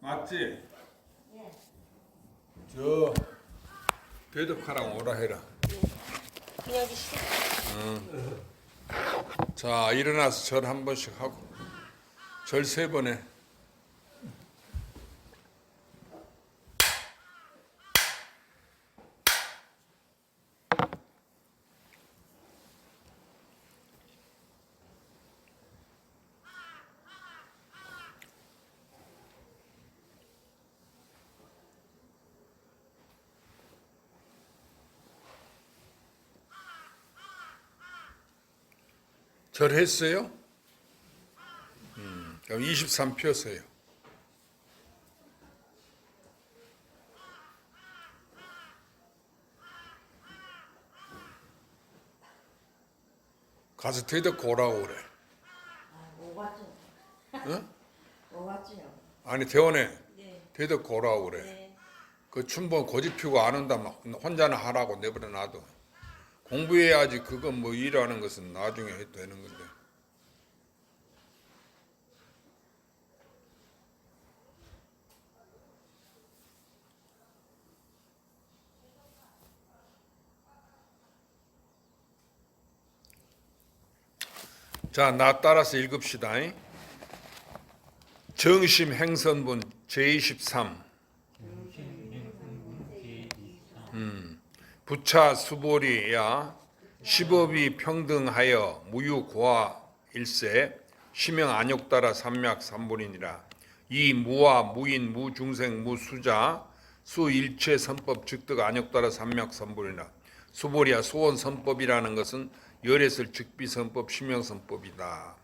맞지? 예. 저 대덕하랑 오라 해라. 그냥 드시죠. 자, 일어나서 절 한 번씩 하고 절 3번 해. 절 했어요? 그럼 23 펴세요. 가서 대덕 오라고 그래. 오갔죠. 응? 오갔죠. 아니 대원에 네. 대덕 오라고 그래. 네. 그 춘봉 고집 피고 안 온다면 혼자나 하라고 내버려 놔둬. 공부해야지. 그건 뭐 일하는 것은 나중에 해도 되는 건데. 자, 나 따라서 읽읍시다. 정심 행선분 제23. 부차 수보리야 시법이 평등하여 무유고화 일세 시명 안욕따라 삼맥 삼본이니라. 이 무와 무인 무중생 무수자 수일체 선법 즉득 안욕따라 삼맥 삼본이라. 수보리야 소원 선법이라는 것은 열애설 즉비 선법 시명 선법이다.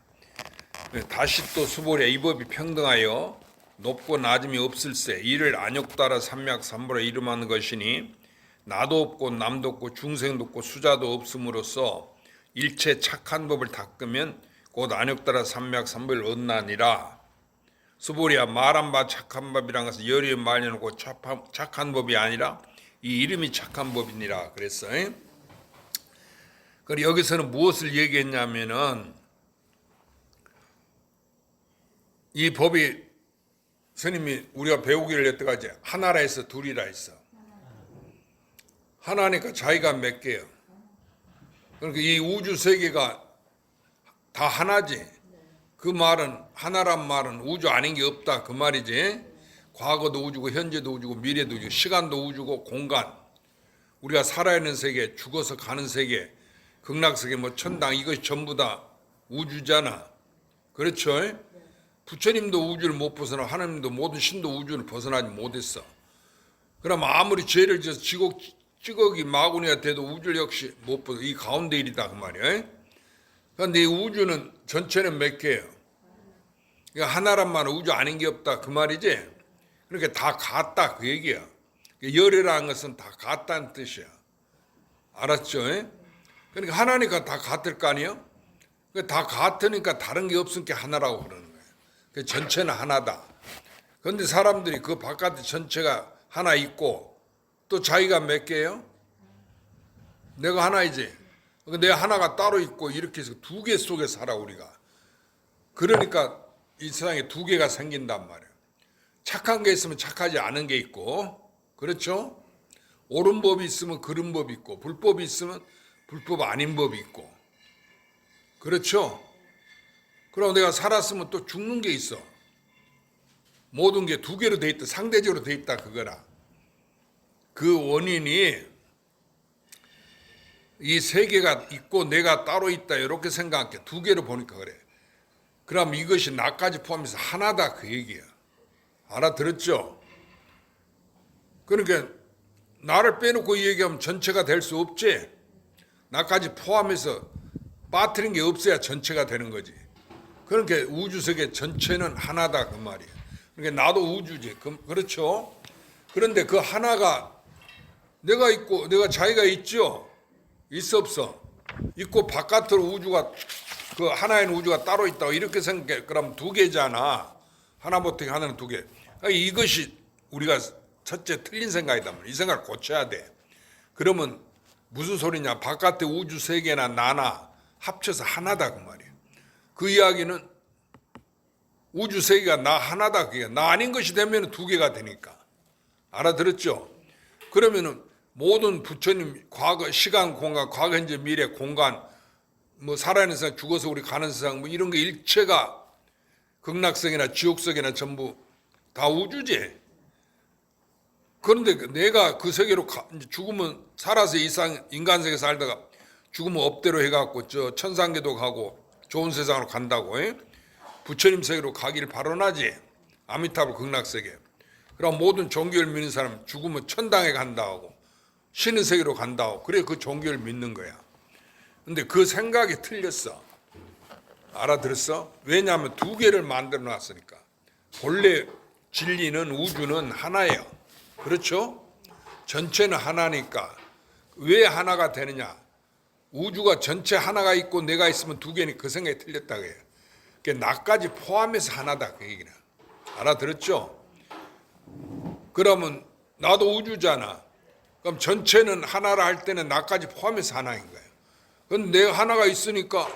다시 또 수보리야 이 법이 평등하여 높고 낮음이 없을세 이를 안욕따라 삼맥 삼본이라 이름하는 것이니 나도 없고 남도 없고 중생도 없고 수자도 없음으로써 일체 착한 법을 닦으면 곧 안욕따라 삼맥 삼본을 얻나니라. 수보리야 말한 바 착한 법이란 것은 열이 말려놓고 착한 법이 아니라 이 이름이 착한 법이니라 그랬어. 그리고 여기서는 무엇을 얘기했냐면은 이 법이 스님이 우리가 배우기를 여태까지 하나라 했어 둘이라 했어. 하나니까 자기가 몇 개요? 그러니까 이 우주 세계가 다 하나지. 그 말은 하나란 말은 우주 아닌 게 없다 그 말이지. 과거도 우주고 현재도 우주고 미래도 우주고 시간도 우주고 공간 우리가 살아있는 세계 죽어서 가는 세계 극락세계 뭐 천당 이것이 전부 다 우주잖아. 그렇죠? 부처님도 우주를 못 벗어나 하나님도 모든 신도 우주를 벗어나지 못했어. 그럼 아무리 죄를 지어서 찌꺼기 마구니가 돼도 우주 역시 못 벗어. 이 가운데 일이다 그 말이야. 그런데 이 우주는 전체는 몇 개예요? 그러니까 하나란 말은 우주 아닌 게 없다 그 말이지. 그러니까 다 같다 그 얘기야. 열이라는 것은 다 같다는 뜻이야. 알았죠? 그러니까 하나니까 다 같을 거 아니에요? 다 같으니까 다른 게 없으니까 하나라고 그러는 거예요. 전체는 하나다. 그런데 사람들이 그 바깥에 전체가 하나 있고 또 자기가 몇 개예요? 내가 하나이지. 내 하나가 따로 있고 이렇게 해서 2개 속에 살아 우리가. 그러니까 이 세상에 2개가 생긴단 말이에요. 착한 게 있으면 착하지 않은 게 있고, 그렇죠? 옳은 법이 있으면 그른 법이 있고, 불법이 있으면 불법 아닌 법이 있고, 그렇죠? 그럼 내가 살았으면 또 죽는 게 있어. 모든 게 2개로 돼 있다, 상대적으로 돼 있다 그거라. 그 원인이 이 세계가 있고 내가 따로 있다 이렇게 생각할게. 2개로 보니까 그래. 그럼 이것이 나까지 포함해서 하나다 그 얘기야. 알아들었죠? 그러니까 나를 빼놓고 얘기하면 전체가 될 수 없지. 나까지 포함해서 빠뜨린 게 없어야 전체가 되는 거지. 그러니까 우주세계 전체는 하나다 그 말이야. 그러니까 나도 우주지. 그렇죠? 그런데 그 하나가 내가 있고 내가 자기가 있죠? 있어 없어? 있고 바깥으로 우주가 그 하나의 우주가 따로 있다고 이렇게 생각해. 그럼 2개잖아. 하나부터 하나는 2개. 이것이 우리가 첫째 틀린 생각이다. 이 생각을 고쳐야 돼. 그러면 무슨 소리냐? 바깥에 우주 세계나 나나 합쳐서 하나다 그 말이에요. 그 이야기는 우주 세계가 나 하나다. 그게 나 아닌 것이 되면 두 개가 되니까. 알아들었죠? 그러면은 모든 부처님 과거 시간 공간 과거 현재 미래 공간 뭐 살아있는 세상 죽어서 우리 가는 세상 뭐 이런 게 일체가 극락성이나 지옥성이나 전부 다 우주지. 그런데 내가 그 세계로 이제 죽으면 살아서 이상 인간세계 살다가 죽으면 업대로 해갖고 저 천상계도 가고 좋은 세상으로 간다고. 부처님 세계로 가기를 발언하지. 아미타불 극락세계. 그럼 모든 종교를 믿는 사람 죽으면 천당에 간다 하고 신의 세계로 간다 하고 그래 그 종교를 믿는 거야. 근데 그 생각이 틀렸어. 알아들었어? 왜냐하면 두 개를 만들어 놨으니까. 본래 진리는 우주는 하나예요. 그렇죠? 전체는 하나니까. 왜 하나가 되느냐? 우주가 전체 하나가 있고 내가 있으면 두 개니 그 생각이 틀렸다 그래요. 그러니까 나까지 포함해서 하나다 그 얘기는. 알아들었죠? 그러면 나도 우주잖아. 그럼 전체는 하나라 할 때는 나까지 포함해서 하나인 거예요. 그럼 내가 하나가 있으니까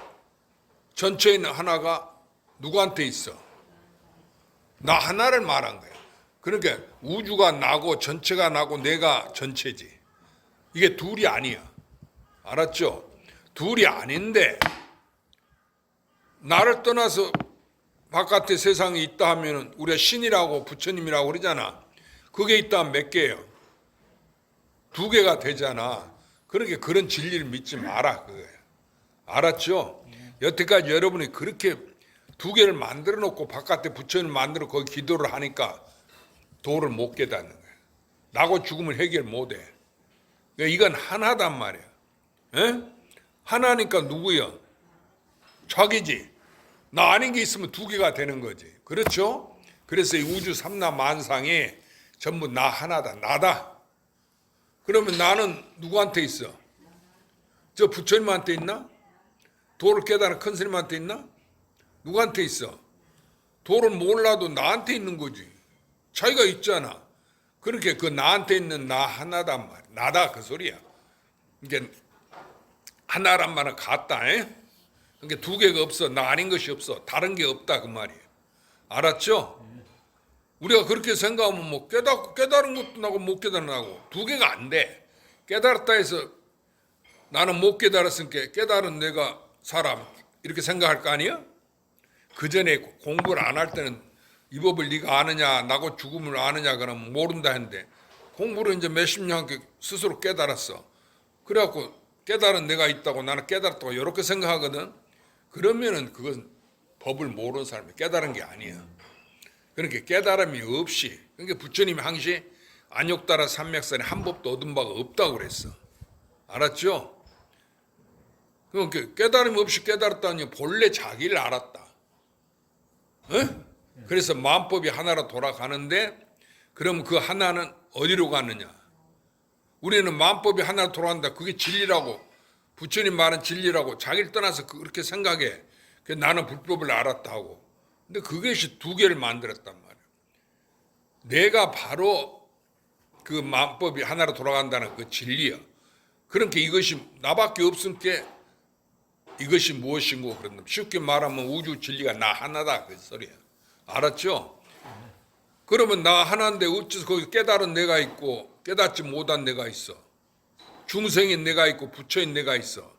전체에 있는 하나가 누구한테 있어? 나 하나를 말한 거야. 그러니까 우주가 나고 전체가 나고 내가 전체지. 이게 둘이 아니야. 알았죠? 둘이 아닌데 나를 떠나서 바깥에 세상에 있다 하면은 우리가 신이라고 부처님이라고 그러잖아. 그게 있다 하면 몇 개예요? 두 개가 되잖아. 그러니까 그런 진리를 믿지 마라 그거예요. 알았죠? 여태까지 여러분이 그렇게 두 개를 만들어 놓고 바깥에 부처님을 만들어 거기 기도를 하니까 도를 못 깨닫는 거예요. 나고 죽으면 해결 못 해. 그러니까 이건 하나단 말이야. 에? 하나니까 누구야? 자기지. 나 아닌 게 있으면 두 개가 되는 거지. 그렇죠? 그래서 이 우주 삼라만상이 전부 나 하나다. 나다. 그러면 나는 누구한테 있어? 저 부처님한테 있나? 도를 깨달은 큰 스님한테 있나? 누구한테 있어? 도를 몰라도 나한테 있는 거지. 자기가 있잖아. 그렇게 그 나한테 있는 나 하나단 말이야. 나다 그 소리야. 그러니까 하나란 말은 같다. 그러니까 두 개가 없어. 나 아닌 것이 없어. 다른 게 없다 그 말이에요. 알았죠? 우리가 그렇게 생각하면 뭐 깨달은 것도 나고 못 깨달은 나고 두 개가 안 돼. 깨달았다 해서 나는 못 깨달았으니까 깨달은 내가 사람 이렇게 생각할 거 아니야? 그 전에 공부를 안 할 때는 이 법을 네가 아느냐 나고 죽음을 아느냐 그러면 모른다 했는데 공부를 이제 몇십 년 스스로 깨달았어. 그래갖고 깨달은 내가 있다고 나는 깨달았다고 이렇게 생각하거든. 그러면은 그건 법을 모르는 사람이 깨달은 게 아니야. 그러니까 깨달음이 없이 그러니까 부처님이 항시 안욕따라 삼맥산에 한 법도 얻은 바가 없다고 그랬어. 알았죠? 그러니까 깨달음 없이 깨달았다니 본래 자기를 알았다. 그래서 마음법이 하나로 돌아가는데 그럼 그 하나는 어디로 가느냐? 우리는 마음법이 하나로 돌아간다. 그게 진리라고 부처님 말은 진리라고 자기를 떠나서 그렇게 생각해. 나는 불법을 알았다 하고. 근데 그것이 두 개를 만들었단 말이야. 내가 바로 그 마음법이 하나로 돌아간다는 그 진리야. 그러니까 이것이 나밖에 없으니까 이것이 무엇인고 그런다. 쉽게 말하면 우주 진리가 나 하나다 그 소리야. 알았죠? 그러면 나 하나인데 어째서 거기 깨달은 내가 있고 깨닫지 못한 내가 있어. 중생인 내가 있고 부처인 내가 있어.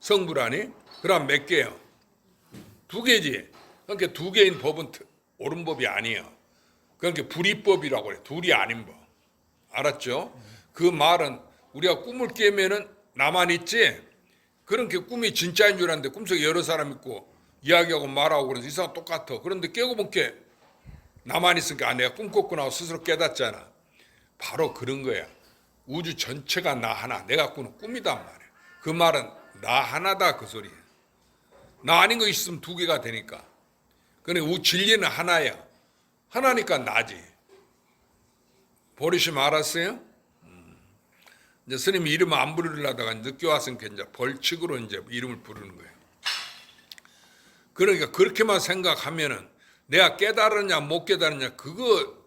성불하니? 그럼 몇 개야? 두 개지. 그러니까 두 개인 법은 옳은 법이 아니에요. 그러니까 불이법이라고 그래. 둘이 아닌 법. 알았죠? 그 말은 우리가 꿈을 깨면은 나만 있지? 그러니까 꿈이 진짜인 줄 알았는데 꿈속에 여러 사람 있고 이야기하고 말하고 그래서 이상 똑같아. 그런데 깨고 보니까 나만 있으니까 내가 꿈 꿨구나 하고 스스로 깨닫잖아. 바로 그런 거야. 우주 전체가 나 하나. 내가 꾸는 꿈이단 말이야. 그 말은 나 하나다 그 소리야. 나 아닌 거 있으면 두 개가 되니까. 그러니까 진리는 하나야. 하나니까 나지. 버리시면 알았어요? 이제 스님이 이름을 안 부르려다가 늦게 왔으니까 이제 벌칙으로 이제 이름을 부르는 거예요. 그러니까 그렇게만 생각하면은 내가 깨달았냐 못 깨달았냐 그거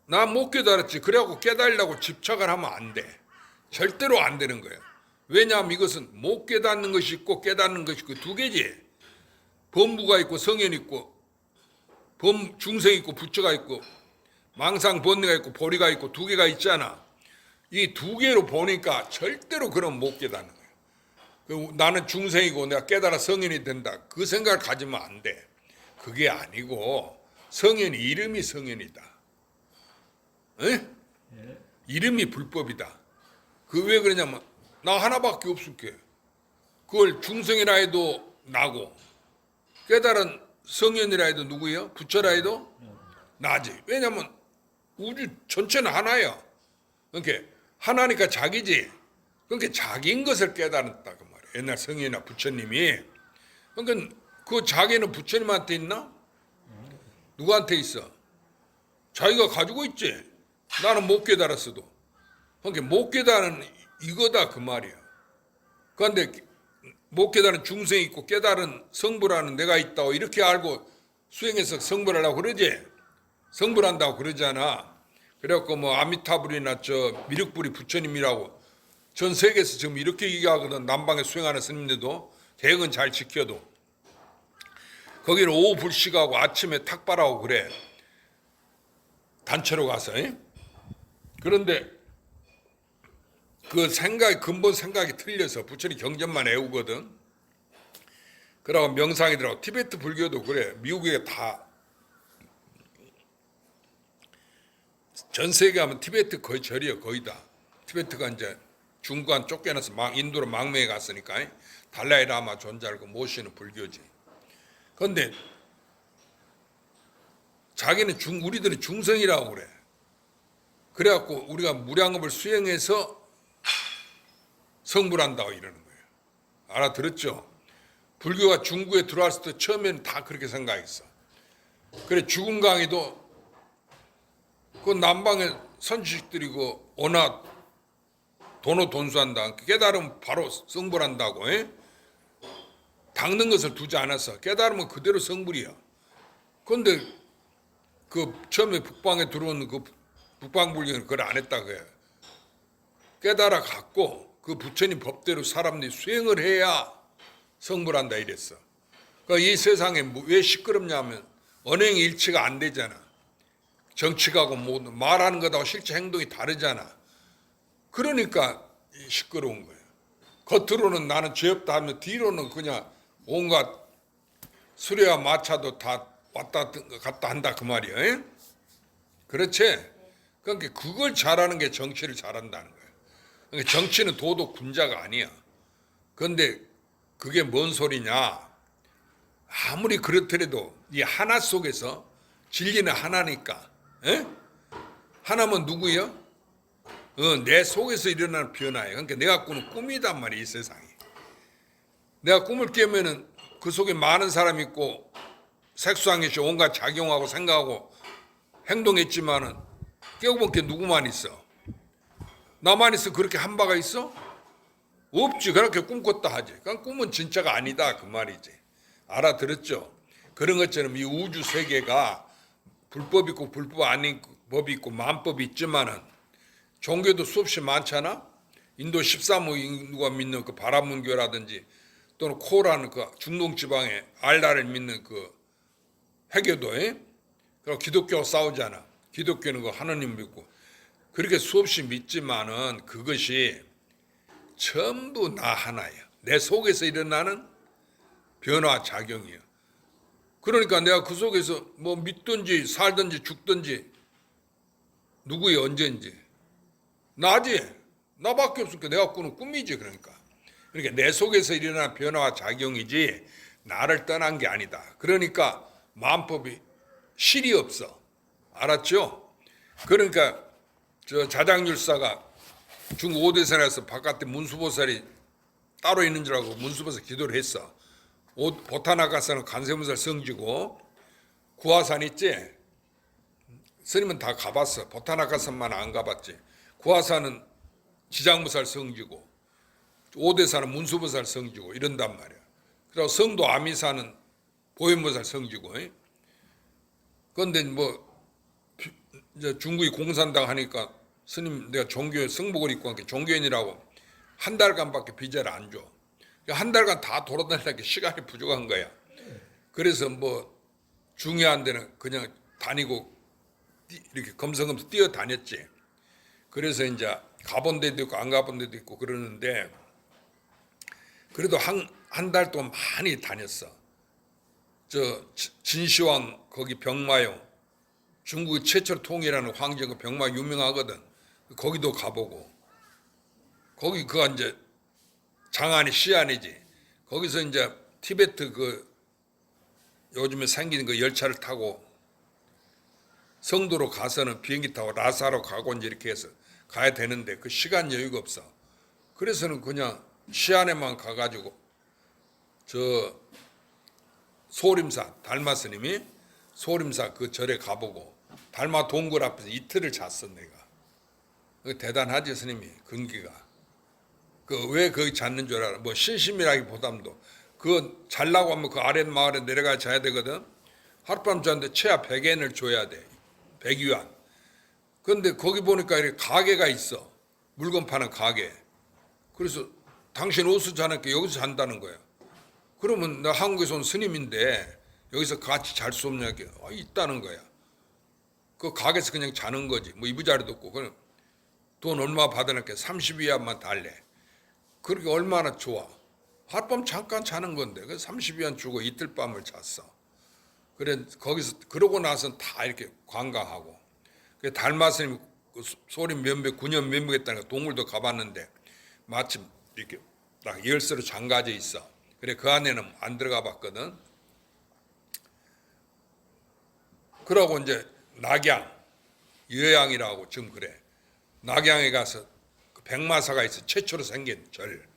나 못 깨달았지. 그래갖고 깨달으려고 집착을 하면 안 돼. 절대로 안 되는 거예요. 왜냐하면 이것은 못 깨닫는 것이 있고 깨닫는 것이 있고 두 개지. 범부가 있고 성현이 있고 중생 있고 부처가 있고 망상 번뇌가 있고 보리가 있고 두 개가 있잖아. 이 두 개로 보니까 절대로 그럼 못 깨닫는 거야. 나는 중생이고 내가 깨달아 성인이 된다. 그 생각을 가지면 안 돼. 그게 아니고 성인 이름이 성인이다. 에? 이름이 불법이다. 그 왜 그러냐면 나 하나밖에 없을게. 그걸 중생이라 해도 나고 깨달은 성인이라 해도 누구예요? 부처라 해도 나지. 왜냐면 우주 전체는 하나야. 그러니까 하나니까 자기지. 그러니까 자기인 것을 깨달았다 그 말이야. 옛날 성인이나 부처님이. 그러니까 그 자기는 부처님한테 있나? 누구한테 있어? 자기가 가지고 있지. 나는 못 깨달았어도. 그러니까 못 깨달은 이거다 그 말이야. 그런데 못 깨달은 중생이 있고 깨달은 성불하는 내가 있다고 이렇게 알고 수행해서 성불하려고 그러지. 성불한다고 그러잖아. 그래갖고 뭐 아미타불이나 저 미륵불이 부처님이라고 전 세계에서 지금 이렇게 얘기하거든. 남방에 수행하는 스님들도 대응은 잘 지켜도 거기는 오후 불식하고 아침에 탁발하고 그래. 단체로 가서. 그런데 그 생각이 근본 생각이 틀려서 부처님 경전만 외우거든. 그러고 명상이더라고. 티베트 불교도 그래. 미국에 다 전 세계 하면 티베트 거의 절이야 거의 다. 티베트가 이제 중간 쫓겨나서 인도로 망명해 갔으니까 달라이 라마 존잘고 모시는 불교지. 그런데 자기는 우리들은 중성이라고 그래. 그래갖고 우리가 무량업을 수행해서 성불한다고 이러는 거예요. 알아들었죠? 불교가 중국에 들어왔을 때 처음에는 다 그렇게 생각했어. 그래 죽은 강의도 그 남방의 선지식들이고 워낙 돈수한다. 깨달으면 바로 성불한다고. 닦는 것을 두지 않았어. 깨달으면 그대로 성불이야. 그런데 그 처음에 북방에 들어온 그 북방불교는 그걸 안 했다 그래. 깨달아 갖고 그 부처님 법대로 사람들이 수행을 해야 성불한다 이랬어. 그러니까 이 세상에 왜 시끄럽냐면 언행이 일치가 안 되잖아. 정치가고 뭐 말하는 것하고 실제 행동이 다르잖아. 그러니까 시끄러운 거예요. 겉으로는 나는 죄 없다 하면 뒤로는 그냥 온갖 수레와 마차도 다 왔다 갔다 한다 그 말이에요. 그렇지? 그러니까 그걸 잘하는 게 정치를 잘한다는 거예요. 그러니까 정치는 도덕 군자가 아니야. 그런데 그게 뭔 소리냐? 아무리 그렇더라도 이 하나 속에서 진리는 하나니까. 하나면 누구예요? 내 속에서 일어나는 변화예요. 그러니까 내가 꾸는 꿈이단 말이야 이 세상이. 내가 꿈을 깨면은 그 속에 많은 사람이 있고 색수항이 온갖 작용하고 생각하고 행동했지만은 깨고본 게 누구만 있어? 나만 있어 그렇게 한 바가 있어? 없지. 그렇게 꿈꿨다 하지. 그러니까 꿈은 진짜가 아니다 그 말이지. 알아들었죠? 그런 것처럼 이 우주 세계가 불법 있고 불법 아닌 법이 있고 만법이 있지만은 종교도 수없이 많잖아. 인도 13호 인구가 믿는 그 바라문교라든지 또는 코라는 그 중동 지방의 알라를 믿는 그 회교도 그리고 기독교와 싸우잖아. 기독교는 그 하느님 믿고 그렇게 수없이 믿지만은 그것이 전부 나 하나야. 내 속에서 일어나는 변화 작용이야. 그러니까 내가 그 속에서 뭐 믿든지 살든지 죽든지 누구의 언제인지 나지. 나밖에 없으니까 내가 꾸는 꿈이지. 그러니까 내 속에서 일어나는 변화와 작용이지 나를 떠난 게 아니다. 그러니까 만법이 실이 없어. 알았죠? 그러니까 저 자장율사가 중국 오대산에서 바깥에 문수보살이 따로 있는 줄 알고 문수보살 기도를 했어. 보타나가사는 간세무살 성지고 구화산 있지? 스님은 다 가봤어. 보타나가산만 안 가봤지. 구화산은 지장무살 성지고 오대산은 문수보살 성지고 이런단 말이야. 그리고 성도 아미산은 보현무살 성지고. 그런데 뭐 이제 중국이 공산당 하니까 스님 내가 종교 성복을 입고 하니까 종교인이라고 한 달간밖에 비자를 안 줘. 한 달간 다 돌아다니니까 시간이 부족한 거야. 그래서 뭐 중요한 데는 그냥 다니고 이렇게 검성검성 뛰어다녔지. 그래서 이제 가본 데도 있고 안 가본 데도 있고 그러는데 그래도 한 달 동안 많이 다녔어. 저 진시황 거기 병마용 중국 최초로 통일하는 황제가 병마 유명하거든. 거기도 가보고 거기 그가 이제 장안이 시안이지. 거기서 이제 티베트 그 요즘에 생긴 그 열차를 타고 성도로 가서는 비행기 타고 라사로 가고 이제 이렇게 해서 가야 되는데 그 시간 여유가 없어. 그래서는 그냥 시안에만 가가지고 저 소림사 달마 스님이 소림사 그 절에 가보고 달마 동굴 앞에서 이틀을 잤어 내가. 대단하지 스님이 근기가. 그 왜 거기 잤는 줄 알아? 뭐 신심이라기보담도 그 잘라고 하면 그 아랫 마을에 내려가 자야 되거든. 하룻밤 잤는데 최하 100엔을 줘야 돼. 100위안. 그런데 거기 보니까 이렇게 가게가 있어. 물건 파는 가게. 그래서 당신 어디서 자니까 여기서 잔다는 거야. 그러면 나 한국에서 온 스님인데 여기서 같이 잘 수 없냐? 있다는 거야. 그 가게에서 그냥 자는 거지. 뭐 이부자리도 없고. 그럼 돈 얼마 받으니까 30위안만 달래. 그렇게 얼마나 좋아. 하룻밤 잠깐 자는 건데 그 30위안 주고 이틀 밤을 잤어. 그래 거기서 그러고 나서는 다 이렇게 관광하고. 그 달마스님 소림 면배 9년 면배했다는 동굴도 가봤는데 마침 이렇게 딱 열쇠로 잠가져 있어. 그래 그 안에는 안 들어가 봤거든. 그러고 이제 낙양 여양이라고 지금 그래. 낙양에 가서 그 백마사가 있어. 최초로 생긴 절.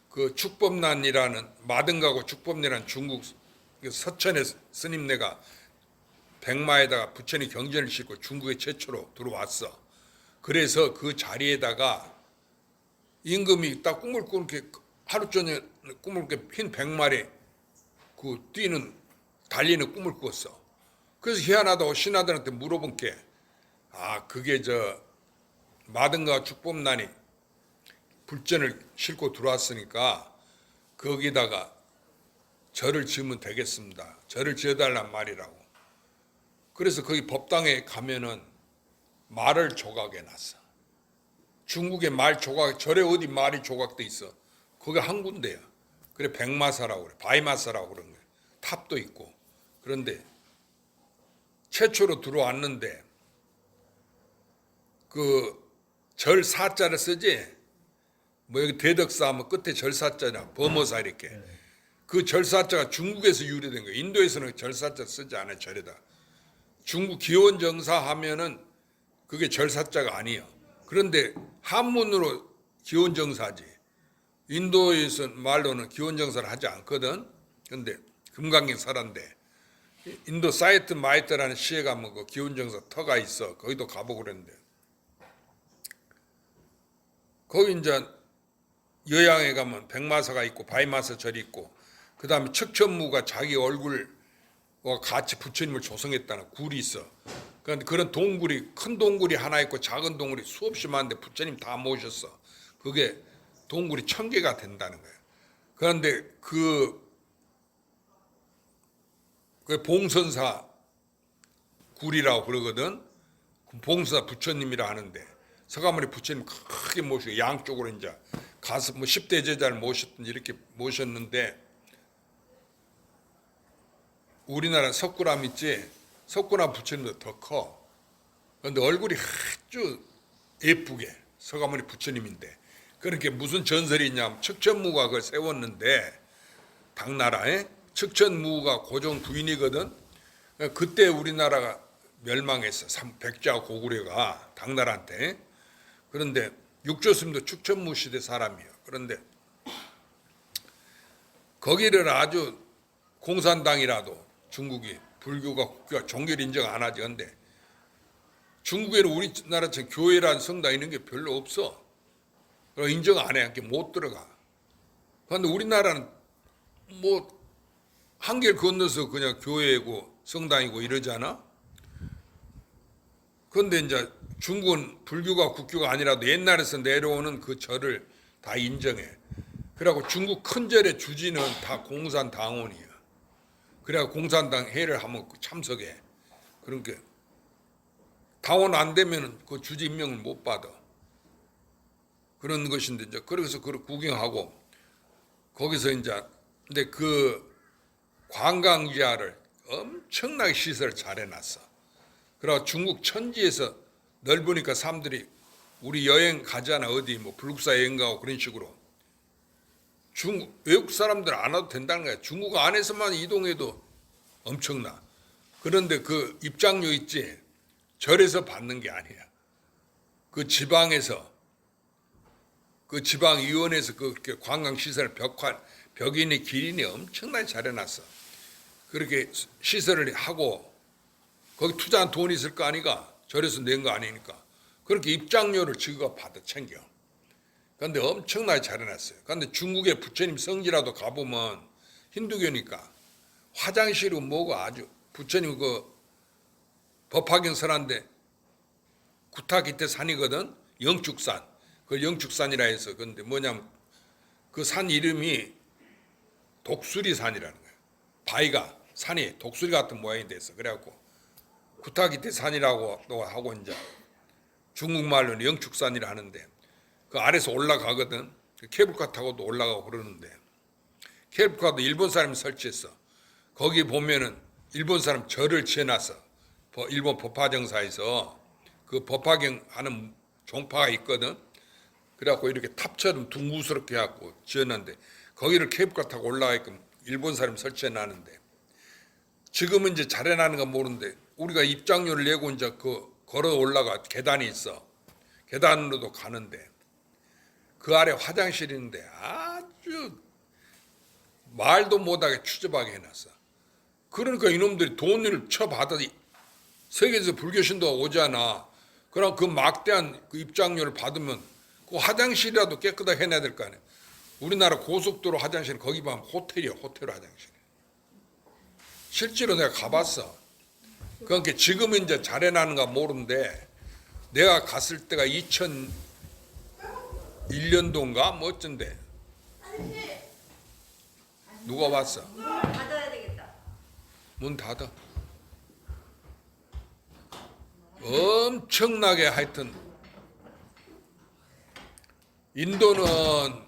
그 축법난이라는 마등가고 축법리라는 중국 서천의 스님네가 백마에다가 부처님 경전을 싣고 중국에 최초로 들어왔어. 그래서 그 자리에다가 임금이 딱 꿈을 꾸게 하루 종일 꿈을 꾸게 흰 백마리 그 뛰는 달리는 꿈을 꾸었어. 그래서 희한하다고 신하들한테 물어본 게 그게 저 마등가 축법난이 불전을 싣고 들어왔으니까 거기다가 절을 지으면 되겠습니다. 절을 지어달란 말이라고. 그래서 거기 법당에 가면은 말을 조각해놨어. 중국의 말 조각, 절에 어디 말이 조각돼 있어. 거기 한 군데야. 그래 백마사라고 그래. 바이마사라고 그런 거야. 탑도 있고. 그런데 최초로 들어왔는데 그 절 사자를 쓰지. 뭐 여기 대덕사 하면 끝에 절사자냐 범어사 이렇게. 그 절사자가 중국에서 유래된 거예요. 인도에서는 절사자 쓰지 않아요. 절에다. 중국 기원정사 하면은 그게 절사자가 아니에요. 그런데 한문으로 기원정사지. 인도에서 말로는 기원정사를 하지 않거든. 그런데 금강경 설한데 인도 사이트 마이트라는 시에 가면 그 기원정사 터가 있어. 거기도 가보고 그랬는데 거기 이제 여양에 가면 백마사가 있고 바이마사 절이 있고 그 다음에 척천무가 자기 얼굴과 같이 부처님을 조성했다는 굴이 있어. 그런데 그런 동굴이 큰 동굴이 하나 있고 작은 동굴이 수없이 많은데 부처님 다 모셨어. 그게 동굴이 1000개가 된다는 거예요. 그런데 그 봉선사 굴이라고 그러거든. 봉선사 부처님이라 하는데 서가모니 부처님 크게 모시고 양쪽으로 이제 가서 뭐 10대 제자를 모셨든지 이렇게 모셨는데 우리나라 석굴암 있지? 석굴암 부처님도 더 커. 그런데 얼굴이 아주 예쁘게 서가모니 부처님인데 그렇게 무슨 전설이 있냐면 척천무가 그걸 세웠는데 당나라에 척천무가 고종 부인이거든. 그때 우리나라가 멸망했어. 백자 고구려가 당나라한테. 그런데 육조스님도 척천무 시대 사람이에요. 그런데 거기를 아주 공산당이라도 중국이 불교가 국교가 종교를 인정 안 하지. 근데 중국에는 우리나라처럼 교회라는 성당 있는 게 별로 없어. 인정 안 해. 못 들어가. 그런데 우리나라는 뭐 한길 건너서 그냥 교회고 성당이고 이러잖아. 그런데 이제 중국은 불교가 국교가 아니라도 옛날에서 내려오는 그 절을 다 인정해. 그래갖고 중국 큰 절의 주지는 다 공산당원이야. 그래야 공산당 회의를 하면 참석해. 그러니까 당원 안 되면은 그 주지 임명을 못 받아. 그런 것인데 이제 그래서 그걸 구경하고 거기서 이제 근데 그 관광지하를 엄청나게 시설을 잘 해놨어. 그리고 중국 천지에서 넓으니까 사람들이 우리 여행 가잖아. 어디 뭐 불국사 여행 가고 그런 식으로. 중국 외국 사람들 안 와도 된다는 거야. 중국 안에서만 이동해도 엄청나. 그런데 그 입장료 있지. 절에서 받는 게 아니야. 그 지방에서 그 지방위원회에서 그 관광시설 벽인이 기린이 엄청나게 잘 해놨어. 그렇게 시설을 하고 거기 투자한 돈이 있을 거 아니까 절에서 낸 거 아니니까 그렇게 입장료를 지가 받아 챙겨. 그런데 엄청나게 잘 해놨어요. 그런데 중국의 부처님 성지라도 가보면 힌두교니까 화장실은 뭐고 아주 부처님 그 법화경 설한데 구타기태 산이거든. 영축산. 그걸 영축산이라 해서 근데 뭐냐면 그 산 이름이 독수리산이라는 거예요. 바위가 산이 독수리 같은 모양이 됐어. 그래갖고 구타기태 산이라고 또 하고 이제 중국말로는 영축산이라 하는데 그 아래서 올라가거든. 그 케이블카 타고도 올라가고 그러는데 케이블카도 일본 사람이 설치했어. 거기 보면은 일본 사람 절을 지어놨어. 일본 법화정사에서 그 법화경 하는 종파가 있거든. 그래갖고 이렇게 탑처럼 둥그스럽게 해갖고 지었는데 거기를 케이블카 타고 올라가게끔 일본 사람이 설치해놨는데 지금은 이제 잘해놨는가 모르는데 우리가 입장료를 내고 이제 그 걸어 올라가 계단이 있어. 계단으로도 가는데 그 아래 화장실이 있는데 아주 말도 못하게 추접하게 해놨어. 그러니까 이놈들이 돈을 쳐받아 세계에서 불교신도가 오잖아. 그럼 그 막대한 그 입장료를 받으면 그 화장실이라도 깨끗하게 해놔야 될 거 아니야. 우리나라 고속도로 화장실은 거기 보면 호텔이야. 호텔 화장실. 실제로 내가 가봤어. 그러니까 지금은 이제 잘해놨는가 모르는데 내가 갔을 때가 2001년도인가 뭐 어쩐데 누가 왔어? 닫아야 되겠다. 문 닫아. 엄청나게 하여튼 인도는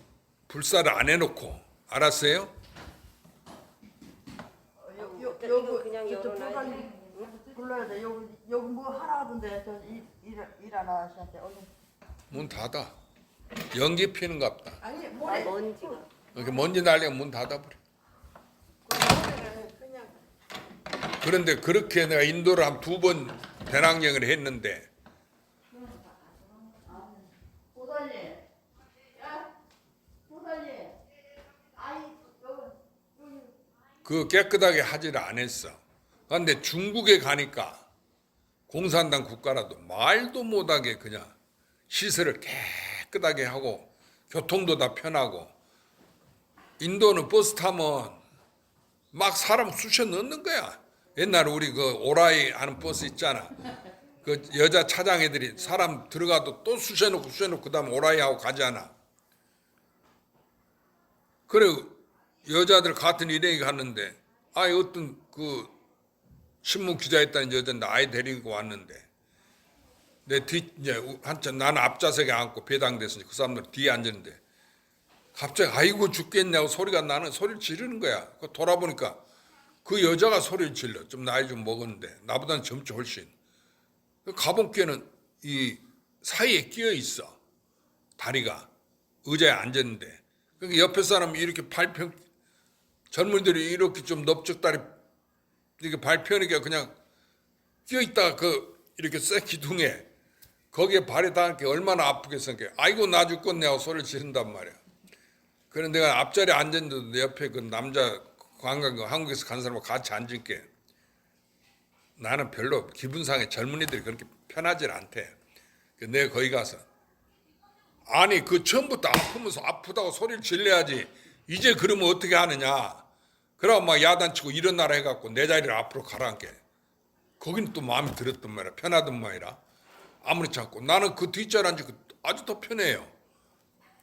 불사를 안 해놓고 알았어요? 이거 그냥 열어놔야지. 불러야 돼. 여기 뭐 하나 하던데 일하는 아저씨한테 얼른. 문 닫아. 연기 피는갑다. 아니 모래 먼지가. 이렇게 먼지 날리면 문 닫아버려. 그냥 그런데 그렇게 내가 인도를 한 2번 배낭여행을 했는데 보살님, 야 보살님, 아이 여기 그 깨끗하게 하지를 안 했어. 그런데 중국에 가니까 공산당 국가라도 말도 못하게 그냥 시설을 깨끗하게 하고 교통도 다 편하고 인도는 버스 타면 막 사람 쑤셔 넣는 거야. 옛날에 우리 그 오라이 하는 버스 있잖아. 그 여자 차장 애들이 사람 들어가도 또 쑤셔놓고 그다음 오라이 하고 가잖아. 그래 여자들 같은 일행이 갔는데 어떤 그 신문 기자였다는 여자인데 아이 데리고 왔는데 내 뒤 이제 한참 나는 앞좌석에 앉고 배당돼서 그 사람들 뒤에 앉았는데 갑자기 아이고 죽겠냐고 소리가 나는 소리를 지르는 거야. 돌아보니까 그 여자가 소리를 질러. 좀 나이 좀 먹었는데 나보다는 젊지 훨씬. 가본께는 이 사이에 끼어 있어. 다리가 의자에 앉았는데 그러니까 옆에 사람이 이렇게 발표 젊은이들이 이렇게 좀 넓적다리 이렇게 발 펴니까 그냥 끼어 있다가 그 이렇게 쇠 기둥에 거기에 발이 닿은 게 얼마나 아프겠어. 아이고 나 죽겠네 하고 소리를 지른단 말이야. 그런데 내가 앞자리에 앉았는데도 내 옆에 그 남자 관광 한국에서 간 사람하고 같이 앉을게. 나는 별로 기분상에 젊은이들이 그렇게 편하질 않대. 내가 거기 가서 아니 그 처음부터 아프면서 아프다고 소리를 질러야지 이제 그러면 어떻게 하느냐. 그러고 막 야단치고 일어나라 해갖고 내 자리를 앞으로 가라앉게. 거기는 또 마음이 들었단 말이야. 편하단 말이라. 아무렇지 않고 나는 그 뒷자리 앉고 아주 더 편해요.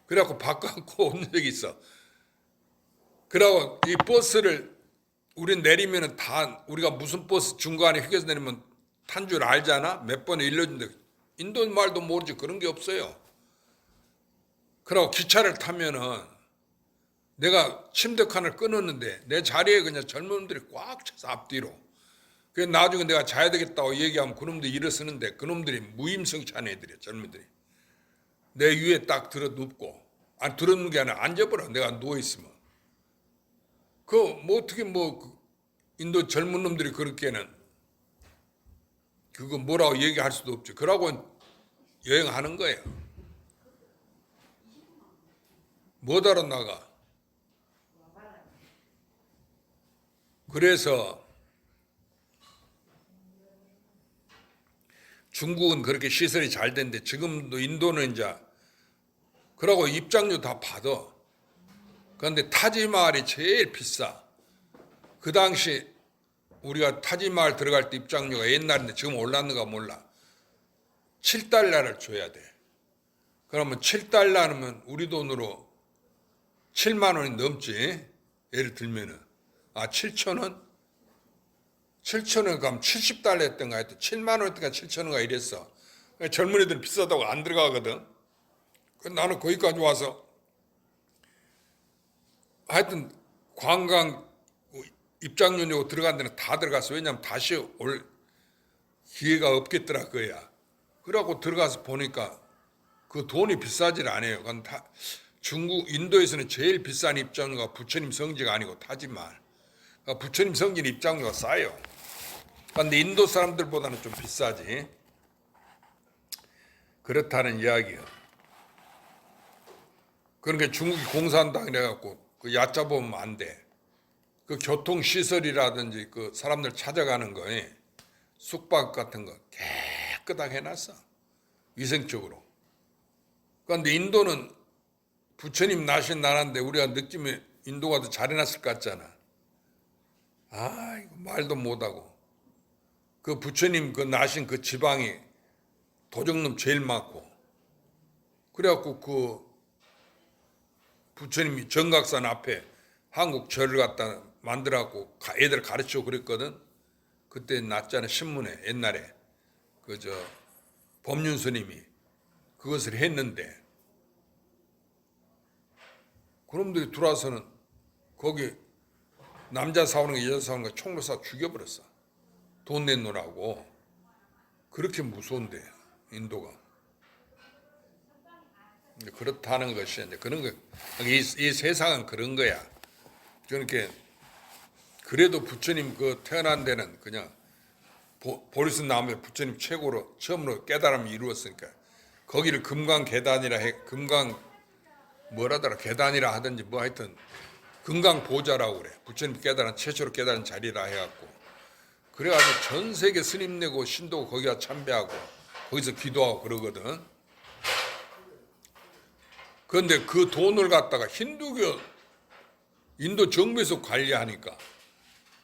그래갖고 바꿔 앉고 온 적이 있어. 그러고 이 버스를 우리 내리면은 다 우리가 무슨 버스 중간에 휴게소 내리면 탄 줄 알잖아. 몇 번에 일러준다. 인도 말도 모르지. 그런 게 없어요. 그러고 기차를 타면은 내가 침대 칸을 끊었는데 내 자리에 그냥 젊은들이 꽉 차서 앞뒤로. 그래서 나중에 내가 자야 되겠다고 얘기하면 그놈들이 일어서는데 그놈들이 무임승차한 애들이야. 젊은들이. 내 위에 딱 들어 눕고. 안 들어 눕는 게 아니라 앉아버려. 내가 누워있으면. 뭐 어떻게 인도 젊은 놈들이 그렇게는 그거 뭐라고 얘기할 수도 없죠. 그러고 여행하는 거예요. 못 알아나가. 그래서 중국은 그렇게 시설이 잘 된데 지금도 인도는 이제 그러고 입장료 다 받아. 그런데 타지마할이 제일 비싸. 그 당시 우리가 타지마할 들어갈 때 입장료가 옛날인데 지금 올랐는가 몰라. 7달러를 줘야 돼. 그러면 7달러면 우리 돈으로 7만 원이 넘지. 예를 들면은 7천 원? 7천 원 가면 70달러 했던가 하여튼 7만 원 했던가 7천 원가 이랬어. 젊은이들은 비싸다고 안 들어가거든. 나는 거기까지 와서 하여튼 관광 입장료 내고 들어간 데는 다 들어갔어. 왜냐하면 다시 올 기회가 없겠더라 그거야. 그러고 들어가서 보니까 그 돈이 비싸질 않아요. 중국 인도에서는 제일 비싼 입장료가 부처님 성지가 아니고 타지마할. 그러니까 부처님 성지는 입장료가 싸요. 그런데 인도 사람들보다는 좀 비싸지. 그렇다는 이야기야. 그러니까 중국이 공산당이라 갖고 그 얕잡으면 안 돼. 그 교통시설이라든지 그 사람들 찾아가는 거에 숙박 같은 거 깨끗하게 해놨어. 위생적으로. 그런데 인도는 부처님 나신 나라인데 우리가 느낌에 인도가 더 잘해놨을 것 같잖아. 이거 말도 못하고. 그 부처님 그 나신 그 지방이 도적놈 제일 많고. 그래갖고 그 부처님이 정각산 앞에 한국 절을 갖다 만들어갖고 애들 가르치고 그랬거든. 그때 났잖아 신문에 옛날에 법륜 스님이 그것을 했는데 그놈들이 들어와서는 거기 남자 사오는 거 여자 사오는 거 총로 쏴 죽여버렸어. 돈 내놓으라고. 그렇게 무서운데 인도가. 그렇다는 것이 이제 그런 거. 이 세상은 그런 거야. 그러니까 그래도 부처님 그 태어난 데는 그냥 보리스 나무에 부처님 최고로 처음으로 깨달음이 이루었으니까 거기를 금강 계단이라 뭐라더라 계단이라 하든지 뭐 하여튼 금강 보좌라고 그래. 부처님 깨달은 최초로 깨달은 자리라 해갖고 그래가지고 전 세계 스님 내고 신도 거기가 참배하고 거기서 기도하고 그러거든. 그런데 그 돈을 갖다가 힌두교 인도 정부에서 관리하니까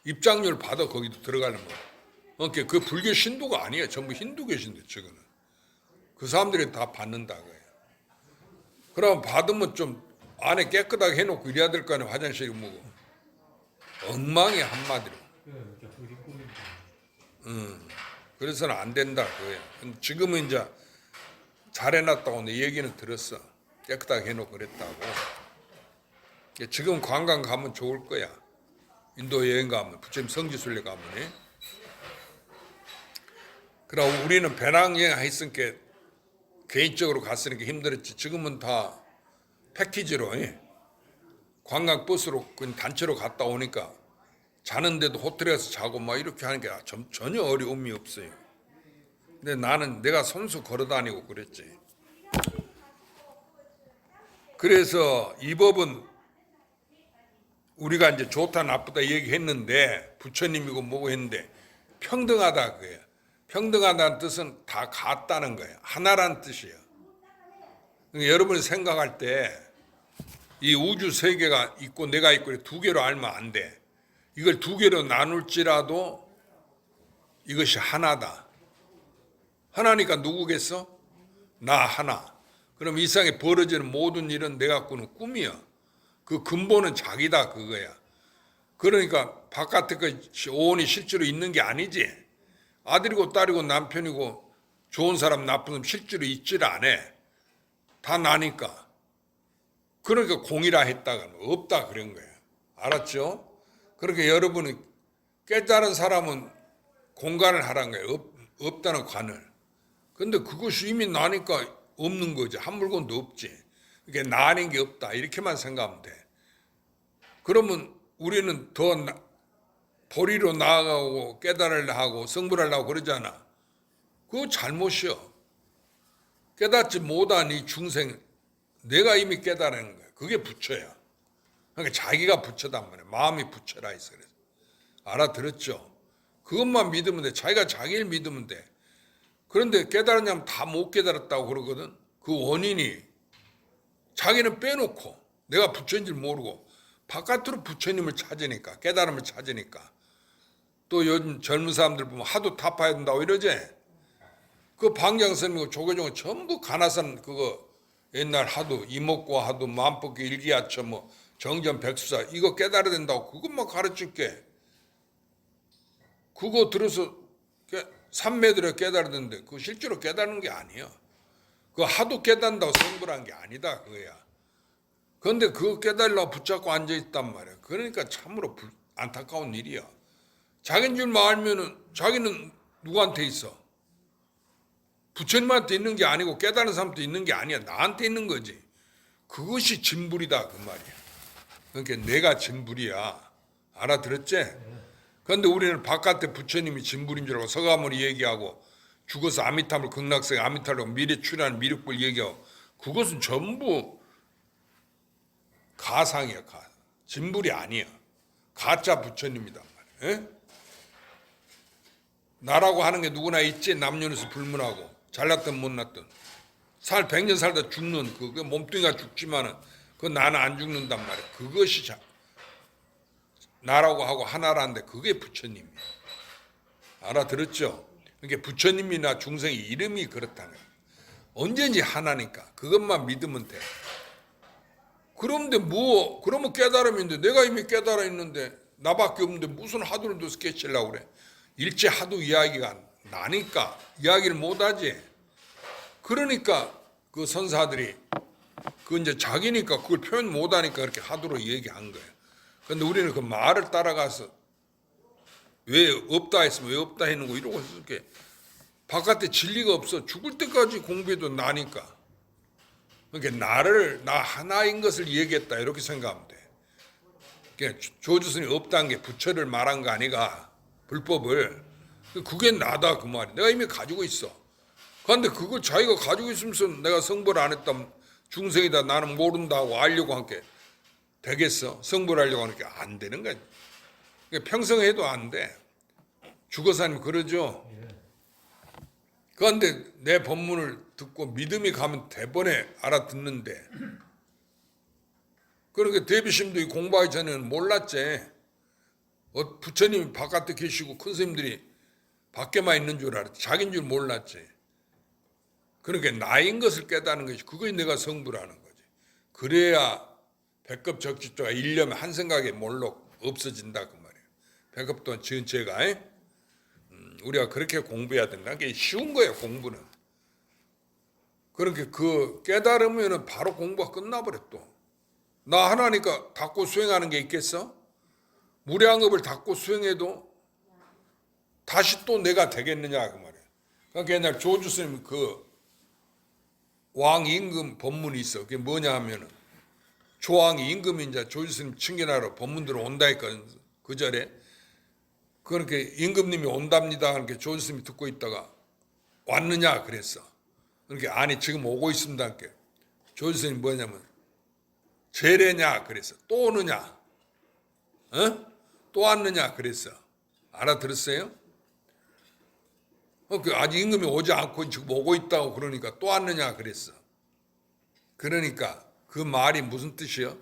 입장료를 받아 거기도 들어가려면. 그러니까 그 불교 신도가 아니에요. 전부 힌두교 신도 저거는. 그 사람들이 다 받는다 거예요. 그럼 받으면 좀 안에 깨끗하게 해놓고 이래야 될 거 아니에요. 화장실이 뭐고. 엉망이 한마디로. 그래서는 안 된다 그거예요. 지금은 이제 잘해놨다고 내 얘기는 들었어. 깨끗하게 해놓고 그랬다고. 지금 관광 가면 좋을 거야. 인도 여행 가면 부처님 성지순례 가면. 그럼 우리는 배낭여행 했으니까 개인적으로 갔으니까 힘들었지. 지금은 다 패키지로 관광버스로 그냥 단체로 갔다 오니까 자는데도 호텔에서 자고 막 이렇게 하는 게 전혀 어려움이 없어요. 근데 나는 내가 손수 걸어다니고 그랬지. 그래서 이 법은 우리가 이제 좋다 나쁘다 얘기했는데 부처님이고 뭐고 했는데 평등하다 그거예요. 평등하다는 뜻은 다 같다는 거예요. 하나란 뜻이에요. 그러니까 여러분이 생각할 때 이 우주 세계가 있고 내가 있고 두 개로 알면 안 돼. 이걸 두 개로 나눌지라도 이것이 하나다. 하나니까 누구겠어? 나 하나. 그럼 이 세상에 벌어지는 모든 일은 내가 꾸는 꿈이야. 그 근본은 자기다 그거야. 그러니까 바깥에 그 오온이 실제로 있는 게 아니지. 아들이고 딸이고 남편이고 좋은 사람 나쁜 사람 실제로 있질 않아. 다 나니까. 그러니까 공이라 했다가 없다 그런 거야. 알았죠? 그렇게 여러분은 깨달은 사람은 공간을 하라는 거예요. 없다는 관을. 근데 그것이 이미 나니까 없는 거지. 한 물건도 없지. 이게 나는 게 없다. 이렇게만 생각하면 돼. 그러면 우리는 더 도리로 나아가고 깨달으려 하고 성불하려고 그러잖아. 그거 잘못이요. 깨닫지 못한 이 중생, 내가 이미 깨달은 거야. 그게 부처야. 그러니까 자기가 부처단 말이야. 마음이 부처라 해서 그래서. 알아들었죠? 그것만 믿으면 돼. 자기가 자기를 믿으면 돼. 그런데 깨달았냐면 다 못 깨달았다고 그러거든. 그 원인이 자기는 빼놓고 내가 부처인 줄 모르고 바깥으로 부처님을 찾으니까, 깨달음을 찾으니까. 또 요즘 젊은 사람들 보면 하도 타파해야 된다고 이러지. 그 방장선이고 조계종은 전부 가나산 그거 옛날 하도 이목과 하도 마음벗기 일기하처 뭐 정전 백수사 이거 깨달아야 된다고 그것만 가르칠게. 그거 들어서 삼매들에 깨달아야 되는데 그거 실제로 깨달은 게 아니야. 그거 하도 깨닫는다고 성불한 게 아니다 그거야. 그런데 그거 깨달으려고 붙잡고 앉아있단 말이야. 그러니까 참으로 안타까운 일이야. 자기인 줄만 알면은 자기는 누구한테 있어? 부처님한테 있는 게 아니고 깨달은 사람한테 있는 게 아니야. 나한테 있는 거지. 그것이 진불이다 그 말이야. 그러니까 내가 진불이야. 알아들었지? 그런데 우리는 바깥에 부처님이 진불인 줄 알고 서가모니 얘기하고 죽어서 아미타불 극락세 아미타불 미래 출현 미륵불 얘기하고 그것은 전부 가상이야. 진불이 아니야. 가짜 부처님이단 말이야. 에? 나라고 하는 게 누구나 있지. 남녀노소 불문하고 잘났든 못났든 100년 살다 죽는 그 몸뚱이가 죽지만은 그 나는 안 죽는단 말이야. 그것이 나라고 하고 하나라는데 그게 부처님이야. 알아들었죠? 그러니까 부처님이나 중생의 이름이 그렇다는 거야. 언제든지 하나니까 그것만 믿으면 돼. 그런데 그러면 깨달음인데 내가 이미 깨달아 있는데 나밖에 없는데 무슨 하두를 둬서 깨치려고 그래. 일체 하두 이야기가 나니까 이야기를 못하지. 그러니까 그 선사들이 그 이제 자기니까 그걸 표현 못하니까 그렇게 하두로 얘기한 거예요. 그런데 우리는 그 말을 따라가서 왜 없다 했으면 왜 없다 했는고 이러고 이렇게 바깥에 진리가 없어. 죽을 때까지 공부해도 나니까. 그러니까 나 하나인 것을 얘기했다 이렇게 생각하면 돼. 그러니까 조주스님 없다는 게 부처를 말한 거 아니가. 불법을. 그게 나다 그 말이야. 내가 이미 가지고 있어. 그런데 그걸 자기가 가지고 있으면서 내가 성불 안 했다면 중생이다 나는 모른다고 알려고 한 게 되겠어? 성불하려고 하는 게 안 되는 거야. 그러니까 평생 해도 안 돼. 죽어서 하면 그러죠. 그런데 내 법문을 듣고 믿음이 가면 대번에 알아듣는데 그러니까 대비심도 공부하기 전에는 몰랐지. 부처님이 바깥에 계시고 큰 스님들이 밖에만 있는 줄 알았지. 자기인 줄 몰랐지. 그러니까 나인 것을 깨닫는 것이 그것이 내가 성불하는 거지. 그래야 백급적지조가 일념 한 생각에 몰록 없어진다 그 말이에요. 백급 동안 지은 죄가 우리가 그렇게 공부해야 된다. 그게 쉬운 거예요 공부는. 그렇게 그 깨달으면 바로 공부가 끝나버려 또. 나 하나니까 닫고 수행하는 게 있겠어? 무량업을 닫고 수행해도 다시 또 내가 되겠느냐 그 말이에요. 그러니까 옛날 조주 스님 그 왕임금 법문이 있어. 그게 뭐냐 하면은 조왕이 임금인자 조주 스님 칭견하러 법문들어 온다 했거든. 그 절에. 그렇게 임금님이 온답니다. 그렇게 조주 스님이 듣고 있다가 왔느냐 그랬어. 그렇게 아니 지금 오고 있습니다. 이렇게 조주 스님이 뭐냐면 제례냐 그랬어. 또 오느냐? 또 왔느냐 그랬어. 알아들었어요? 아직 임금이 오지 않고 지금 오고 있다고 그러니까 또 왔느냐 그랬어. 그러니까 그 말이 무슨 뜻이요?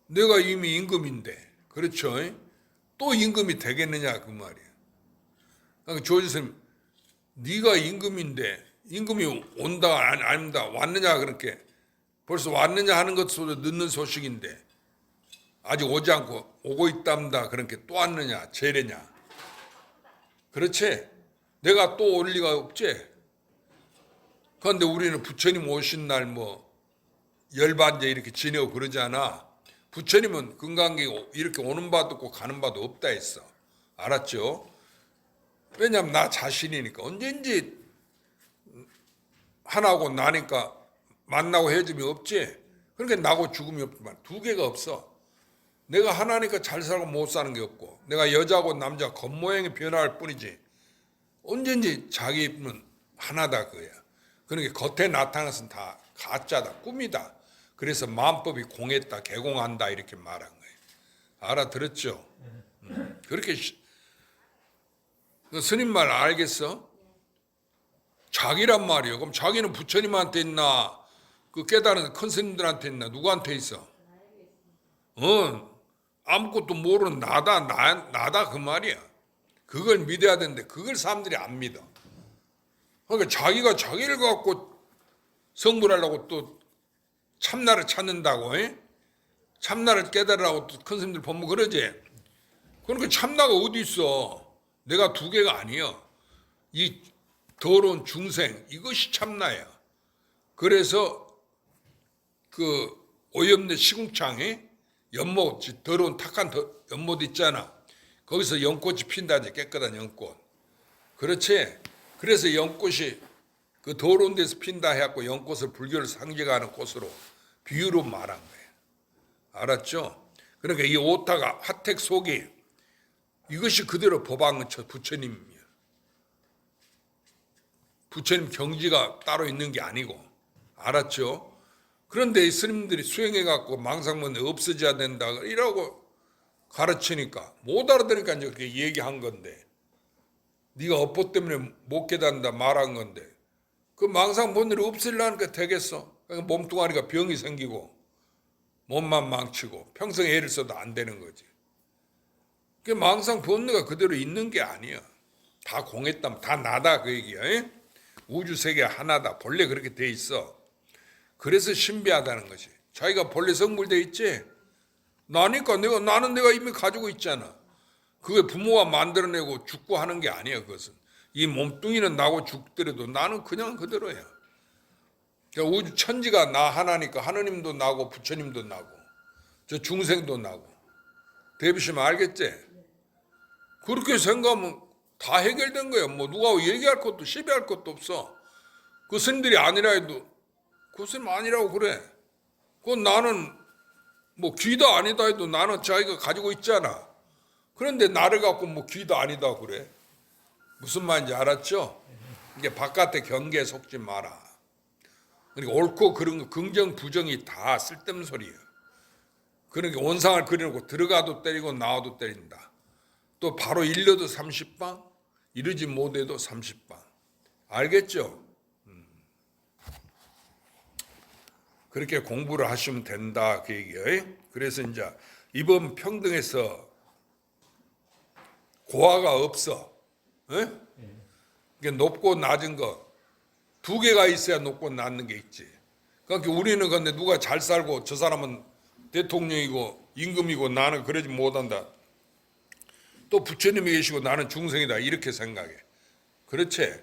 내가 이미 임금인데 그렇죠? 또 임금이 되겠느냐 그 말이야. 그러니까 조지 선생님 네가 임금인데 임금이 온다 아닙니다 왔느냐 그렇게 벌써 왔느냐 하는 것으로 늦는 소식인데 아직 오지 않고 오고 있답니다. 그렇게 또 왔느냐 재래냐. 그렇지? 내가 또 올 리가 없지. 그런데 우리는 부처님 오신 날 뭐 열반제 이렇게 지내고 그러잖아. 부처님은 금강경 이렇게 오는 바도 없고 가는 바도 없다 했어. 알았죠? 왜냐면 나 자신이니까. 언젠지 하나고 나니까 만나고 헤어짐이 없지. 그러니까 나고 죽음이 없지만 두 개가 없어. 내가 하나니까 잘 살고 못 사는 게 없고, 내가 여자고 남자 겉모양이 변화할 뿐이지 언젠지 자기는 하나다 그거야. 그러니까 겉에 나타나는 것은 다 가짜다, 꿈이다. 그래서 마음법이 공했다, 개공한다 이렇게 말한 거예요. 알아들었죠? 그렇게 스님 말 알겠어? 자기란 말이요. 그럼 자기는 부처님한테 있나, 그 깨달은 큰 스님들한테 있나, 누구한테 있어? 아무것도 모르는 나다 그 말이야. 그걸 믿어야 되는데 그걸 사람들이 안 믿어. 그러니까 자기가 자기를 갖고 성불하려고 또 참나를 찾는다고, 참나를 깨달으라고 또 큰 스님들 보면 그러지. 그러니까 참나가 어디 있어? 내가 두 개가 아니야. 이 더러운 중생, 이것이 참나야. 그래서 그 오염된 시궁창에 연못, 더러운 탁한 연못 있잖아. 거기서 연꽃이 핀다지, 깨끗한 연꽃. 그렇지? 그래서 연꽃이 그 더러운 데서 핀다 해갖고 연꽃을 불교를 상징하는 꽃으로 비유로 말한 거예요. 알았죠? 그러니까 이 오타가 화택 속이 이것이 그대로 법왕은 부처님이야. 부처님 경지가 따로 있는 게 아니고. 알았죠? 그런데 이 스님들이 수행해갖고 망상문에 없어져야 된다 이라고 가르치니까 못 알아들으니까 이제 그렇게 얘기한 건데, 네가 업보 때문에 못 깨닫는다 말한 건데 그 망상본들이 없애려니까 되겠어? 그러니까 몸뚱아리가 병이 생기고 몸만 망치고 평생 애를 써도 안 되는 거지. 그 망상 본능가 그대로 있는 게 아니야. 다 공했다면 다 나다 그 얘기야. 우주 세계 하나다. 본래 그렇게 돼 있어. 그래서 신비하다는 것이. 자기가 본래 성불돼 있지. 나니까 나는 내가 이미 가지고 있잖아. 그게 부모가 만들어내고 죽고 하는 게 아니야. 그것은 이 몸뚱이는 나고 죽더라도 나는 그냥 그대로야. 그러니까 우주 천지가 나 하나니까 하느님도 나고 부처님도 나고 저 중생도 나고. 대비시면 알겠지? 그렇게 생각하면 다 해결된 거야. 뭐 누가 얘기할 것도 시비할 것도 없어. 그 스님들이 아니라 해도 그 스님 아니라고 그래. 그건 나는 뭐 귀다 아니다 해도 나는 자기가 가지고 있잖아. 그런데 나를 갖고 뭐 귀다 아니다 그래. 무슨 말인지 알았죠? 이게 바깥의 경계에 속지 마라. 그러니까 옳고 그런 거 긍정 부정이 다 쓸데없는 소리야. 그러니까 원상을 그려놓고 들어가도 때리고 나와도 때린다. 또 바로 일러도 30방, 이르지 못해도 30방. 알겠죠? 그렇게 공부를 하시면 된다 그 얘기예요. 그래서 이제 이번 평등에서 고하가 없어. 그러니까 높고 낮은 거 두 개가 있어야 높고 낮은 게 있지. 그러니까 우리는 근데 누가 잘 살고 저 사람은 대통령이고 임금이고 나는 그러지 못한다. 또 부처님이 계시고 나는 중생이다 이렇게 생각해. 그렇지?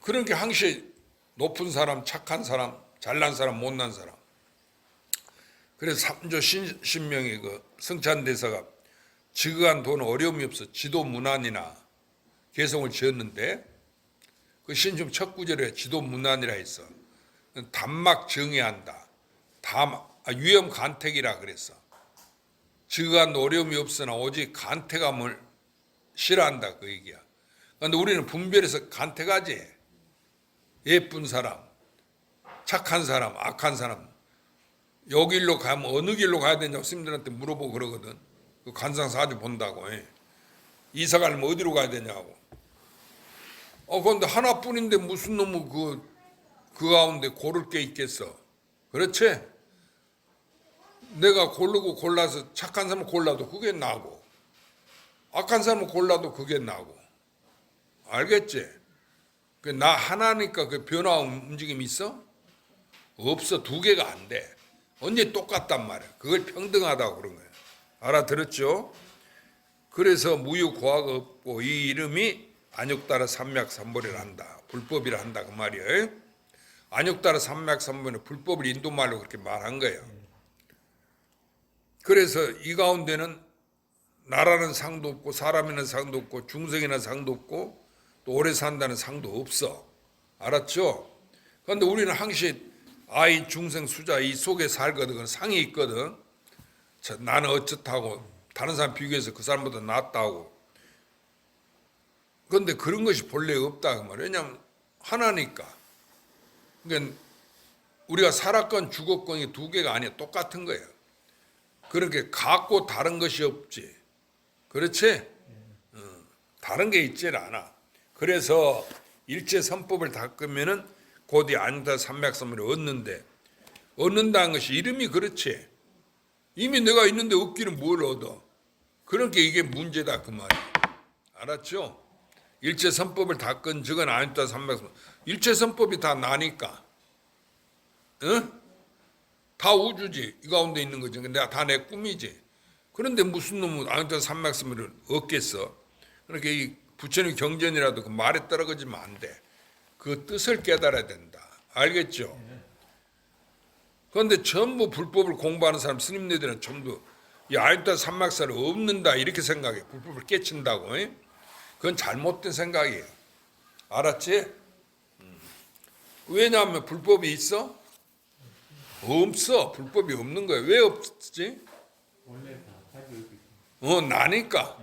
그런 게 항시 높은 사람, 착한 사람, 잘난 사람, 못난 사람. 그래서 삼조 신명의 그 성찬대사가 지극한 돈은 어려움이 없어 지도 문안이나 개성을 지었는데 그 신심 첫 구절에 지도 문안이라 했어. 단막 정의한다. 위험 간택이라 그랬어. 지극한 어려움이 없으나 오직 간택함을 싫어한다 그 얘기야. 그런데 우리는 분별해서 간택하지. 예쁜 사람, 착한 사람, 악한 사람. 여기 일로 가면 어느 길로 가야 되냐고 스님들한테 물어보고 그러거든. 그 관상사주 본다고. 이사 가려면 어디로 가야 되냐고. 그런데 하나뿐인데 무슨 놈의 그 가운데 고를 게 있겠어. 그렇지? 내가 고르고 골라서 착한 사람을 골라도 그게 나고 악한 사람을 골라도 그게 나고. 알겠지? 나 하나니까 그 변화 움직임이 있어? 없어. 두 개가 안 돼. 언제 똑같단 말이야. 그걸 평등하다고 그런 거야. 알아들었죠? 그래서 무유고화가 없고 이 이름이 안욕따라 삼맥삼벌이라 한다. 불법이라 한다 그 말이에요. 안욕따라 삼맥삼벌은 불법을 인도말로 그렇게 말한 거예요. 그래서 이 가운데는 나라는 상도 없고 사람이는 상도 없고 중생이나 상도 없고 또 오래 산다는 상도 없어. 알았죠? 그런데 우리는 항시 아이 중생 수자 이 속에 살거든. 그건 상이 있거든. 나는 어쩌다고 다른 사람 비교해서 그 사람보다 낫다고. 그런데 그런 것이 본래 없다 그 말이에요. 왜냐하면 하나니까. 그러니까 우리가 살았건 죽었건이 두 개가 아니야. 똑같은 거예요. 그렇게 같고 다른 것이 없지. 그렇지? 다른 게 있질 않아. 그래서 일체 선법을 닦으면은 곧이 안다 삼맥선물을 얻는데 얻는다는 것이 이름이 그렇지. 이미 내가 있는데 얻기는 뭘 얻어? 그러니까 이게 문제다 그 말이야. 알았죠? 일체 선법을 닦은 즉은 안다 삼맥선물. 일체 선법이 다 나니까. 응? 다 우주지. 이 가운데 있는 거지. 내가 다 내 꿈이지. 그런데 무슨 놈은 안다 삼맥선물을 얻겠어? 그러니까 이 부처님 경전이라도 그 말에 떨어지면 안 돼. 그 뜻을 깨달아야 된다. 알겠죠? 그런데 전부 불법을 공부하는 사람 스님네들은 전부 이 아유타 삼막사를 없는다 이렇게 생각해. 불법을 깨친다고. 그건 잘못된 생각이에요. 알았지? 왜냐하면 불법이 있어? 없어. 불법이 없는 거야. 왜 없지? 나니까.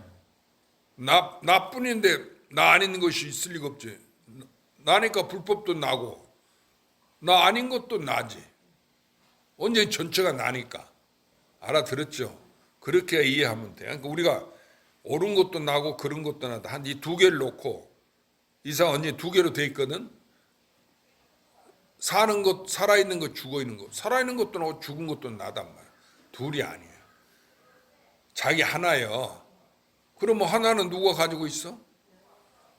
나뿐인데 나 아닌 것이 있을 리가 없지. 나니까 불법도 나고 나 아닌 것도 나지. 언제 전체가 나니까. 알아들었죠? 그렇게 이해하면 돼. 그러니까 우리가 옳은 것도 나고 그런 것도 나다. 한 이 두 개를 놓고 이상 언제 두 개로 돼 있거든. 사는 것, 살아있는 것, 죽어있는 것. 살아있는 것도 나고 죽은 것도 나단 말이야. 둘이 아니야. 자기 하나요. 그럼 뭐 하나는 누가 가지고 있어?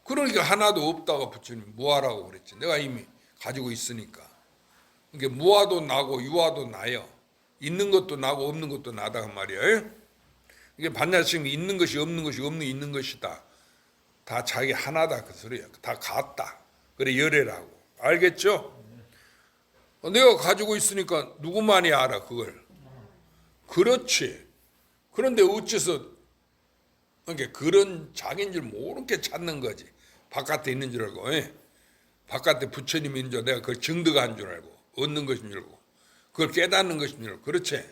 그러니까 하나도 없다고 부처님 무아라고 그랬지. 내가 이미 가지고 있으니까. 그러니까 무아도 나고 유아도 나요. 있는 것도 나고 없는 것도 나다 그 말이야. 이게 반야심 있는 것이 없는 것이 없는 있는 것이다. 다 자기 하나다 그 소리야. 다 같다. 그래 열애라고. 알겠죠? 내가 가지고 있으니까 누구만이 알아 그걸. 그렇지. 그런데 어째서 그러니까 그런 자기인 줄 모르는 게 찾는 거지. 바깥에 있는 줄 알고. 바깥에 부처님이 있는 줄 내가 그걸 증득한 줄 알고 얻는 것인 줄 알고 그걸 깨닫는 것인 줄 알고. 그렇지.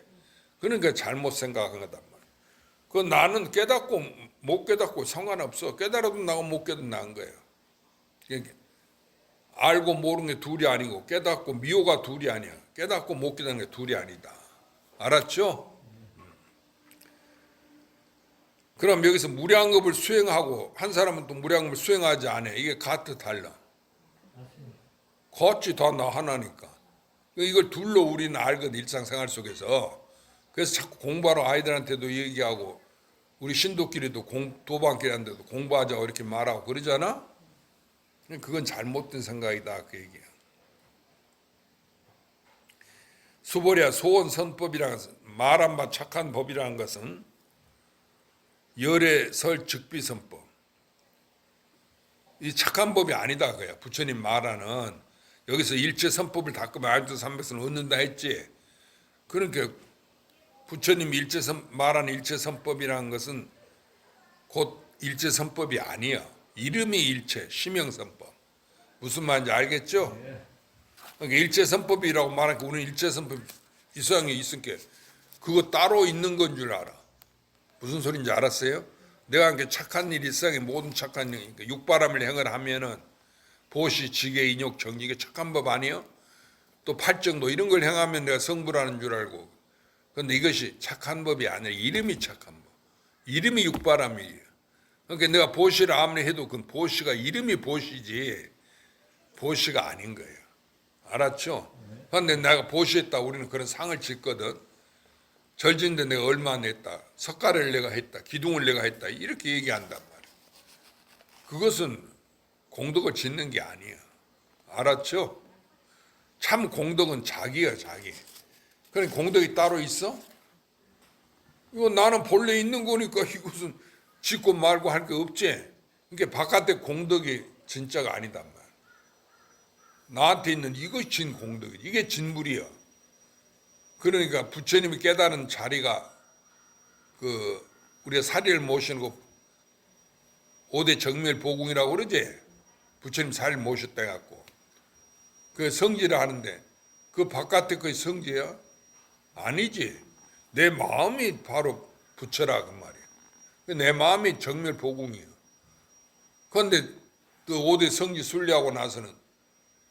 그러니까 잘못 생각한 거단 말이야. 그 나는 깨닫고 못 깨닫고 상관없어. 깨달아도 나고 못 깨달아도 나은 거예요. 그러니까 알고 모르는 게 둘이 아니고 깨닫고 미호가 둘이 아니야. 깨닫고 못 깨닫는 게 둘이 아니다. 알았죠? 그럼 여기서 무량겁을 수행하고 한 사람은 또 무량겁을 수행하지 않아. 이게 같아 달라. 같이 다 나 하나니까. 이걸 둘로 우리는 알거든 일상생활 속에서. 그래서 자꾸 공부하러 아이들한테도 얘기하고 우리 신도끼리도 도반끼리한테도 공부하자고 이렇게 말하고 그러잖아. 그건 잘못된 생각이다 그 얘기야. 수보리야 소원선법이라는 것은 말 안 바 착한 법이라는 것은 열애 설 즉비선법. 이 착한 법이 아니다 그야. 부처님 말하는 여기서 일체선법을 닦으면 아유타 삼백선을 얻는다 했지. 그러니까 부처님 말하는 일체선법이라는 것은 곧 일체선법이 아니야. 이름이 일체, 심형선법. 무슨 말인지 알겠죠? 그러니까 일체선법이라고 말하니까 우리는 일체선법 이상이 있으니까 그거 따로 있는 건 줄 알아. 무슨 소리인지 알았어요? 내가 이렇게 착한 일이 있어야 모든 착한 일, 그러니까 육바람을 행을 하면은 보시, 지계, 인욕, 정리 이게 착한 법 아니에요? 또 팔정도 이런 걸 행하면 내가 성불하는 줄 알고. 그런데 이것이 착한 법이 아니라 이름이 착한 법. 이름이 육바람이에요. 그러니까 내가 보시를 아무리 해도 그 보시가 이름이 보시지 보시가 아닌 거예요. 알았죠? 그런데 내가 보시했다 우리는 그런 상을 짓거든. 절진데 내가 얼마 냈다. 석가래를 내가 했다. 기둥을 내가 했다. 이렇게 얘기한단 말이야. 그것은 공덕을 짓는 게 아니야. 알았죠? 참 공덕은 자기야 자기. 그러니까 공덕이 따로 있어? 이거 나는 본래 있는 거니까 이것은 짓고 말고 할 게 없지. 그러니까 바깥에 공덕이 진짜가 아니단 말이야. 나한테 있는 이것이 진 공덕이지. 이게 진물이야. 그러니까 부처님이 깨달은 자리가 우리가 사리를 모시는 거 5대 정멸 보궁이라고 그러지. 부처님 사리를 모셨다 해갖고 그 성지를 하는데 그 바깥에 그 성지야? 아니지. 내 마음이 바로 부처라 그 말이야. 내 마음이 정멸 보궁이야. 그런데 그 5대 성지 순례하고 나서는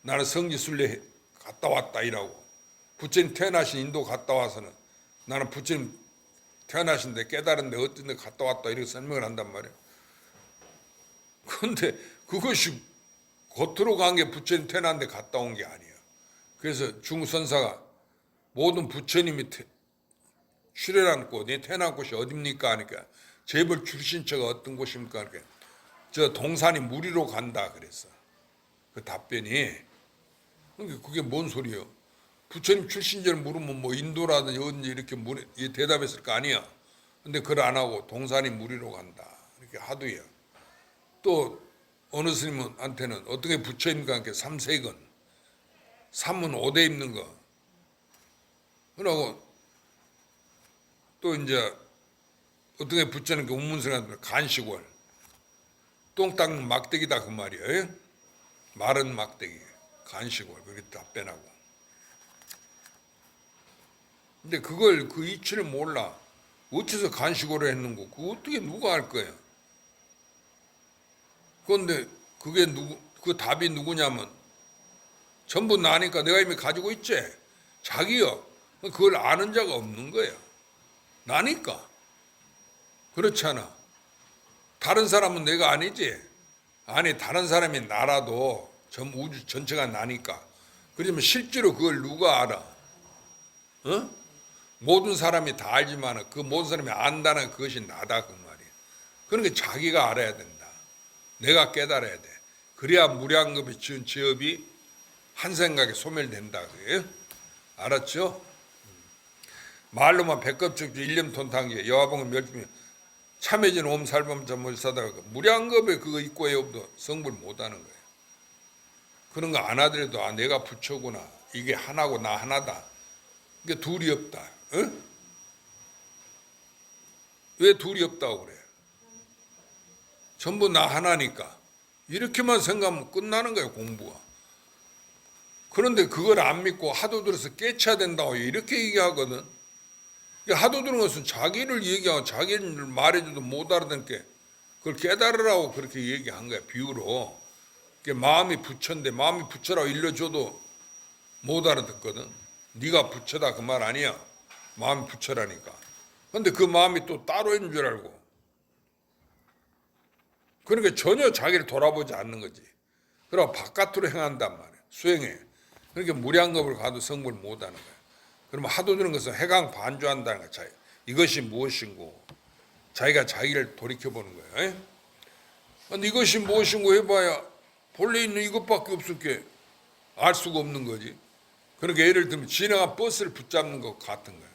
나는 성지 순례 갔다 왔다 이라고. 부처님 태어나신 인도 갔다 와서는 나는 부처님 태어나신 데 깨달은 데 어떤 데 갔다 왔다 이렇게 설명을 한단 말이야. 그런데 그것이 겉으로 간 게 부처님 태어난 데 갔다 온 게 아니야. 그래서 중선사가 모든 부처님이 출현한 곳, 내 태어난 곳이 어딥니까 하니까 재벌 출신처가 어떤 곳입니까 하니까 저 동산이 무리로 간다 그랬어. 그 답변이. 그게 뭔 소리예요? 부처님 출신지를 물으면 뭐 인도라든지 어딘지 이렇게 대답했을 거 아니야. 근데 그걸 안 하고 동산이 무리로 간다. 이렇게 하도요. 또 어느 스님한테는 어떻게 부처님과 함께 삼세건, 삼은 5대 입는 거. 그러고 또 이제 어떻게 부처님께 운문스님한테 간식월, 똥 닦는 막대기다 그 말이에요. 마른 막대기, 간식월 그렇게 답변하고. 근데 그걸 그 이치를 몰라. 어째서 간식으로 했는 거? 그거 어떻게 누가 알 거야? 그런데 그게 그 답이 누구냐면 전부 나니까 내가 이미 가지고 있지. 자기요. 그걸 아는 자가 없는 거야. 나니까. 그렇잖아. 다른 사람은 내가 아니지. 아니 다른 사람이 나라도 전 우주 전체가 나니까. 그러면 실제로 그걸 누가 알아? 어? 모든 사람이 다 알지만 그 모든 사람이 안다는 그것이 나다 그 말이야. 그러니까 자기가 알아야 된다. 내가 깨달아야 돼. 그래야 무량겁이 지은 죄업이 한 생각에 소멸된다 그래요. 알았죠? 말로만 백겁적주 일념톤탕제 여화봉은 멸중이 참해진 옴살범자 몰사다가 무량겁에 그거 있고 해옵도 성불 못하는 거예요. 그런 거 안 하더라도 내가 부처구나. 이게 하나고 나 하나다. 이게 둘이 없다. 어? 왜 둘이 없다고 그래? 전부 나 하나니까. 이렇게만 생각하면 끝나는 거예요, 공부가. 그런데 그걸 안 믿고 하도 들어서 깨쳐야 된다고 이렇게 얘기하거든. 하도 들은 것은 자기를 얘기하고 자기를 말해줘도 못 알아듣게 그걸 깨달으라고 그렇게 얘기한 거야, 비유로. 마음이 부처인데 마음이 부처라고 일러줘도 못 알아듣거든. 네가 부처다 그 말 아니야. 마음이 부처라니까. 근데 그 마음이 또 따로 있는 줄 알고. 그러니까 전혀 자기를 돌아보지 않는 거지. 그러고 바깥으로 행한단 말이야. 수행해. 그러니까 무량겁을 가도 성불 못하는 거야. 그러면 하도 들은 것은 해강 반주한다는 거야. 이것이 무엇인고. 자기가 자기를 돌이켜보는 거야. 근데 이것이 무엇인고 해봐야 본래 있는 이것밖에 없을 게 알 수가 없는 거지. 그러니까 예를 들면 지나간 버스를 붙잡는 것 같은 거야.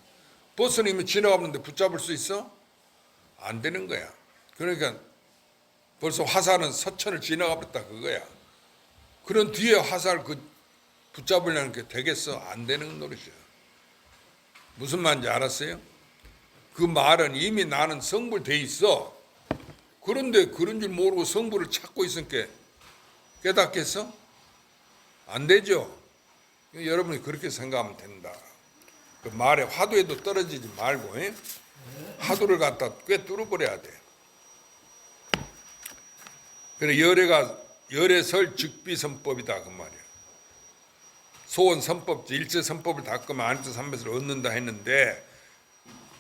버스는 이미 지나가는데 붙잡을 수 있어? 안 되는 거야. 그러니까 벌써 화살은 서천을 지나가 버렸다 그거야. 그런 뒤에 화살 붙잡으려는 게 되겠어? 안 되는 노릇이야. 무슨 말인지 알았어요? 그 말은 이미 나는 성불돼 있어. 그런데 그런 줄 모르고 성불을 찾고 있으니까 깨닫겠어? 안 되죠. 여러분이 그렇게 생각하면 된다. 그 말에 화두에도 떨어지지 말고 화두를 갖다 꿰뚫어버려야 돼. 그래 열애설 즉비선법이다 그 말이야. 소원선법, 일체선법을 닦으면 안일체삼배를 얻는다 했는데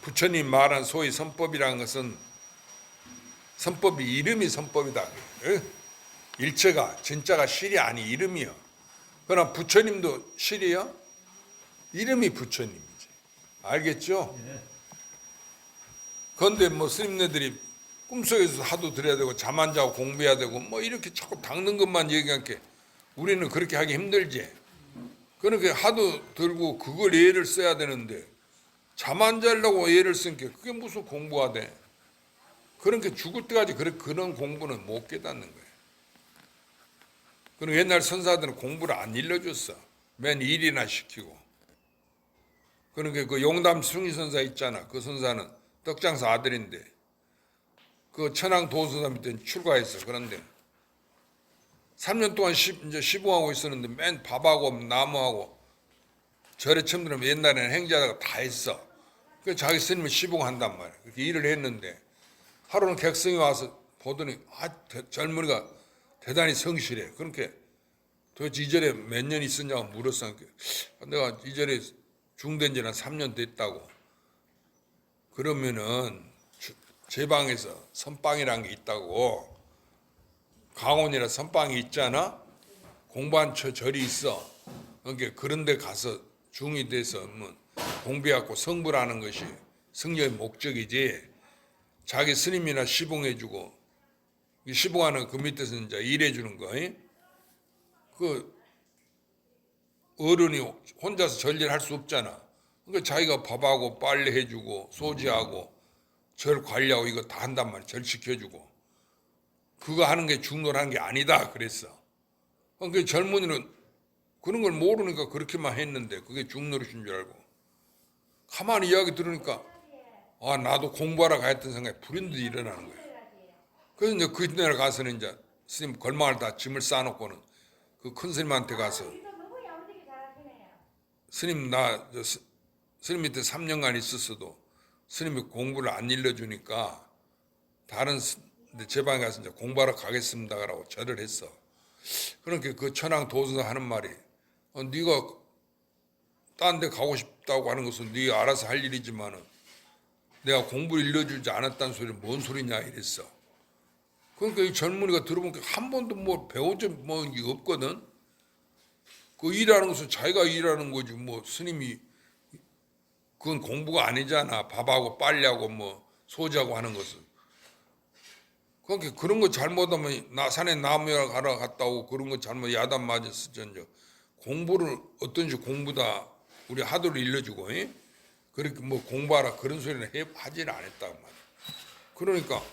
부처님 말한 소위 선법이라는 것은 선법이 이름이 선법이다. 일체가 진짜가 실이 아니 이름이요. 그러나 부처님도 실이요? 이름이 부처님이지. 알겠죠? 그런데 뭐 스님네들이 꿈속에서 하도 들어야 되고 잠 안 자고 공부해야 되고 뭐 이렇게 자꾸 닦는 것만 얘기하니까 우리는 그렇게 하기 힘들지. 그러니까 하도 들고 그걸 예를 써야 되는데 잠 안 자려고 애를 쓴게 그게 무슨 공부가 돼? 그러니까 죽을 때까지 그런 공부는 못 깨닫는 거예요. 그리고 옛날 선사들은 공부를 안 일러줬어. 맨 일이나 시키고. 그러니까 그 용담 숭이 선사 있잖아. 그 선사는 떡장사 아들인데 그 천황 도선사 밑에 출가했어. 그런데 3년 동안 이제 시봉하고 있었는데 맨 밥하고 나무하고 절에 처음 들으면 옛날에는 행자가 다 했어. 그 자기 스님을 시봉한단 말이야. 그렇게 일을 했는데 하루는 객성이 와서 보더니 젊은이가 대단히 성실해. 그렇게 도대체 이 절에 몇 년 있었냐고 물었어. 내가 이 절에 중된 지는 3년 됐다고. 그러면은 제 방에서 선방이라는 게 있다고. 강원이라 선방이 있잖아. 공부한 절이 있어. 그러니까 그런 데 가서 중이 돼서 뭐 공부해갖고 성불하는 것이 성녀의 목적이지. 자기 스님이나 시봉해주고 시봉하는 그 밑에서 이제 일해주는 거. 그 어른이 혼자서 전례를 할 수 없잖아. 그러니까 자기가 밥하고 빨래 해주고 소지하고 절 관리하고 이거 다 한단 말이야. 절 지켜주고. 그거 하는 게 중노라는 게 아니다 그랬어. 그러니까 젊은이는 그런 걸 모르니까 그렇게만 했는데 그게 중노릇인 줄 알고. 가만히 이야기 들으니까 아 나도 공부하러 가야했던 생각이 불현듯 일어나는 거예요. 그래서 이제 그 날에 가서는 이제 스님 걸망을 다 짐을 쌓아놓고는 그 큰 스님한테 가서 스님 스님 밑에 3년간 있었어도 스님이 공부를 안 일러주니까 다른 제 방에 가서 이제 공부하러 가겠습니다라고 절을 했어. 그러니까 그 천황 도선사 하는 말이 네가 딴 데 가고 싶다고 하는 것은 네 알아서 할 일이지만은 내가 공부를 일러주지 않았다는 소리는 뭔 소리냐 이랬어. 그러니까 이 젊은이가 들어보니까 한 번도 뭐 배워준 뭐 이게 없거든. 그 일하는 것은 자기가 일하는 거지 뭐 스님이 그건 공부가 아니잖아. 밥하고 빨래하고 뭐 소지하고 하는 것은. 그러니까 그런 거 잘못하면 산에 나무하러 갔다 오고 그런 거 잘못 야단 맞았을전저 공부를 어떤 식 공부다 우리 하도를 일러주고 그렇게 뭐 공부하라 그런 소리는 하지는 않았다고 말이야. 그러니까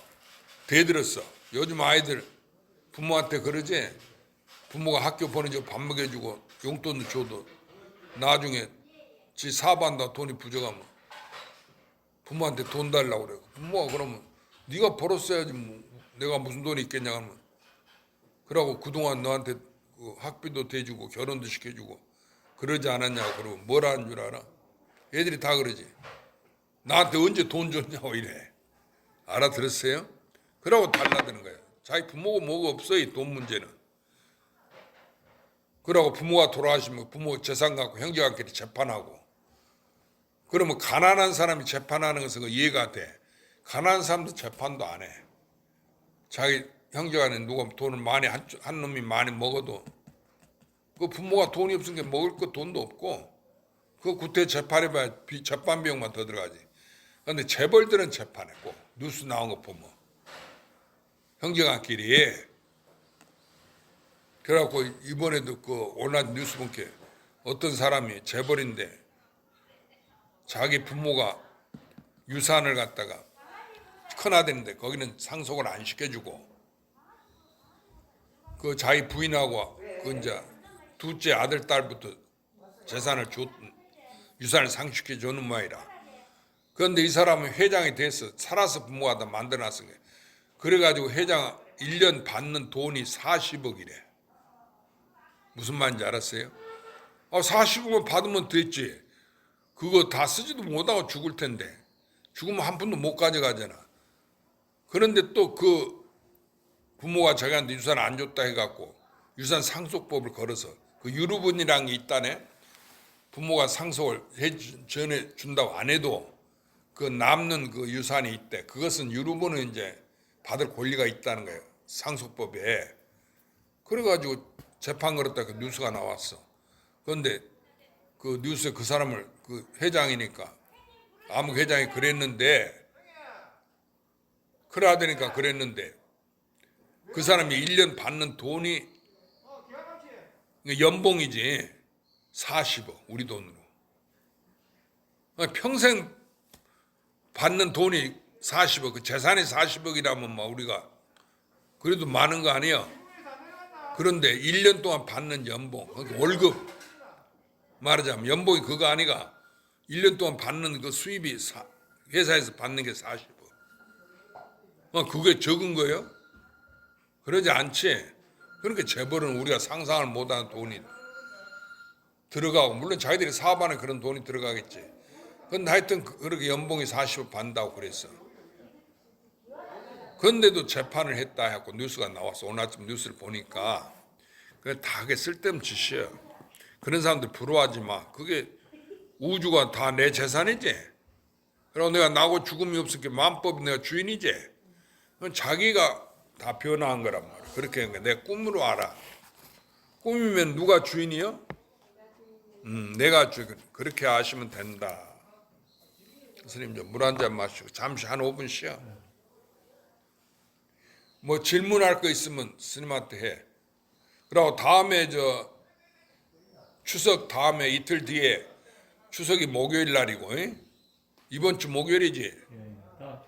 대들었어. 요즘 아이들 부모한테 그러지. 부모가 학교 보내주고 밥 먹여주고 용돈도 줘도 나중에 지 사업한다 돈이 부족하면 부모한테 돈 달라고 그래. 부모가 그러면 네가 벌었어야지 뭐 내가 무슨 돈이 있겠냐 하면 그러고 그동안 너한테 그 학비도 대주고 결혼도 시켜주고 그러지 않았냐고 그러고 뭘 하는 줄 알아? 애들이 다 그러지. 나한테 언제 돈 줬냐고 이래. 알아들었어요? 그러고 달라드는 거예요. 자기 부모가 뭐가 없어 이 돈 문제는. 그러고 부모가 돌아가시면 부모 재산 갖고 형제간끼리 재판하고 그러면 가난한 사람이 재판하는 것은 이해가 돼. 가난한 사람도 재판도 안 해. 자기 형제간에 누가 돈을 많이 한 놈이 많이 먹어도 그 부모가 돈이 없으니까 먹을 거 돈도 없고 그 구태 재판해봐야 재판 비용만 더 들어가지. 그런데 재벌들은 재판해 꼭 뉴스 나온 거 보면 형제간끼리. 그래갖고 이번에도 그 온라인 뉴스 본 게 어떤 사람이 재벌인데 자기 부모가 유산을 갖다가 큰아들인데 거기는 상속을 안 시켜주고 그 자기 부인하고 그 이제 둘째 아들 딸부터 재산을 유산을 상속해 주는 모양이라. 그런데 이 사람은 회장이 돼서 살아서 부모가 다 만들어놨은 거예요. 그래가지고 회장 1년 받는 돈이 40억이래. 무슨 말인지 알았어요? 40억만 받으면 됐지. 그거 다 쓰지도 못하고 죽을 텐데. 죽으면 한 푼도 못 가져가잖아. 그런데 또 그 부모가 자기한테 유산 안 줬다 해갖고 유산 상속법을 걸어서 그 유류분이라는 게 있다네. 부모가 상속을 전해 준다고 안 해도 그 남는 그 유산이 있대. 그것은 유류분은 이제 받을 권리가 있다는 거예요. 상속법에. 그래가지고 재판 걸었다 그 뉴스가 나왔어. 그런데 그 뉴스에 그 사람을 그 회장이니까 아무 회장이 그랬는데 그래야 되니까 그랬는데 그 사람이 1년 받는 돈이 연봉이지 40억 우리 돈으로 평생 받는 돈이 40억, 그 재산이 40억이라면 막 우리가 그래도 많은 거 아니야. 그런데 1년 동안 받는 연봉, 그러니까 월급 말하자면 연봉이 그거 아니가. 1년 동안 받는 그 수입이 회사에서 받는 게 40억. 그게 적은 거예요? 그러지 않지. 그러니까 재벌은 우리가 상상을 못하는 돈이 들어가고, 물론 자기들이 사업안에 그런 돈이 들어가겠지. 근데 하여튼 그렇게 연봉이 40억 받는다고 그랬어. 그런데도 재판을 했다 해갖고 뉴스가 나왔어. 오늘 아침 뉴스를 보니까. 그게 다 그게 쓸데없는 짓이야. 그런 사람들 부러워하지 마. 그게 우주가 다 내 재산이지. 그리고 내가 나고 죽음이 없을게 마음법이 내가 주인이지. 그건 자기가 다 변화한 거란 말이야. 그렇게 한 거야. 내 꿈으로 알아. 꿈이면 누가 주인이요? 내가 주인. 그렇게 아시면 된다. 스님 좀 물 한 잔 마시고 잠시 한 5분 쉬어. 뭐 질문할 거 있으면 스님한테 해. 그리고 다음에 추석 다음에 이틀 뒤에 추석이 목요일 날이고, 이번 주 목요일이지.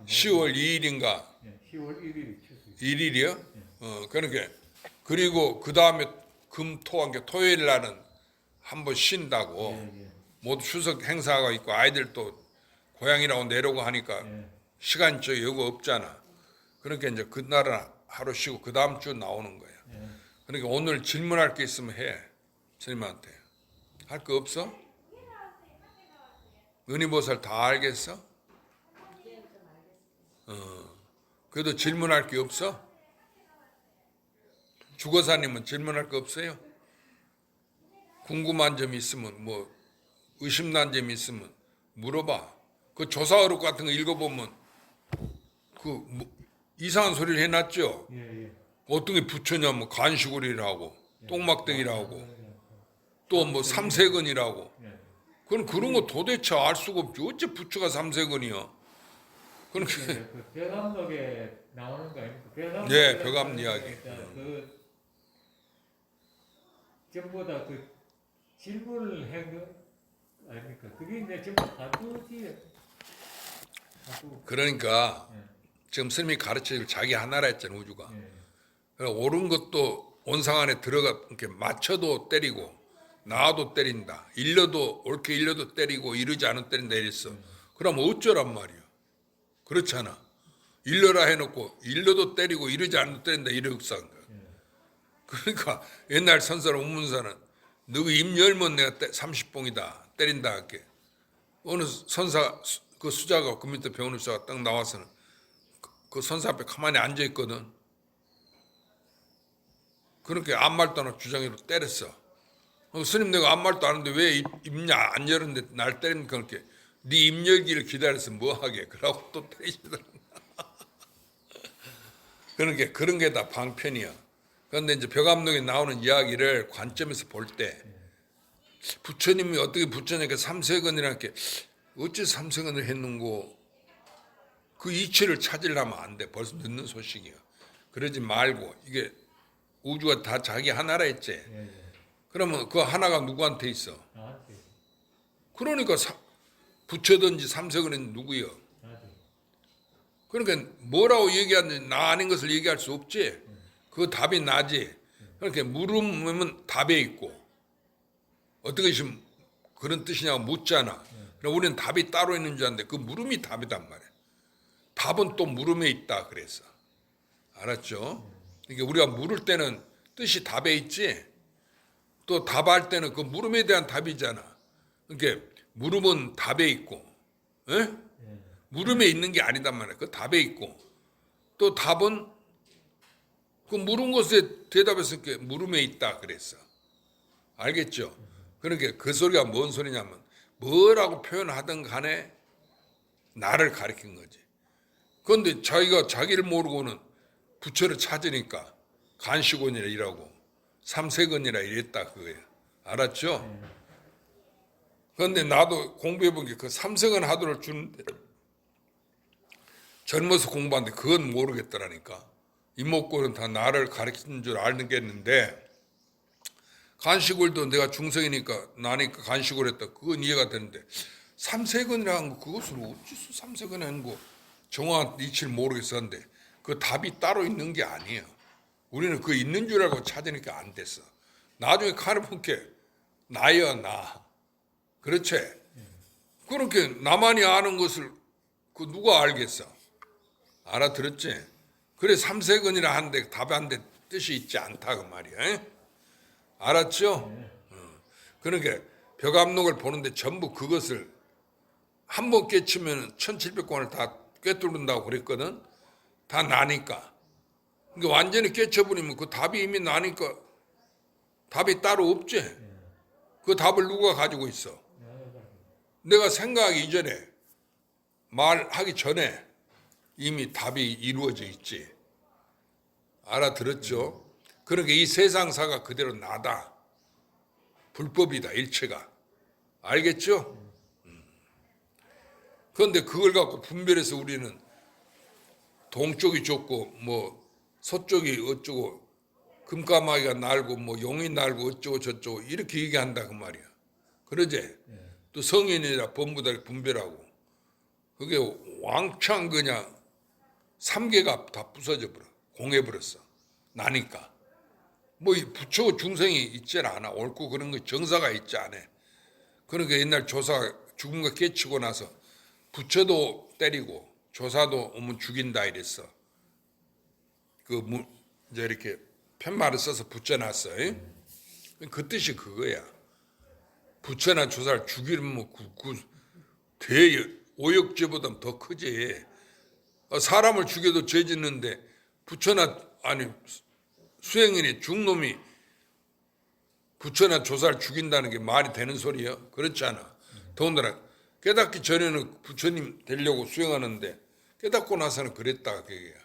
10월 2일인가? 10월 1일이 추석. 1일이요? 그러니까 그리고 그 다음에 금, 토, 한 게 토요일 날은 한번 쉰다고. 모두 추석 행사가 있고 아이들도 고향이라고 내려오고 하니까 시간 저 여고 없잖아. 그러니까 이제 그날은 하루 쉬고 그 다음 주 나오는 거야. 그러니까 오늘 질문할 게 있으면 해. 스님한테. 할 거 없어? 은희보살 다 알겠어? 그래도 질문할 게 없어? 주거사님은 질문할 거 없어요? 궁금한 점이 있으면 뭐 의심난 점이 있으면 물어봐. 그 조사의록 같은 거 읽어보면 뭐 이상한 소리를 해놨죠. 어떤 게 부처냐면 간시골이라고 똥막대기라고 또 뭐 삼세근이라고. 그건 그런 거 도대체 알 수가 없지. 어째 부처가 삼세근이야. 그러니까 그 벼감록에 나오는 거 아닙니까? 예, 벼감 이야기. 그 전부 다 그 질문을 한거 아닙니까? 그게 이제 전부 사두지. 사두. 그러니까 지금 스님이 가르쳐줄 자기 하나라 했잖아 우주가. 그래서 옳은 것도 온상 안에 들어가 이렇게 맞춰도 때리고 나와도 때린다. 일러도 옳게 일러도 때리고 이르지 않은 때린다 이랬어. 그럼 어쩌란 말이야. 그렇잖아. 일러라 해놓고 일러도 때리고 이르지 않은 때린다 이렇사한 거야. 그러니까 옛날 선사는 운문사는 너그 입 열면 내가 30봉이다 때린다 할게. 어느 선사 그 수자가 그 밑에 배우는 수자가 딱 나와서는 그 선사 앞에 가만히 앉아 있거든. 그렇게 아무 말도 안 하고 주장으로 때렸어. 스님 내가 아무 말도 안 하는데 왜 입냐 안 열었는데 날 때립니까? 그렇게 네 입 열기를 기다려서 뭐 하게. 그러고 또 때리시더라. 그러니까 그런 게 다 방편이야. 그런데 이제 벼감록에 나오는 이야기를 관점에서 볼 때 부처님이 어떻게 부처님께 삼세근이라는 게 어째 삼세근을 했는고 그 이치를 찾으려면 안 돼. 벌써 늦는 소식이야. 그러지 말고 이게 우주가 다 자기 하나라 했지. 그러면 그 하나가 누구한테 있어? 나한테. 그러니까 부처든지 삼세근은 누구요? 나한테. 그러니까 뭐라고 얘기하는지 나 아닌 것을 얘기할 수 없지. 그 답이 나지. 그러니까 물으면 답에 있고 어떻게 지금 그런 뜻이냐고 묻잖아. 그럼 우리는 답이 따로 있는 줄 아는데 그 물음이 답이단 말이야. 답은 또 물음에 있다 그랬어. 알았죠? 그러니까 우리가 물을 때는 뜻이 답에 있지. 또 답할 때는 그 물음에 대한 답이잖아. 그러니까 물음은 답에 있고, 물음에 있는 게 아니단 말이야. 그 답에 있고, 또 답은 그 물은 것에 대답해서 이렇게 물음에 있다 그랬어. 알겠죠? 그러니까 그 소리가 뭔 소리냐면 뭐라고 표현하든 간에 나를 가리킨 거지. 그런데 자기가 자기를 모르고는 부처를 찾으니까 간시곤이라 이라고 삼세근이라 이랬다 그거예요. 알았죠? 그런데 나도 공부해본 게 그 삼세근 하도를 주는데 젊어서 공부하는데 그건 모르겠더라니까. 이목구는 다 나를 가르치는 줄 알겠는데 간시골도 내가 중생이니까 나니까 간시골 했다. 그건 이해가 되는데 삼세근이라는 거 그것을 어째서 삼세근이라는 거 정확한 이치를 모르겠었는데 그 답이 따로 있는 게 아니에요. 우리는 그 있는 줄 알고 찾으니까 안 됐어. 나중에 칼을 본게 나야 나. 그렇지? 그렇게 나만이 아는 것을 그 누가 알겠어? 알아들었지? 그래 삼세근이라 하는데 답한데 뜻이 있지 않다 그 말이야. 에? 알았죠? 그러니까 벽암록을 보는데 전부 그것을 한 번 깨치면 1700권을 다 꿰뚫는다고 그랬거든. 다 나니까. 그러니까 완전히 깨쳐버리면 그 답이 이미 나니까 답이 따로 없지. 그 답을 누가 가지고 있어? 내가 생각하기 이전에 말하기 전에 이미 답이 이루어져 있지. 알아들었죠? 그러니까 이 세상사가 그대로 나다. 불법이다, 일체가. 알겠죠? 그런데 그걸 갖고 분별해서 우리는 동쪽이 좋고 뭐 서쪽이 어쩌고 금까마귀가 날고 뭐 용이 날고 어쩌고 저쩌고 이렇게 얘기한다 그 말이야. 그러지? 또 성인이라 전부 다 분별하고 그게 왕창 그냥 삼계가 다 부서져 버려. 공해버렸어. 나니까. 뭐 부처 중생이 있지 않아. 옳고 그런 거 정사가 있지 않아. 그러니까 옛날 조사 죽은 거 깨치고 나서 부처도 때리고 조사도 오면 죽인다 이랬어. 이제 이렇게 팻말을 써서 붙여놨어. 그 뜻이 그거야. 부처나 조사를 죽이면 오역죄보다 더 크지. 사람을 죽여도 죄 짓는데 부처나 아니 수행인이 중놈이 부처나 조사를 죽인다는 게 말이 되는 소리야? 그렇지 않아. 더군다나 깨닫기 전에는 부처님 되려고 수행하는데 깨닫고 나서는 그랬다 그게야.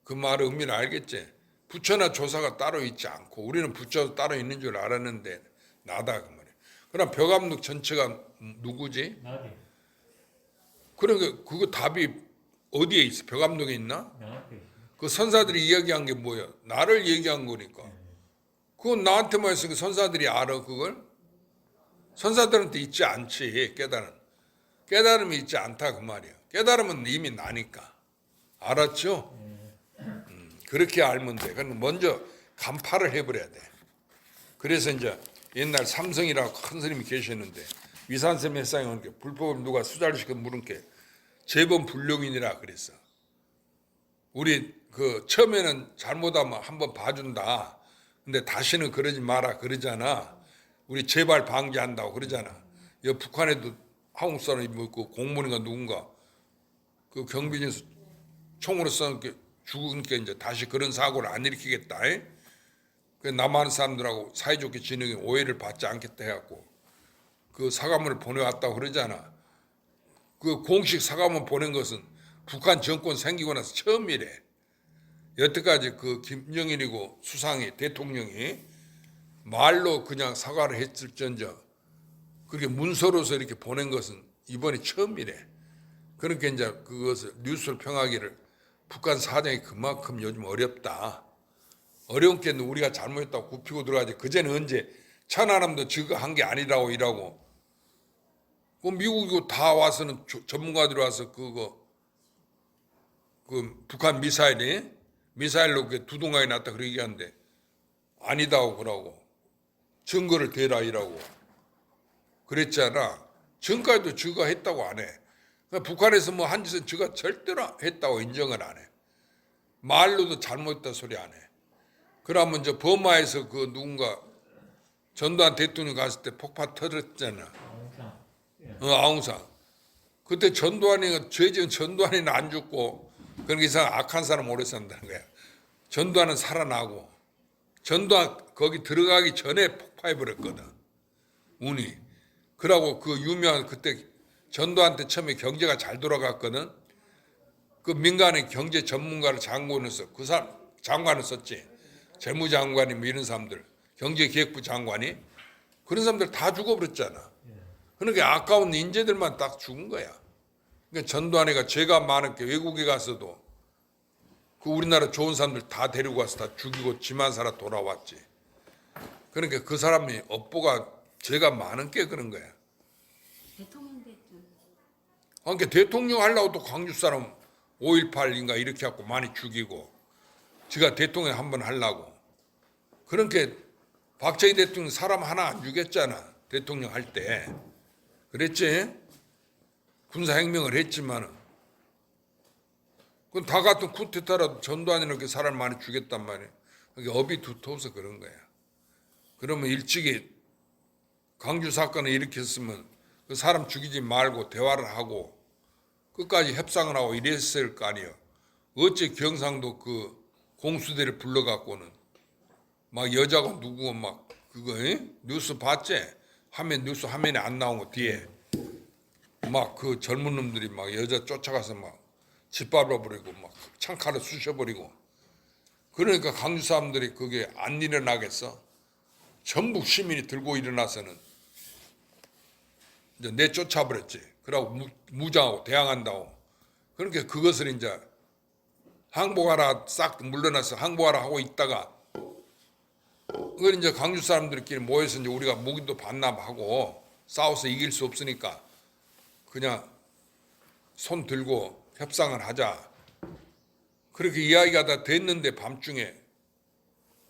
그 말의 의미를 알겠지? 부처나 조사가 따로 있지 않고 우리는 부처가 따로 있는 줄 알았는데 나다 그 말이야. 그럼 벽암록 전체가 누구지? 나지. 그러니까 그거 답이 어디에 있어? 벽암록에 있나? 나한테 있어. 그 선사들이 이야기한 게 뭐야? 나를 얘기한 거니까. 그건 나한테만 있으니까 선사들이 알아 그걸? 선사들한테 있지 않지 깨달음. 깨달음이 있지 않다 그 말이야. 깨달음은 이미 나니까. 알았죠? 그렇게 알면 돼. 그럼 먼저 간파를 해버려야 돼. 그래서 이제 옛날 삼성이라고 큰 스님이 계셨는데 위산쌤 회상에 오는 게 불법을 누가 수자를 시켜 물은 게 재범 불용인이라 그랬어. 우리 그 처음에는 잘못하면 한번 봐준다. 근데 다시는 그러지 마라 그러잖아. 우리 재발 방지한다고 그러잖아. 여 북한에도 한국 사람이 뭐그 공무원인가 누군가 그 경비진에서 총으로 쏘니까 죽으니까 이제 다시 그런 사고를 안 일으키겠다. 그 남한 사람들하고 사이좋게 지내기 오해를 받지 않겠다 해갖고 그 사과문을 보내왔다고 그러잖아. 그 공식 사과문 보낸 것은 북한 정권 생기고 나서 처음이래. 여태까지 그 김정일이고 수상이 대통령이 말로 그냥 사과를 했을전저 그렇게 문서로서 이렇게 보낸 것은 이번이 처음이래. 그러니까 이제 그것을 뉴스를 평하기를 북한 사정이 그만큼 요즘 어렵다. 어려운 게 우리가 잘못했다고 굽히고 들어가지. 그제는 언제 천하람도 지가 한 게 아니라고 이라고. 그 미국이고 다 와서는 전문가들이 와서 그 북한 미사일로 그 두동강이 났다 그렇게 얘기하는데 아니다고 그러고 증거를 대라 이라고 그랬잖아. 지금까지도 지가 했다고 안 해. 그러니까 북한에서 뭐 한 짓은 지가 절대로 했다고 인정을 안 해. 말로도 잘못했다 소리 안 해. 그러면 이제 버마에서 그 누군가 전두환 대통령 갔을 때 폭파 터졌잖아. 아웅산. 그때 전두환이 죄지은 전두환이는 안 죽고 그런 이상 악한 사람 오래 산다는 거야. 전두환은 살아나고 전두환 거기 들어가기 전에 폭파해 버렸거든. 운이. 그러고 그 유명한 그때 전두환 때 처음에 경제가 잘 돌아갔거든. 그 민간의 경제 전문가를 장관을 써. 그 사람 장관을 썼지. 재무장관이 뭐 이런 사람들, 경제기획부 장관이 그런 사람들 다 죽어버렸잖아. 그러니까 아까운 인재들만 딱 죽은 거야. 그러니까 전두환이가 죄가 많은 게 외국에 가서도 그 우리나라 좋은 사람들 다 데리고 가서 다 죽이고 지만 살아 돌아왔지. 그러니까 그 사람이 업보가 죄가 많은 게 그런 거야. 대통령 그러니까 대통령 하려고 또 광주 사람 5.18인가 이렇게 갖고 많이 죽이고 지가 대통령 한번 하려고. 그렇게 박정희 대통령 사람 하나 안 죽였잖아. 대통령 할 때. 그랬지? 군사혁명을 했지만은. 그건 다 같은 쿠데타라도 전두환이 이렇게 사람 많이 죽였단 말이에요. 그게 업이 두터워서 그런 거야. 그러면 일찍이 광주 사건을 일으켰으면 그 사람 죽이지 말고 대화를 하고 끝까지 협상을 하고 이랬을 거 아니에요. 어째 경상도 그 공수대를 불러갖고는 막 여자가 누구고 막 그거 뉴스 봤지? 뉴스 화면에 안 나온 거 뒤에 막 그 젊은 놈들이 막 여자 쫓아가서 막 짓밟아버리고 막 창칼을 쑤셔버리고. 그러니까 강주 사람들이 그게 안 일어나겠어? 전부 시민이 들고 일어나서는 이제 내쫓아버렸지. 그러고 무장하고 대항한다고. 그러니까 그것을 이제 항복하라 싹 물러나서 항복하라 하고 있다가 그걸 이제 강주 사람들끼리 모여서 이제 우리가 무기도 반납하고 싸워서 이길 수 없으니까 그냥 손 들고 협상을 하자. 그렇게 이야기가 다 됐는데 밤중에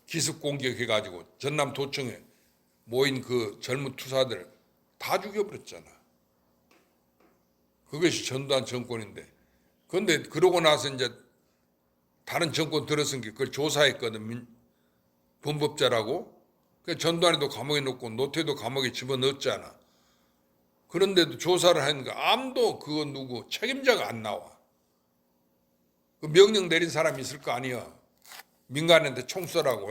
기습 공격해가지고 전남 도청에 모인 그 젊은 투사들 다 죽여버렸잖아. 그것이 전두환 정권인데. 그런데 그러고 나서 이제 다른 정권 들어선 게 그걸 조사했거든. 범법자라고. 그 전두환이도 감옥에 넣고 노태도 감옥에 집어넣었잖아. 그런데도 조사를 하니까 아무도 그거 누구 책임자가 안 나와. 그 명령 내린 사람이 있을 거 아니야. 민간인한테 총 쏘라고.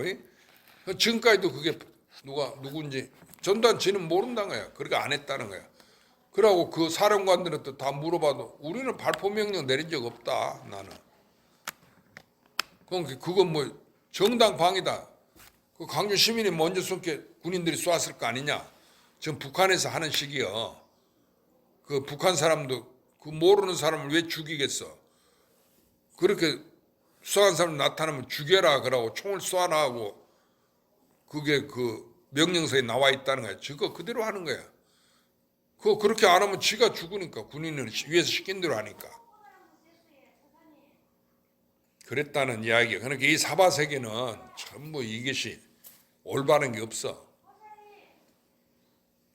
지금까지도 그게 누군지 전두환 지는 모른다는 거야. 그렇게 안 했다는 거야. 그러고 그 사령관들한테 다 물어봐도 우리는 발포 명령 내린 적 없다. 나는. 그건 뭐 정당방위다. 그 광주 시민이 먼저 쏜게 군인들이 쏘았을 거 아니냐. 지금 북한에서 하는 식이요. 그 북한 사람도 그 모르는 사람을 왜 죽이겠어. 그렇게 수상한 사람 나타나면 죽여라 그러고 총을 쏴라 하고 그게 그 명령서에 나와 있다는 거야. 저거 그대로 하는 거야. 그거 그렇게 안 하면 지가 죽으니까 군인은 위에서 시킨 대로 하니까. 그랬다는 이야기야. 그러니까 이 사바세계는 전부 이것이 올바른 게 없어.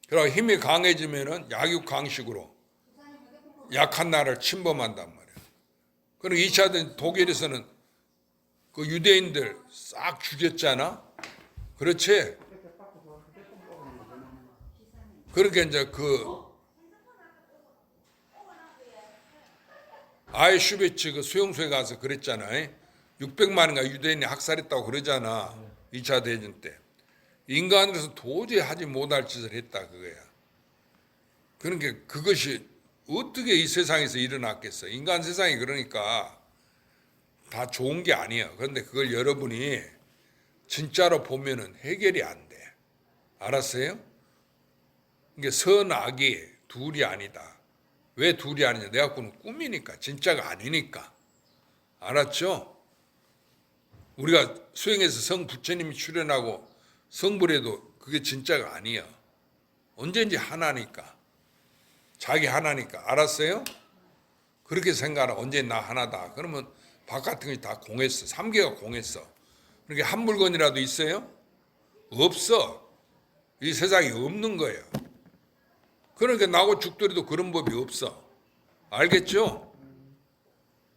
그러고 힘이 강해지면은 약육강식으로 약한 나라를 침범한단 말이야. 그리고 2차 대전 독일에서는 그 유대인들 싹 죽였잖아. 그렇지? 그렇게 이제 그 아이슈베츠 그 수용소에 가서 그랬잖아. 600만인가 유대인이 학살했다고 그러잖아. 2차 대전 때. 인간으로서 도저히 하지 못할 짓을 했다 그거야. 그러니까 그것이 어떻게 이 세상에서 일어났겠어. 인간 세상이 그러니까 다 좋은 게 아니야. 그런데 그걸 여러분이 진짜로 보면은 해결이 안 돼. 알았어요? 이게 선악이 둘이 아니다. 왜 둘이 아니냐? 내 갖고는 꿈이니까. 진짜가 아니니까. 알았죠? 우리가 수행해서 성 부처님이 출현하고 성불해도 그게 진짜가 아니야. 언제든지 하나니까. 자기 하나니까. 알았어요? 그렇게 생각하라. 언제 나 하나다. 그러면 바깥은 것이 다 공했어. 3개가 공했어. 그러니까 한 물건이라도 있어요? 없어. 이 세상에 없는 거예요. 그러니까 나고 죽더라도 그런 법이 없어. 알겠죠?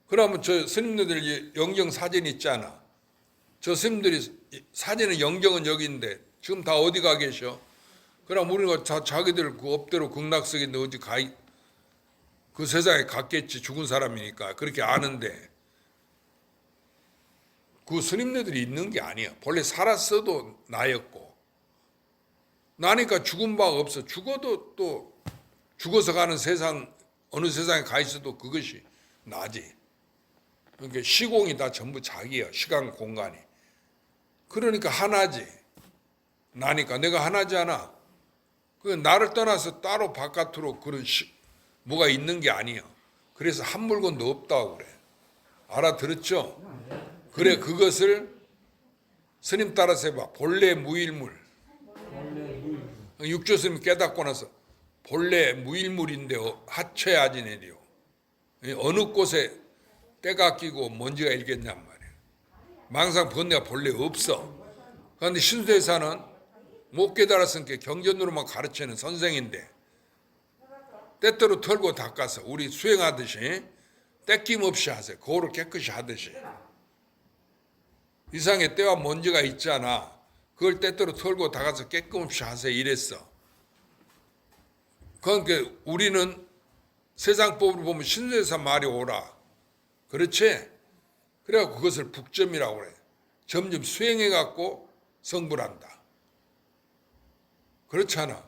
그러면 저 스님들 영정 사진 있잖아. 저 스님들이 사진은 영정은 여기 있는데 지금 다 어디 가 계셔? 그럼 우리가 자기들 그 업대로 극락석인데 어디 그 세상에 갔겠지. 죽은 사람이니까. 그렇게 아는데 그 스님네들이 있는 게 아니야. 본래 살았어도 나였고 나니까 죽은 바가 없어. 죽어도 또 죽어서 가는 세상 어느 세상에 가 있어도 그것이 나지. 그러니까 시공이 다 전부 자기야. 시간 공간이. 그러니까 하나지. 나니까 내가 하나지 않아. 그 나를 떠나서 따로 바깥으로 그런 뭐가 있는 게 아니야. 그래서 한 물건도 없다고 그래. 알아들었죠? 그래 그것을 스님 따라서 해봐. 본래 무일물. 육조 스님 깨닫고 나서 본래 무일물인데 하쳐야지 내려. 어느 곳에 때가 끼고 먼지가 일겠냔 말이에요. 망상 번뇌가 본래 없어. 그런데 신수대사는 못 깨달았으니까 경전으로만 가르치는 선생인데 때때로 털고 닦아서 우리 수행하듯이 떼낌 없이 하세요. 거울을 깨끗이 하듯이. 이상의 때와 먼지가 있잖아. 그걸 때때로 털고 닦아서 깨끗 없이 하세요. 이랬어. 그러니까 우리는 세상법으로 보면 신수대사 말이 옳아. 그렇지? 그래갖고 그것을 북점이라고 그래. 점점 수행해갖고 성불한다. 그렇잖아.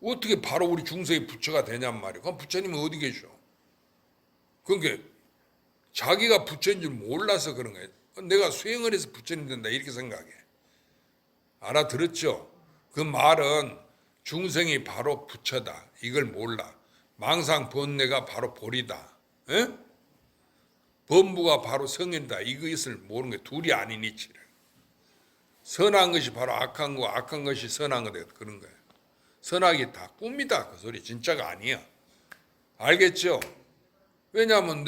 어떻게 바로 우리 중생이 부처가 되냔 말이야. 그럼 부처님은 어디 계셔? 그러니까 자기가 부처인 줄 몰라서 그런 거야. 내가 수행을 해서 부처님 된다 이렇게 생각해. 알아들었죠? 그 말은 중생이 바로 부처다. 이걸 몰라. 망상 번뇌가 바로 볼이다. 에? 범부가 바로 성인다. 이것을 모르는 거야. 둘이 아닌 이치를. 선한 것이 바로 악한 거, 악한 것이 선한 거다. 그런 거야. 선악이 다 꿈이다. 그 소리 진짜가 아니야. 알겠죠? 왜냐하면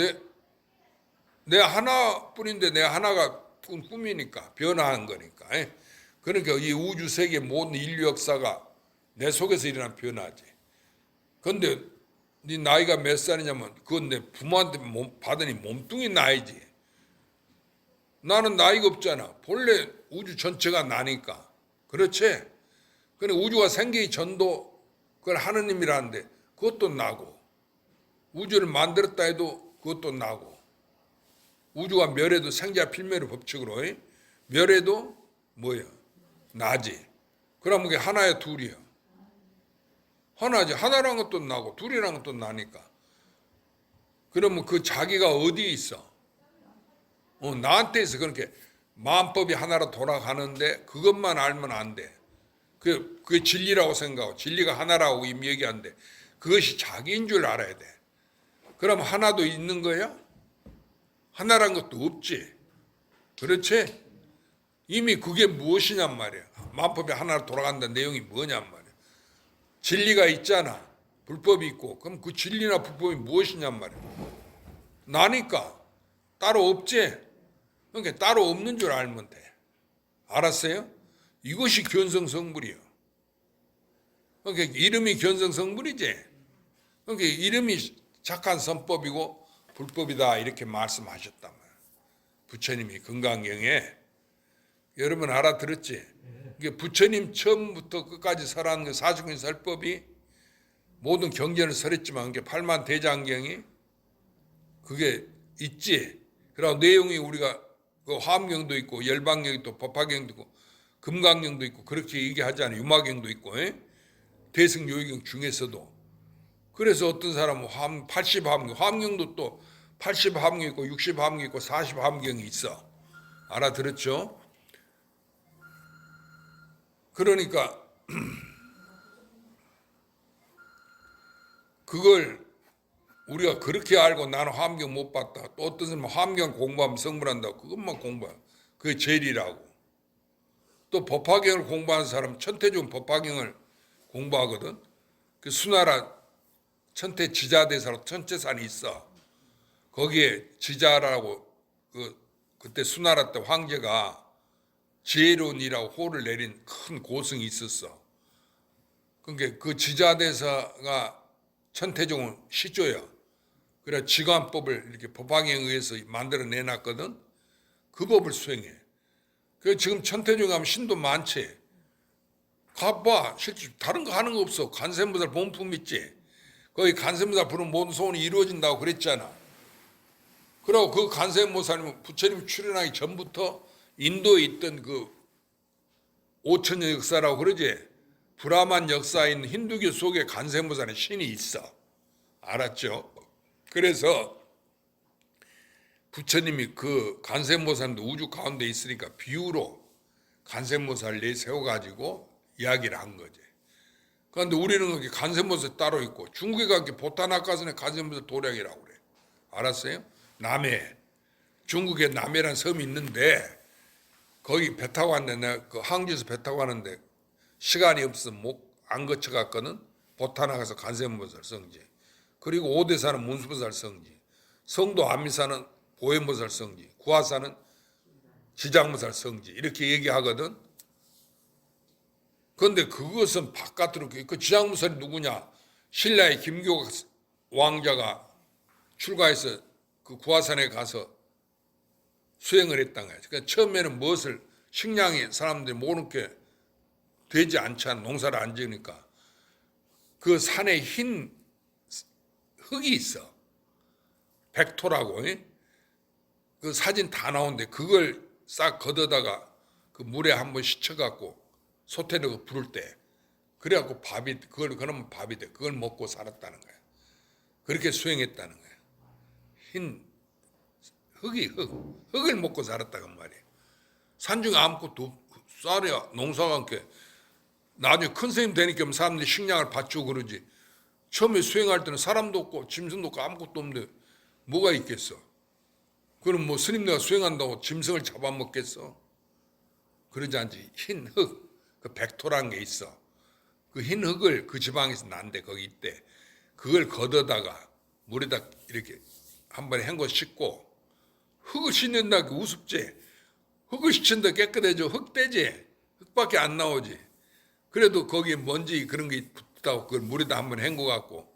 내 하나뿐인데 내 하나가 꿈이니까 변화한 거니까. 에? 그러니까 이 우주 세계 모든 인류 역사가 내 속에서 일어난 변화지. 그런데 네 나이가 몇 살이냐면 그건 내 부모한테 받으니 몸뚱이 나이지. 나는 나이가 없잖아. 본래 우주 전체가 나니까. 그렇지? 그래 우주가 생기기 전도 그걸 하느님이라는데 그것도 나고 우주를 만들었다 해도 그것도 나고 우주가 멸해도 생자 필멸의 법칙으로 멸해도 뭐야? 나지. 그러면 그게 하나야 둘이야. 하나지. 하나란 것도 나고 둘이란 것도 나니까. 그러면 그 자기가 어디에 있어? 나한테 있어. 그렇게 마음법이 하나로 돌아가는데 그것만 알면 안 돼. 그게 진리라고 생각하고 진리가 하나라고 이미 얘기하는데 그것이 자기인 줄 알아야 돼. 그럼 하나도 있는 거야? 하나란 것도 없지. 그렇지? 이미 그게 무엇이냔 말이야. 마음법이 하나로 돌아간다는 내용이 뭐냔 말이야. 진리가 있잖아. 불법이 있고. 그럼 그 진리나 불법이 무엇이냔 말이야. 나니까 따로 없지. 그러니까 따로 없는 줄 알면 돼. 알았어요? 이것이 견성성불이요. 그러니까 이름이 견성성불이지. 그러니까 이름이 착한 선법이고 불법이다 이렇게 말씀하셨단 말이야. 부처님이 금강경에. 여러분 알아들었지? 이게 부처님 처음부터 끝까지 설한 그 49인 설법이 모든 경전을 설했지만 그게 8만 대장경이 그게 있지. 그리고 내용이 우리가 그 화엄경도 있고 열반경도 있고 법화경도 있고 금강경도 있고 그렇게 얘기하잖아요. 유마경도 있고 대승요의경 중에서도. 그래서 어떤 사람은 80화엄경, 화엄경도 또 80화엄경이 있고 60화엄경이 있고 40화엄경이 있어. 알아들었죠? 그러니까 그걸 우리가 그렇게 알고 나는 화엄경 못 봤다. 또 어떤 사람은 화엄경 공부하면 성불한다고 그것만 공부해. 그게 제일이라고. 또 법화경을 공부하는 사람은 천태종 법화경을 공부하거든. 그 수나라 천태 지자대사로 천채산이 있어. 거기에 지자라고 그때 수나라 때 황제가 지혜론이라고 호를 내린 큰 고승이 있었어. 그러니까 그 지자대사가 천태종은 시조야. 그래 지관법을 이렇게 법화경에 의해서 만들어 내놨거든. 그 법을 수행해. 그 지금 천태종에 가면 신도 많지. 가봐. 실제 다른 거 하는 거 없어. 관세음보살 본품 있지. 거기 관세음보살 부르면 모든 소원이 이루어진다고 그랬잖아. 그리고 그 관세음보살님은 부처님 출현하기 전부터 인도에 있던 그 5천년 역사라고 그러지. 브라만 역사에 있는 힌두교 속에 관세음보살의 신이 있어. 알았죠? 그래서 부처님이 그 관세음보살도 우주 가운데 있으니까 비유로 관세음보살 내세워가지고 이야기를 한 거지. 그런데 우리는 거기 관세음보살 따로 있고 중국에 가기 보타나카선에 관세음보살 도량이라고 그래. 알았어요? 남해. 중국에 남해라는 섬이 있는데 거기 배 타고 왔는데 내가 그 항주에서 배 타고 왔는데 시간이 없어서 안 거쳐갔거든. 보타나카에서 관세음보살 성지. 그리고 오대사는 문수보살 성지, 성도 안미사는 보현보살 성지, 구화사는 지장보살 성지 이렇게 얘기하거든. 그런데 그것은 바깥으로 그 지장보살이 누구냐? 신라의 김교각 왕자가 출가해서 그 구화산에 가서 수행을 했단 거야. 그러니까 처음에는 무엇을 식량이 사람들이 못 먹게 되지 않잖아. 농사를 안 지으니까. 그 산에 흰 흙이 있어. 백토라고. 그 사진 다 나오는데 그걸 싹 걷어다가 그 물에 한번 씻어갖고 솥에 넣고 부를 때 그래갖고 밥이 그러면 밥이 돼. 그걸 먹고 살았다는 거야. 그렇게 수행했다는 거야. 흰 흙을 먹고 살았다고 말이야. 산중에 아무것도 쌀이야 농사가 않게 나중에 큰 스님 되니까 사람들이 식량을 받치고 그러지. 처음에 수행할 때는 사람도 없고 짐승도 없고 아무것도 없는데 뭐가 있겠어? 그럼 뭐 스님네가 수행한다고 짐승을 잡아먹겠어? 그러지 않지. 흰 흙, 그 백토라는 게 있어. 그 흰 흙을 그 지방에서 난데 거기 있대. 그걸 걷어다가 물에다 이렇게 한 번에 헹궈 씻고 흙을 씻는다 그 우습지. 흙을 씻는다 깨끗해져. 흙대지. 흙밖에 안 나오지. 그래도 거기에 먼지 그런 게 붙다고 그걸 물에다 한 번 헹궈갖고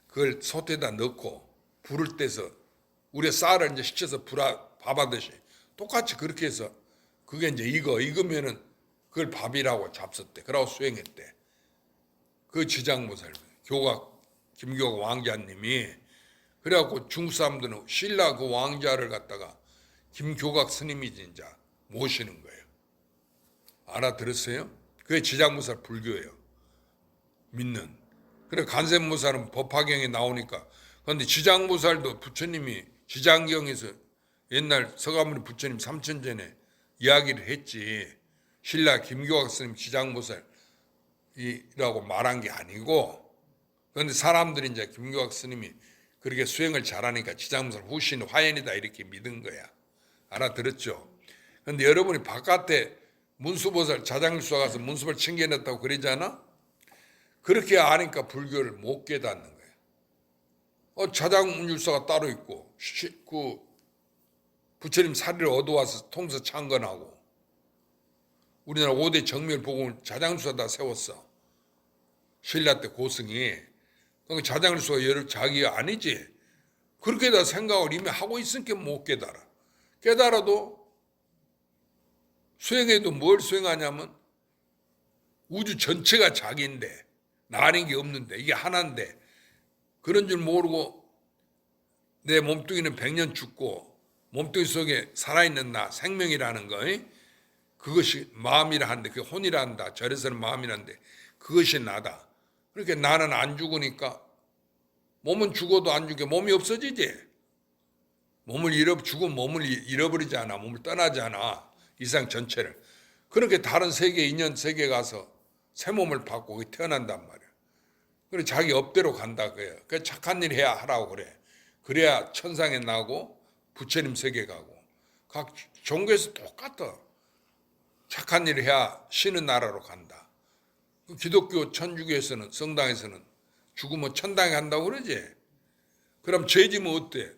그걸 솥에다 넣고 불을 떼서 우리가 쌀을 이제 식혀서 밥하듯이 똑같이 그렇게 해서 그게 이제 익으면은 그걸 밥이라고 잡섰대. 그러고 수행했대. 그 지장보살 김교각 왕자님이 그래갖고 중국 사람들은 신라 그 왕자를 갖다가 김교각 스님이 진짜 모시는 거예요. 알아들었어요? 그게 지장보살 불교예요. 믿는. 그래 간센보살은 법화경에 나오니까. 그런데 지장보살도 부처님이 지장경에서 옛날 서가모니 부처님 3000 전에 이야기를 했지. 신라 김교각 스님 지장보살이라고 말한 게 아니고. 그런데 사람들이 이제 김교각 스님이 그렇게 수행을 잘하니까 지장보살 후신 화연이다 이렇게 믿은 거야. 알아들었죠? 그런데 여러분이 바깥에 문수보살 자장일수가 가서 문수보살 챙겨냈다고 그러잖아? 그렇게 아니까 불교를 못 깨닫는 거예요. 자장일수가 따로 있고 그 부처님 사리를 얻어와서 통서 창건하고 우리나라 5대 정멸복음을 자장일수가 다 세웠어. 신라 때 고승이. 그러니까 자장일수가 자기가 아니지. 그렇게 다 생각을 이미 하고 있으니까 못 깨달아. 깨달아도 수행해도 뭘 수행하냐면 우주 전체가 자기인데 나 아닌 게 없는데 이게 하나인데 그런 줄 모르고 내 몸뚱이는 100년 죽고 몸뚱이 속에 살아있는 나 생명이라는 거 그것이 마음이라 하는데 그게 혼이라 한다. 절에서는 마음이라는데 그것이 나다. 그렇게 나는 안 죽으니까 몸은 죽어도 안 죽게 몸이 없어지지. 죽으면 몸을 잃어버리지 않아. 몸을 떠나지 않아. 이상 전체를. 그렇게 다른 세계, 인연 세계 가서 새 몸을 받고 태어난단 말이야. 그래 자기 업대로 간다 그래요. 그 착한 일 해야 하라고 그래. 그래야 천상에 나고 부처님 세계 가고. 각 종교에서 똑같아. 착한 일을 해야 쉬는 나라로 간다. 기독교 천주교에서는 성당에서는 죽으면 천당에 간다고 그러지. 그럼 죄지면 어때?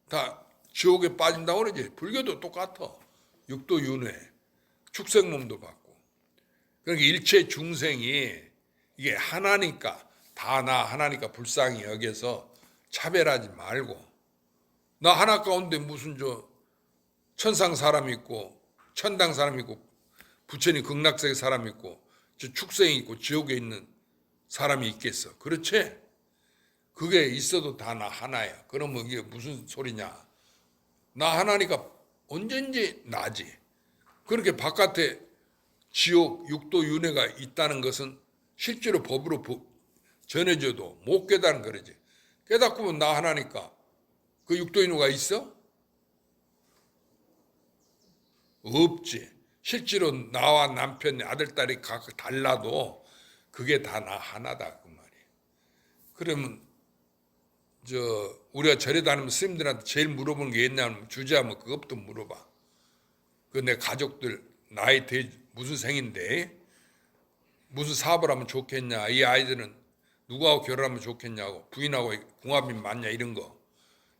다 지옥에 빠진다고 그러지. 불교도 똑같아. 육도윤회, 축생몸도 받고. 그러니까 일체 중생이 이게 하나니까 다 나 하나니까 불쌍히 여겨서 차별하지 말고 나 하나 가운데 무슨 천상 사람 있고 천당 사람 있고 부처님 극락세계 사람 있고 축생이 있고 지옥에 있는 사람이 있겠어. 그렇지? 그게 있어도 다 나 하나야. 그러면 이게 무슨 소리냐? 나 하나니까 언제든지 나지. 그렇게 바깥에 지옥, 육도, 윤회가 있다는 것은 실제로 법으로 전해져도 못 깨달은 거지. 깨닫고 보면 나 하나니까 그 육도, 윤회가 있어? 없지. 실제로 나와 남편, 아들, 딸이 각각 달라도 그게 다 나 하나다 그 말이에요. 그러면 우리가 절에 다니면 스님들한테 제일 물어보는 게 있냐면 주제하면 그것부터 물어봐. 그 내 가족들 무슨 생인데 무슨 사업을 하면 좋겠냐. 이 아이들은 누구하고 결혼하면 좋겠냐고, 부인하고 궁합이 맞냐 이런 거,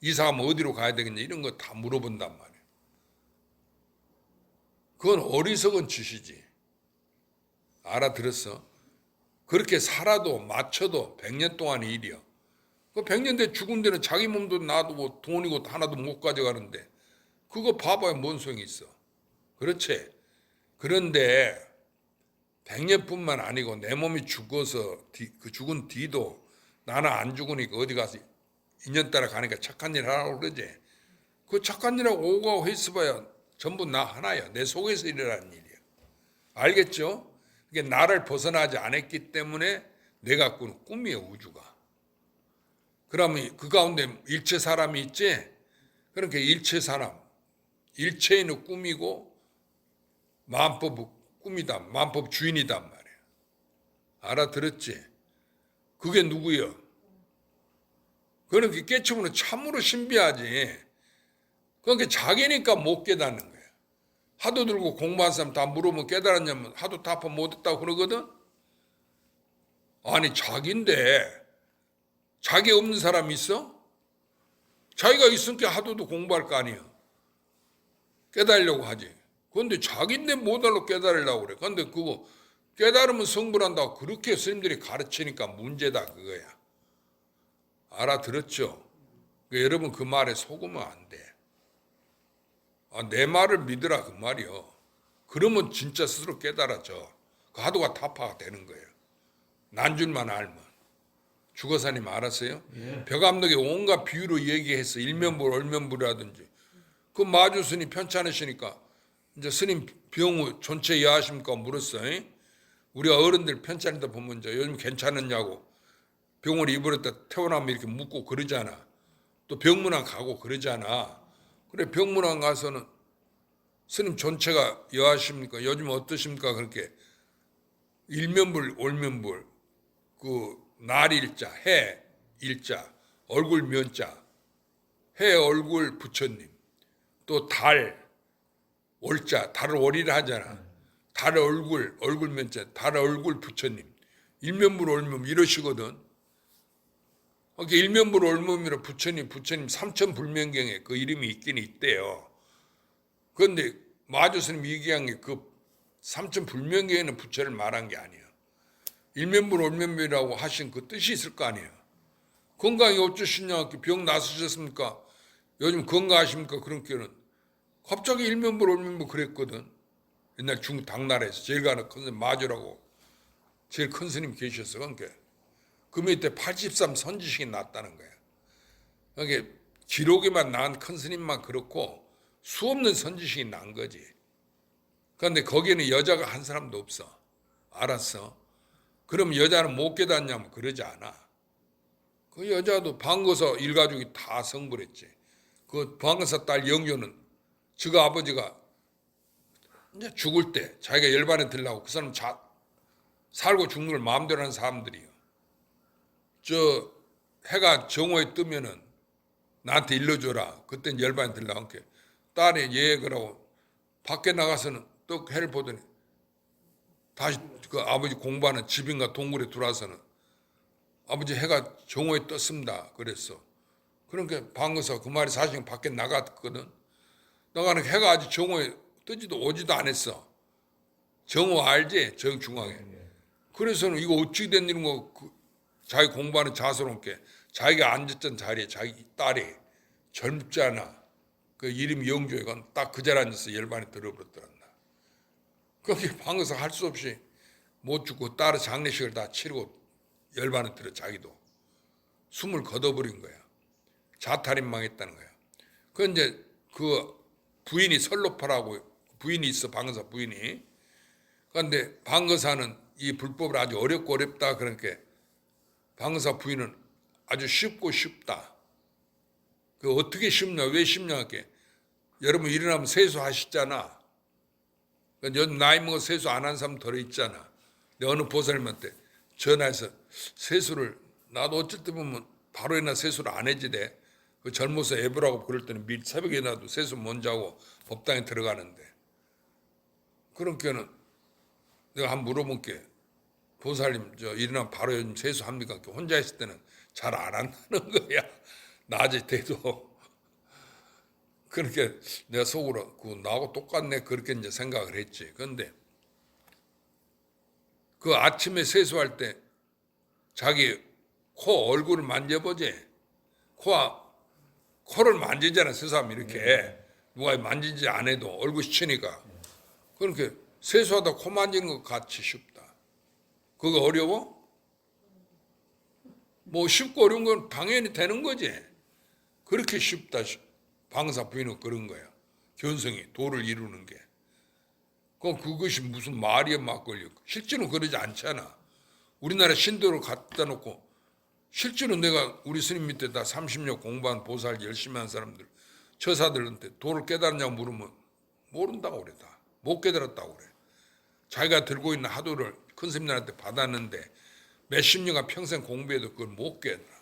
이사하면 어디로 가야 되겠냐 이런 거 다 물어본단 말이에요. 그건 어리석은 짓이지. 알아들었어? 그렇게 살아도 맞춰도 100년 동안의 일이야. 그 100년 돼 죽은 데는 자기 몸도 놔두고 돈이고 하나도 못 가져가는데 그거 봐봐야 뭔 소용이 있어. 그렇지? 그런데 100년뿐만 아니고 내 몸이 죽어서 그 죽은 뒤도 나는 안 죽으니까 어디 가서 인연 따라 가니까 착한 일 하라고 그러지. 그 착한 일하고 오고 했어봐야 전부 나 하나야. 내 속에서 일어나는 일이야. 알겠죠? 이게 나를 벗어나지 않았기 때문에 내가 꾸는 꿈이에요, 우주가. 그러면 그 가운데 일체 사람이 있지? 그러니까 일체 사람, 일체인의 꿈이고 만법 꿈이다, 만법 주인이단 말이야. 알아들었지? 그게 누구예요? 그러니까 깨치고는 참으로 신비하지. 그러니까 자기니까 못 깨닫는 거야. 하도 들고 공부한 사람 다 물으면 깨달았냐면 하도 답변 못했다고 그러거든? 아니 자기인데 자기 없는 사람이 있어? 자기가 있으니까 하도도 공부할 거 아니야. 깨달으려고 하지. 그런데 자기인데 못알로 깨달으려고 그래. 그런데 그거 깨달으면 성불한다고 그렇게 스님들이 가르치니까 문제다 그거야. 알아들었죠? 그러니까 여러분 그 말에 속으면 안 돼. 내 말을 믿으라 그 말이요. 그러면 진짜 스스로 깨달아져. 그 하도가 타파가 되는 거예요. 난 줄만 알면. 주거사님 알았어요? 예. 벽암록에 온갖 비유로 얘기해서 일면불 얼면불이라든지 그 마주 스님 편찮으시니까 이제 스님 병우 전체 이해하십니까 물었어요. 우리가 어른들 편찮다 보면 이제 요즘 괜찮았냐고 병을 입으랬다 태어나면 이렇게 묻고 그러잖아. 또 병문안 가고 그러잖아. 그래 병문안 가서는 스님 전체가 여하십니까? 요즘 어떠십니까? 그렇게 일면불 올면불 그 날 일자 해 일자 얼굴 면자 해 얼굴 부처님 또 달 월자 달을 월이라 하잖아. 달 얼굴 면자 달 얼굴 부처님 일면불 올면 이러시거든. 그러니까 일면불 올면이라 부처님 삼천불명경에 그 이름이 있긴 있대요. 그런데 마주스님 얘기한 게 그 삼천불명경에는 부처를 말한 게 아니야. 일면불 올면불이라고 하신 그 뜻이 있을 거 아니에요. 건강이 어쩌시냐 병 나으셨습니까? 요즘 건강하십니까? 그런 게는 갑자기 일면불 올면불 그랬거든. 옛날 중국 당나라에서 제일 가는 큰 스님 마주라고 제일 큰 스님 계셨어. 그러니까 그 밑에 83 선지식이 났다는 거야. 그러니까 기록에만 난 큰 스님만 그렇고 수없는 선지식이 난 거지. 그런데 거기에는 여자가 한 사람도 없어. 알았어? 그럼 여자는 못 깨닫냐면 그러지 않아. 그 여자도 방거서 일가족이 다 성불했지. 그 방거사 딸 영조는 저가 아버지가 이제 죽을 때 자기가 열반에 들라고 그 사람 살고 죽는 걸 마음대로 하는 사람들이요. 저 해가 정오에 뜨면은 나한테 일러줘라. 그땐 열반에 들라고 함께 딸이 예 그러고 밖에 나가서는 또 해를 보더니 다시 그 아버지 공부하는 집인가 동굴에 들어와서는 아버지 해가 정오에 떴습니다. 그랬어. 그러니까 방거서 그 말이 사실 밖에 나갔거든. 나가는 해가 아직 정오에 뜨지도 오지도 않았어. 정오 알지? 정중앙에. 그래서는 이거 어찌 된 일인 거 자기 공부하는 자소롭게 자기가 앉았던 자리에 자기 딸이 젊잖아. 그 이름이 영조이건 딱 그 자리에 앉아서 열반에 들어버렸더란다. 그렇게 방에서 할 수 없이 못 죽고 딸의 장례식을 다 치르고 열반에 들어 자기도 숨을 거둬버린 거야. 자탈인망했다는 거야. 그 이제 그 부인이 설로파라고 부인이 있어. 방거사 부인이. 그런데 방거사는 이 불법을 아주 어렵고 어렵다. 그러니까 방거사 부인은 아주 쉽고 쉽다. 그 어떻게 쉽냐? 왜 쉽냐? 이렇게 여러분 일어나면 세수하시잖아. 요즘 나이 먹어 세수 안 한 사람 덜 있잖아. 근데 어느 보살님한테 전화해서 세수를 나도 어쩔 때 보면 바로 일어나 세수를 안 해지대. 그 젊어서 애부라고 그럴 때는 미리 새벽에 일어나도 세수 먼저 하고 법당에 들어가는데 그러니까는 내가 한번 물어볼게. 보살님 저 일어나면 바로 요즘 세수합니까? 혼자 있을 때는 잘 안 한다는 거야. 낮에 돼도. 그렇게 내가 속으로 나하고 똑같네 그렇게 이제 생각을 했지. 그런데 그 아침에 세수할 때 자기 코 얼굴을 만져보지. 코를 만지잖아 세수하면 이렇게. 누가 만지지 안 해도 얼굴 스치니까. 그렇게 세수하다 코 만지는 것 같이 쉽다. 그거 어려워? 뭐 쉽고 어려운 건 당연히 되는 거지. 그렇게 쉽다. 방사 부인은 그런 거야. 견성이 도를 이루는 게. 그럼 그것이 무슨 말이야 막걸리. 실제로 그러지 않잖아. 우리나라 신도를 갖다 놓고 실제로 내가 우리 스님 밑에 다 30년 공부한 보살 열심히 한 사람들 처사들한테 도를 깨달았냐고 물으면 모른다고 그래 다. 못 깨달았다고 그래. 자기가 들고 있는 하도를 큰 스님들한테 받았는데 몇십 년간 평생 공부해도 그걸 못 깨달아.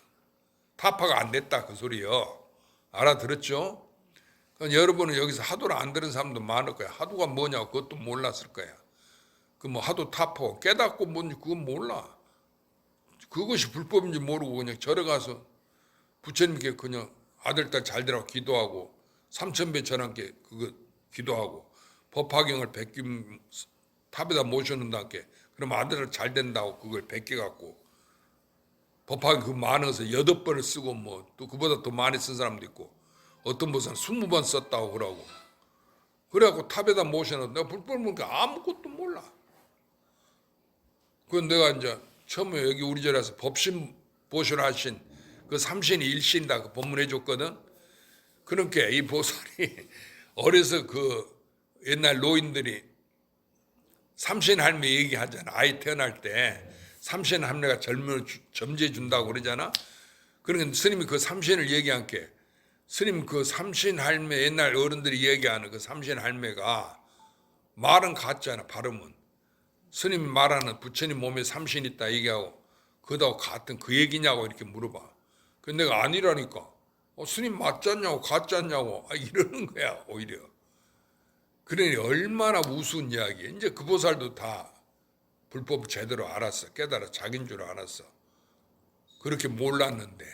타파가 안 됐다 그 소리요. 알아들었죠? 그러니까 여러분은 여기서 하도를 안 들은 사람도 많을 거야. 하도가 뭐냐고 그것도 몰랐을 거야. 그 뭐 하도 타파 깨닫고 뭔지 그건 몰라. 그것이 불법인지 모르고 그냥 절에 가서 부처님께 그냥 아들 딸 잘 되라고 기도하고 삼천배 전함께 그거 기도하고 법화경을 베끼 탑에다 모셔놓는다께 그럼 아들 잘 된다고 그걸 베껴갖고 법화경 그 많아서 8번을 쓰고 뭐 또 그보다 더 많이 쓴 사람도 있고 어떤 보살은 20번 썼다고 그러고 그래갖고 탑에다 모셔놓고 내가 불법 보니까 아무것도 몰라. 그건 내가 이제 처음에 여기 우리 절에서 법신 보존하신 그 삼신이 일신다 그 법문해 줬거든. 그러니까 이 보살이 어려서 그 옛날 노인들이 삼신 할매 얘기하잖아. 아이 태어날 때 삼신 할매가 젊음을 점지해 준다고 그러잖아. 그러니까 스님이 그 삼신을 얘기한 게 스님 그 삼신 할매 옛날 어른들이 얘기하는 그 삼신 할매가 말은 같잖아. 발음은. 스님이 말하는 부처님 몸에 삼신 있다 얘기하고 그다고 같은 그 얘기냐고 이렇게 물어봐. 근데 내가 아니라니까. 스님 맞잖냐고 가짜냐고 이러는 거야 오히려. 그러니 얼마나 우스운 이야기야. 이제 그 보살도 다 불법을 제대로 알았어. 깨달아 자기인 줄 알았어. 그렇게 몰랐는데.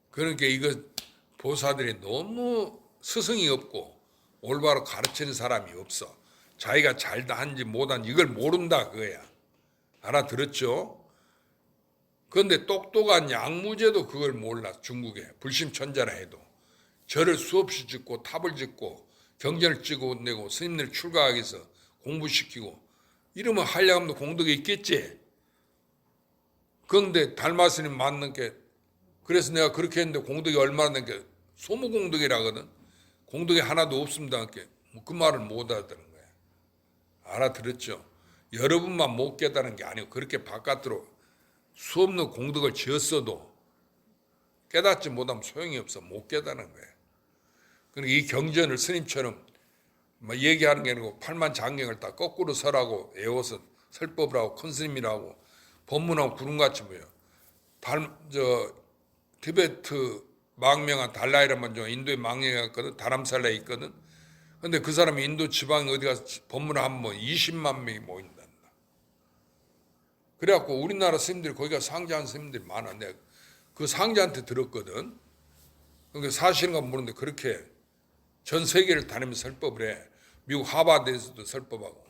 그러니까 이거 보살들이 너무 스승이 없고 올바로 가르치는 사람이 없어. 자기가 잘다 한지 못한지 이걸 모른다 그거야. 알아들었죠? 그런데 똑똑한 양무제도 그걸 몰라. 중국에 불심천자라 해도 절을 수없이 짓고 탑을 짓고 경전을 찍어내고 스님들 출가하기 위해서 공부시키고 이러면 한량함도 공덕이 있겠지. 그런데 달마 스님 맞는 게 그래서 내가 그렇게 했는데 공덕이 얼마나 된 게 소무공덕이라거든. 공덕이 하나도 없습니다. 그 말을 못 알아듣는 거야. 알아들었죠? 여러분만 못 깨달은 게 아니고 그렇게 바깥으로 수없는 공덕을 지었어도 깨닫지 못하면 소용이 없어. 못 깨닫는 거야. 그러니까 이 경전을 스님처럼 얘기하는 게 아니고 8만 장경을 다 거꾸로 설하고 외워서 설법을 하고 큰 스님이라고 법문하고 구름같이 뭐예요. 티베트 망명한 달라이라만 좀 인도에 망명해 갔거든. 다람살라에 있거든. 근데 그 사람이 인도 지방에 어디 가서 법문을 하면 20만 명이 모인단다. 그래갖고 우리나라 스님들이 거기가 상자한 스님들이 많아. 내가 그 상자한테 들었거든. 그러니까 사실인가 모르는데 그렇게 전 세계를 다니면서 설법을 해. 미국 하버드에서도 설법하고.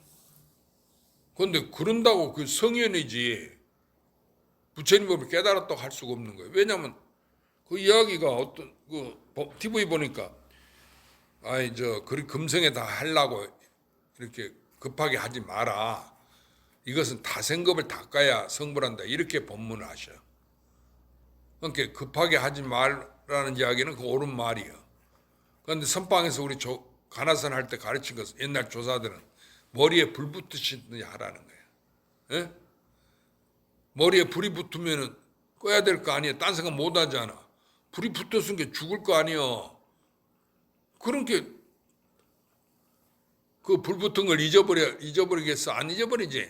그런데 그런다고 그 성현이지 부처님 법을 깨달았다고 할 수가 없는 거예요. 왜냐하면 그 이야기가 어떤 그 TV 보니까 그리 금성에 다 하려고 이렇게 급하게 하지 마라. 이것은 다생겁을 닦아야 성불한다. 이렇게 법문을 하셔. 그러니까 급하게 하지 말라는 이야기는 그 옳은 말이에요. 그런데 선방에서 우리 가나선 할 때 가르친 것 옛날 조사들은 머리에 불 붙으시든지 하라는 거예요. 예? 머리에 불이 붙으면은 꺼야 될 거 아니에요. 딴 생각 못 하잖아. 불이 붙었으니까 죽을 거 아니에요. 그러니까 그 불 붙은 걸 잊어버리겠어? 안 잊어버리지.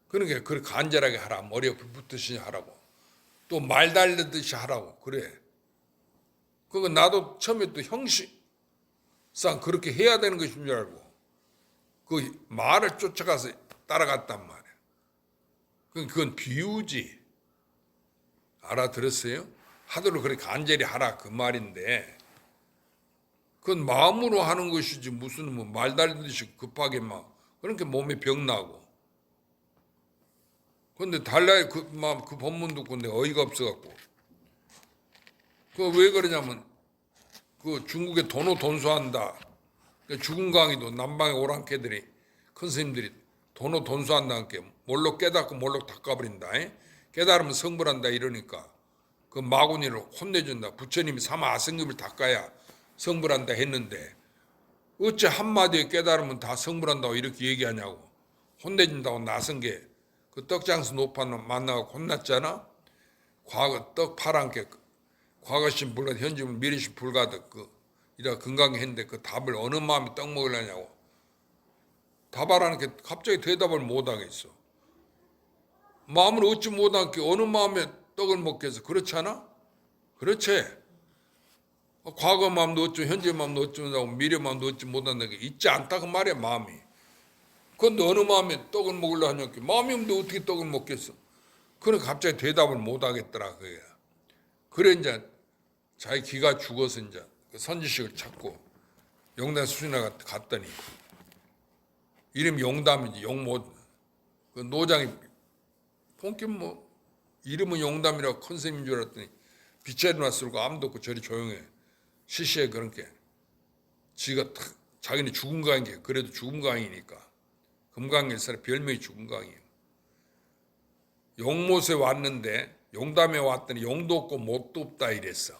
그러니까 그렇게 간절하게 하라. 머리에 불 붙듯이 하라고. 또 말 달리듯이 하라고. 그래. 그거 나도 처음에 또 형식상 그렇게 해야 되는 것인 줄 알고 그 말을 쫓아가서 따라갔단 말이야. 그건 비유지. 알아들었어요? 하도록 그렇게 간절히 하라 그 말인데 그건 마음으로 하는 것이지 무슨 뭐 말달리듯이 급하게 막 그렇게 몸에 병 나고. 그런데 달라야 그 법문 듣고 내가 어이가 없어갖고 그 왜 그러냐면 그 중국에 도노 돈수한다. 죽은 강의도 남방의 오랑캐들이 큰 스님들이 도노 돈수한다는 게 몰록 깨닫고 몰록 닦아버린다. 깨달으면 성불한다 이러니까 그 마구니를 혼내준다. 부처님이 사마 아성급을 닦아야 성불한다 했는데 어째 한마디에 깨달으면 다 성불한다고 이렇게 얘기하냐고. 혼내준다고 나선 게 그 떡장수 노파는 만나고 혼났잖아. 과거 떡 파란게 과거심 불가득 현지면 미래심 불가득 이라 건강히 했는데 그 답을 어느 마음이 떡 먹으려냐고. 답하라는 게 갑자기 대답을 못하겠어. 마음을 얻지 못한 게 어느 마음에 떡을 먹겠어. 그렇지 않아? 그렇지. 과거 마음도 얻지 현재 마음도 얻지 못하고 미래 마음도 얻지 못한다는 게 있지 않다 그 말이야 마음이. 그런데 어느 마음에 떡을 먹으려 하냐고. 마음이 없는데 어떻게 떡을 먹겠어. 그래 갑자기 대답을 못하겠더라 그게. 그래 이제 자기 기가 죽어서 이제 그 선지식을 찾고 용담 수준에 갔더니 이름이 용담이지 용못. 그 노장이 본격 뭐 이름은 용담이라고 큰 스님인 줄 알았더니 빗자루 놨으고 아무도 없고 저리 조용해. 시시해 그런 게. 지가 자기는 죽은 강인 게 그래도 죽은 강이니까. 금강일설의 별명이 죽은 강이에요. 용못에 왔는데 용담에 왔더니 용도 없고 못도 없다 이랬어.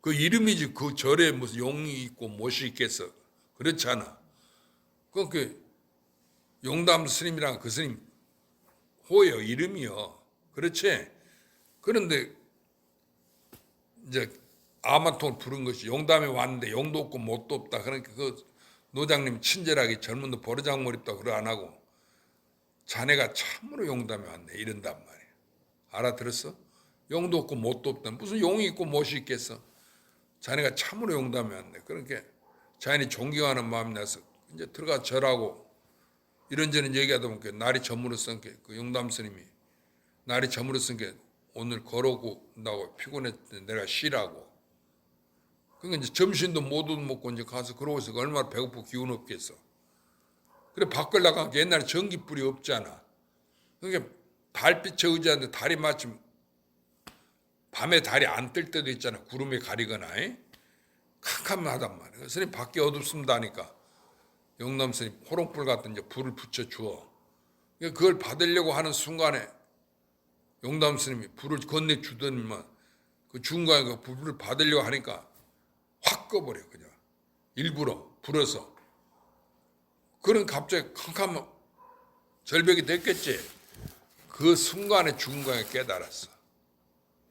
그 이름이지 그 절에 무슨 용이 있고 못이 있겠어. 그렇지 않아. 그 용담 스님이랑 그 스님 호예요. 이름이요. 그렇지. 그런데 이제 아마통을 부른 것이 용담에 왔는데 용도 없고 못도 없다. 그러니까 그 노장님 친절하게 젊은도 버르장머리 있다고 그러 안 하고 자네가 참으로 용담에 왔네 이런단 말이에요. 알아들었어? 용도 없고 못도 없다. 무슨 용이 있고 못이 있겠어. 자네가 참으로 용담에 왔네. 그러니까 자연이 존경하는 마음이 나서 이제 들어가 절하고 이런저런 얘기하다 보니까 날이 저물었은 게 그 용담 스님이 날이 저물었은 게 오늘 걸어오고 나고 피곤했는데 내가 쉬라고. 그러니까 이제 점심도 못 먹고 이제 가서 그러고 있으니까 얼마나 배고프고 기운 없겠어. 그래 밖을 나가면 옛날에 전기불이 없잖아. 그러니까 달빛에 의지하는데 달이 마침 밤에 달이 안 뜰 때도 있잖아. 구름에 가리거나 캄캄하단 말이야. 스님 밖에 어둡습니다 하니까 영남 스님 호롱불 같은 이제 불을 붙여 주어. 그러니까 그걸 받으려고 하는 순간에 용담 스님이 불을 건네 주더니만 그 중간에 그 불을 받으려고 하니까 확 꺼버려 그냥 일부러 불어서. 그런 갑자기 캄캄한 절벽이 됐겠지. 그 순간에 중간에 깨달았어.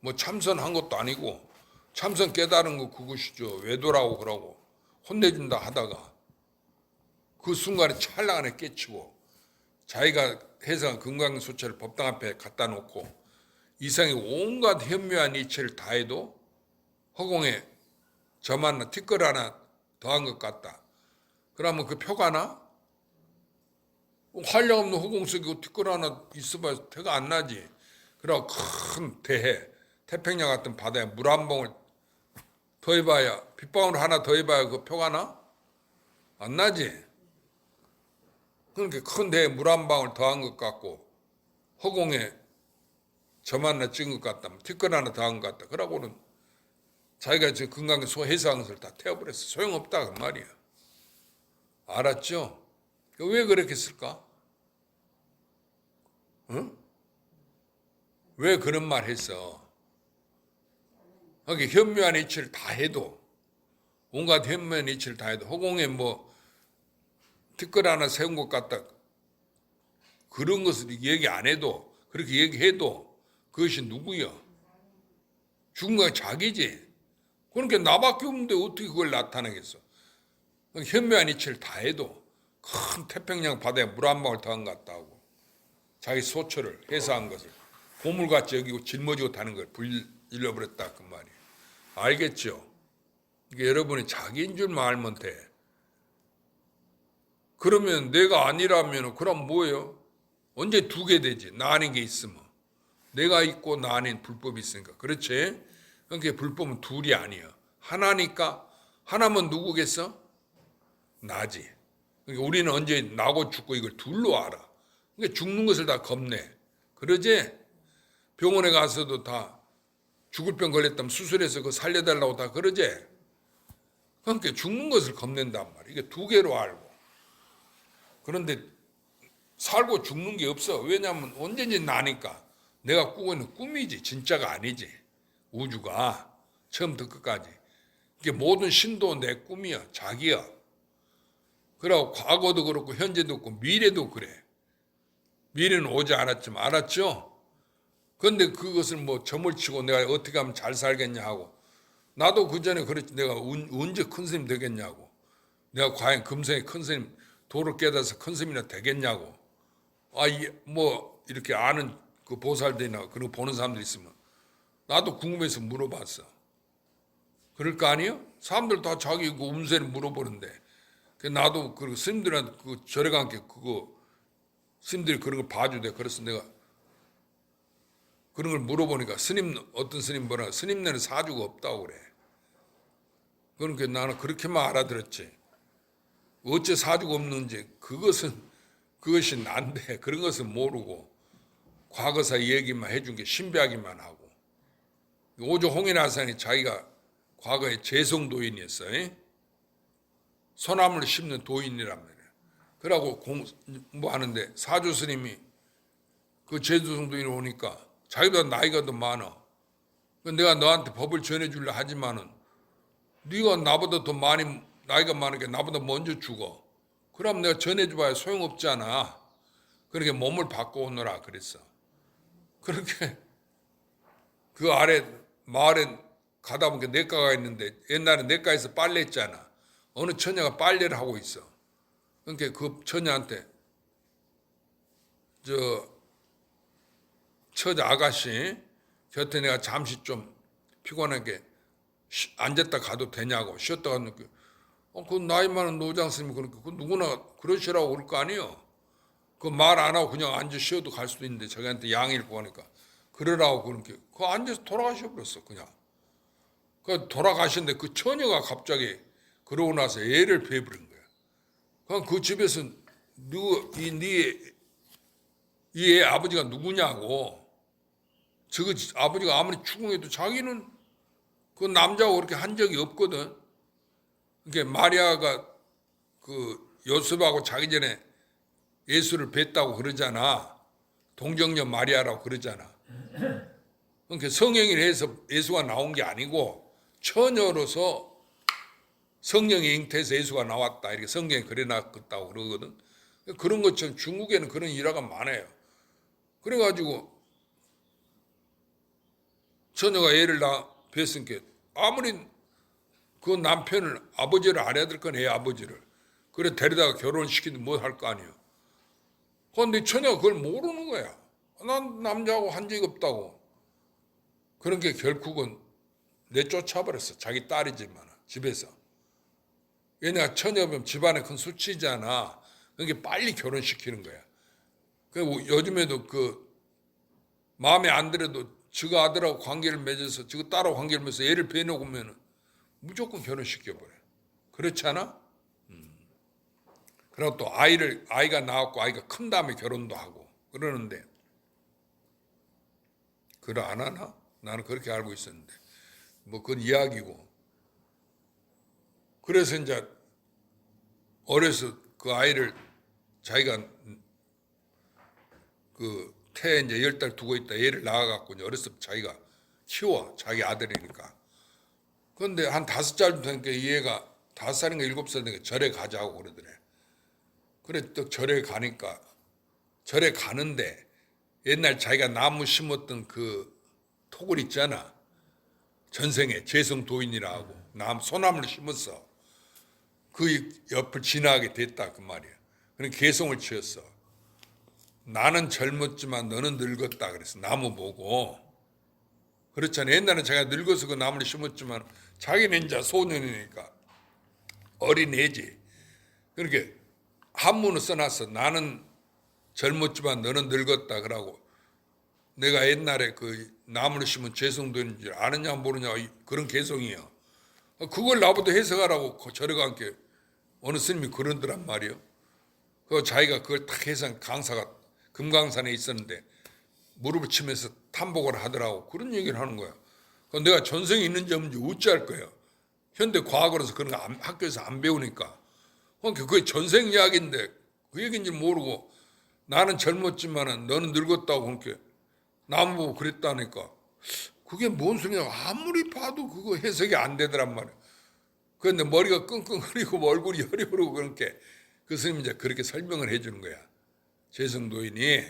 뭐 참선한 것도 아니고 참선 깨달은 거 그것이죠. 외도라고 그러고 혼내준다 하다가 그 순간에 찰나간에 깨치고 자기가 해석한 금강소처를 법당 앞에 갖다 놓고 이상의 온갖 현묘한 이치를 다해도 허공에 저만 티끌 하나 더한 것 같다. 그러면 그 표가 나? 활력 없는 허공 속에 티끌 하나 있어봐야 태가 안 나지. 그러고 큰 대해 태평양 같은 바다에 물 한 방울 더해봐야 빗방울 하나 더해봐야 그 표가 나? 안 나지. 그러니까 큰 대에 물 한 방울 더한 것 같고 허공에 점 하나 찍은 것 같다. 티끌 하나 더한 것 같다. 그러고는 자기가 저 금강의 해석한 것을 다 태워버렸어. 소용없다 그 말이야. 알았죠? 왜 그렇게 쓸까? 응? 왜 그런 말 했어? 그러니까 현묘한 이치를 다 해도 온갖 현묘한 이치를 다 해도 허공에 뭐 티끌 하나 세운 것 같다. 그런 것을 얘기 안 해도 그렇게 얘기해도 그것이 누구야? 죽은 거 자기지. 그러니까 나밖에 없는데 어떻게 그걸 나타내겠어? 현묘한 이치를 다 해도 큰 태평양 바다에 물 한 방울 더한 것 같다고 자기 소처를 해서한 것을 보물같이 여기고 짊어지고 타는 걸 불질러버렸다 그 말이에요. 알겠죠? 그러니까 여러분이 자기인 줄만 알면 돼. 그러면 내가 아니라면 그럼 뭐예요? 언제 두 개 되지? 나 아닌 게 있으면. 내가 있고 나 아닌 불법이 있으니까. 그렇지? 그러니까 불법은 둘이 아니야. 하나니까 하나면 누구겠어? 나지. 그러니까 우리는 언제 나고 죽고 이걸 둘로 알아. 그러니까 죽는 것을 다 겁내. 그러지? 병원에 가서도 다 죽을 병 걸렸다면 수술해서 그거 살려달라고 다 그러지? 그러니까 죽는 것을 겁낸단 말이야. 이게 두 개로 알고. 그런데 살고 죽는 게 없어. 왜냐하면 언제든지 나니까. 내가 꾸고 있는 꿈이지 진짜가 아니지. 우주가 처음부터 끝까지. 이게 모든 신도 내 꿈이야. 자기야. 그러고 과거도 그렇고 현재도 그렇고 미래도 그래. 미래는 오지 않았지만 알았죠? 그런데 그것을 뭐 점을 치고 내가 어떻게 하면 잘 살겠냐 하고 나도 그 전에 그랬지. 내가 언제 큰 스님 되겠냐고. 내가 과연 금생에 큰 스님 도를 깨달아서 큰 스님이나 되겠냐고. 뭐 이렇게 아는 그 보살들이나 그런 거 보는 사람들 있으면 나도 궁금해서 물어봤어. 그럴 거 아니에요? 사람들 다 자기 그 운세를 물어보는데 나도 그 스님들한테 그 절에 간 게 그거 스님들이 그런 걸 봐주대. 그래서 내가 그런 걸 물어보니까 스님 어떤 스님 뭐라 스님네는 사주가 없다고 그래. 그러니까 나는 그렇게만 알아들었지. 어째 사주가 없는지 그것이 난데 그런 것은 모르고 과거사 얘기만 해준 게 신비하기만 하고. 오조 홍인하산이 자기가 과거에 재성도인이었어. 소나무를 심는 도인이란 말이야. 그러고 공부하는데 사주 스님이 그 재성도인이 오니까 자기도 나이가 더 많아. 내가 너한테 법을 전해주려 하지만은 네가 나보다 더 많이 나이가 많으니까 나보다 먼저 죽어. 그럼 내가 전해줘봐야 소용없잖아. 그렇게 몸을 바꿔오느라 그랬어. 그렇게 그 아래 마을에 가다 보니까 내과가 있는데 옛날에 내과에서 빨래했잖아. 어느 처녀가 빨래를 하고 있어. 그러니까 그 처녀한테 처자 아가씨 곁에 내가 잠시 좀 피곤하게 앉았다 가도 되냐고 쉬었다 가니까 그 나이 많은 노장 스님이 그러니까 그 누구나 그러시라고 그럴 거 아니에요. 그 말 안 하고 그냥 앉아 쉬어도 갈 수도 있는데 자기한테 양해를 구하니까 그러라고 그러니까 그 앉아서 돌아가셔 버렸어 그냥. 그 돌아가셨는데 그 처녀가 갑자기 그러고 나서 애를 베버린 거야. 그럼 그 집에서 이 애 아버지가 누구냐고. 저거 아버지가 아무리 추궁해도 자기는 그 남자하고 그렇게 한 적이 없거든. 그러니까 마리아가 그 요셉하고 자기 전에 예수를 뵀다고 그러잖아. 동정녀 마리아라고 그러잖아. 그러니까 성령이 해서 예수가 나온 게 아니고 처녀로서 성령이 잉태해서 예수가 나왔다. 이렇게 성경에 그려놨다고 그러거든. 그런 것처럼 중국에는 그런 일화가 많아요. 그래가지고 처녀가 애를 뵀으니까 아무리 그 남편을 아버지를 알아야 될 건 애 아버지를. 그래 데려다가 결혼시키든 뭐 할 거 아니에요. 그런데 처녀가 그걸 모르는 거야. 난 남자하고 한 적이 없다고. 그런 게 결국은 내쫓아버렸어. 자기 딸이지만 집에서. 왜냐 처녀면 집안에 큰 수치잖아. 그러니까 빨리 결혼시키는 거야. 요즘에도 그 마음에 안 들어도 저거 아들하고 관계를 맺어서 저거 딸하고 관계를 맺어서 애를 빼놓으면 무조건 결혼시켜버려. 그렇지 않아? 그리고 또 아이가 나왔고 아이가 큰 다음에 결혼도 하고 그러는데 그걸 안 하나? 나는 그렇게 알고 있었는데 뭐 그건 이야기고. 그래서 이제 어려서 그 아이를 자기가 그 태에 이제 10달 두고 있다 얘를 낳아갖고 이제 어렸을 때 자기가 키워. 자기 아들이니까. 그런데 한 5살 되니까 이 애가 5살인가 7살 되니까 절에 가자고 그러더래. 그래 또 절에 가니까 절에 가는데 옛날 자기가 나무 심었던 그 토굴 있잖아. 전생에 재성도인이라고 소나무를 심었어. 그 옆을 지나게 됐다 그 말이야. 그럼 개성을 지었어. 나는 젊었지만 너는 늙었다 그랬어. 나무 보고. 그렇잖아. 옛날에 자기가 늙어서 그 나무를 심었지만 자기는 이제 소년이니까 어린애지. 그렇게 한문을 써놨어. 나는 젊었지만 너는 늙었다 그러고 내가 옛날에 그 나무를 심은 재성도인 줄 아느냐 모르냐 그런 개성이야. 그걸 나보다 해석하라고 저래가 함께 어느 스님이 그러더란 말이요. 그 자기가 그걸 딱 해석 강사가 금강산에 있었는데 무릎을 치면서 탐복을 하더라고 그런 얘기를 하는 거야. 내가 전생이 있는지 없는지 어찌할 거야. 현대 과학으로서 그런 거 학교에서 안 배우니까. 그러니까 그게 전생 이야기인데 그 얘기인지 모르고 나는 젊었지만은 너는 늙었다고 그렇게 나무 보고 그랬다니까. 그게 뭔 소리냐. 아무리 봐도 그거 해석이 안 되더란 말이야. 그런데 머리가 끙끙거리고 얼굴이 여리고 그렇게 그 스님이 이제 그렇게 설명을 해주는 거야. 재성도인이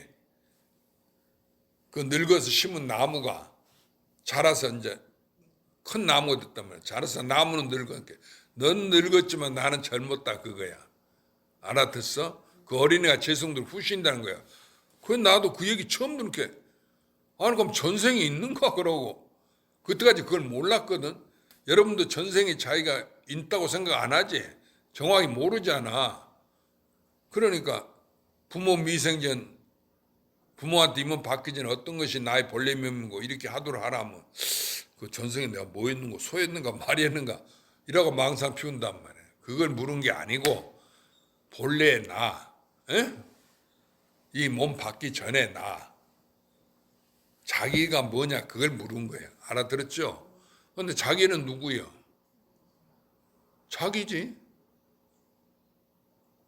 그 늙어서 심은 나무가 자라서 이제 큰 나무가 됐단 말이야. 자라서 나무는 늙었게. 넌 늙었지만 나는 젊었다 그거야. 알아듣어? 그 어린애가 재성도를 후신다는 거야. 그래 나도 그 얘기 처음 듣게 아니 그럼 전생이 있는가 그러고 그때까지 그걸 몰랐거든. 여러분도 전생에 자기가 있다고 생각 안 하지? 정확히 모르잖아. 그러니까 부모 미생전 부모한테 임원 받기 전에 어떤 것이 나의 본래 면이고 이렇게 하도록 하라면 그 전생에 내가 뭐 했는가 소했는가 말이 했는가 이라고 망상 피운단 말이야. 그걸 물은 게 아니고 본래 나 이 몸 받기 전에 나 자기가 뭐냐 그걸 물은 거예요. 알아들었죠? 그런데 자기는 누구예요? 자기지.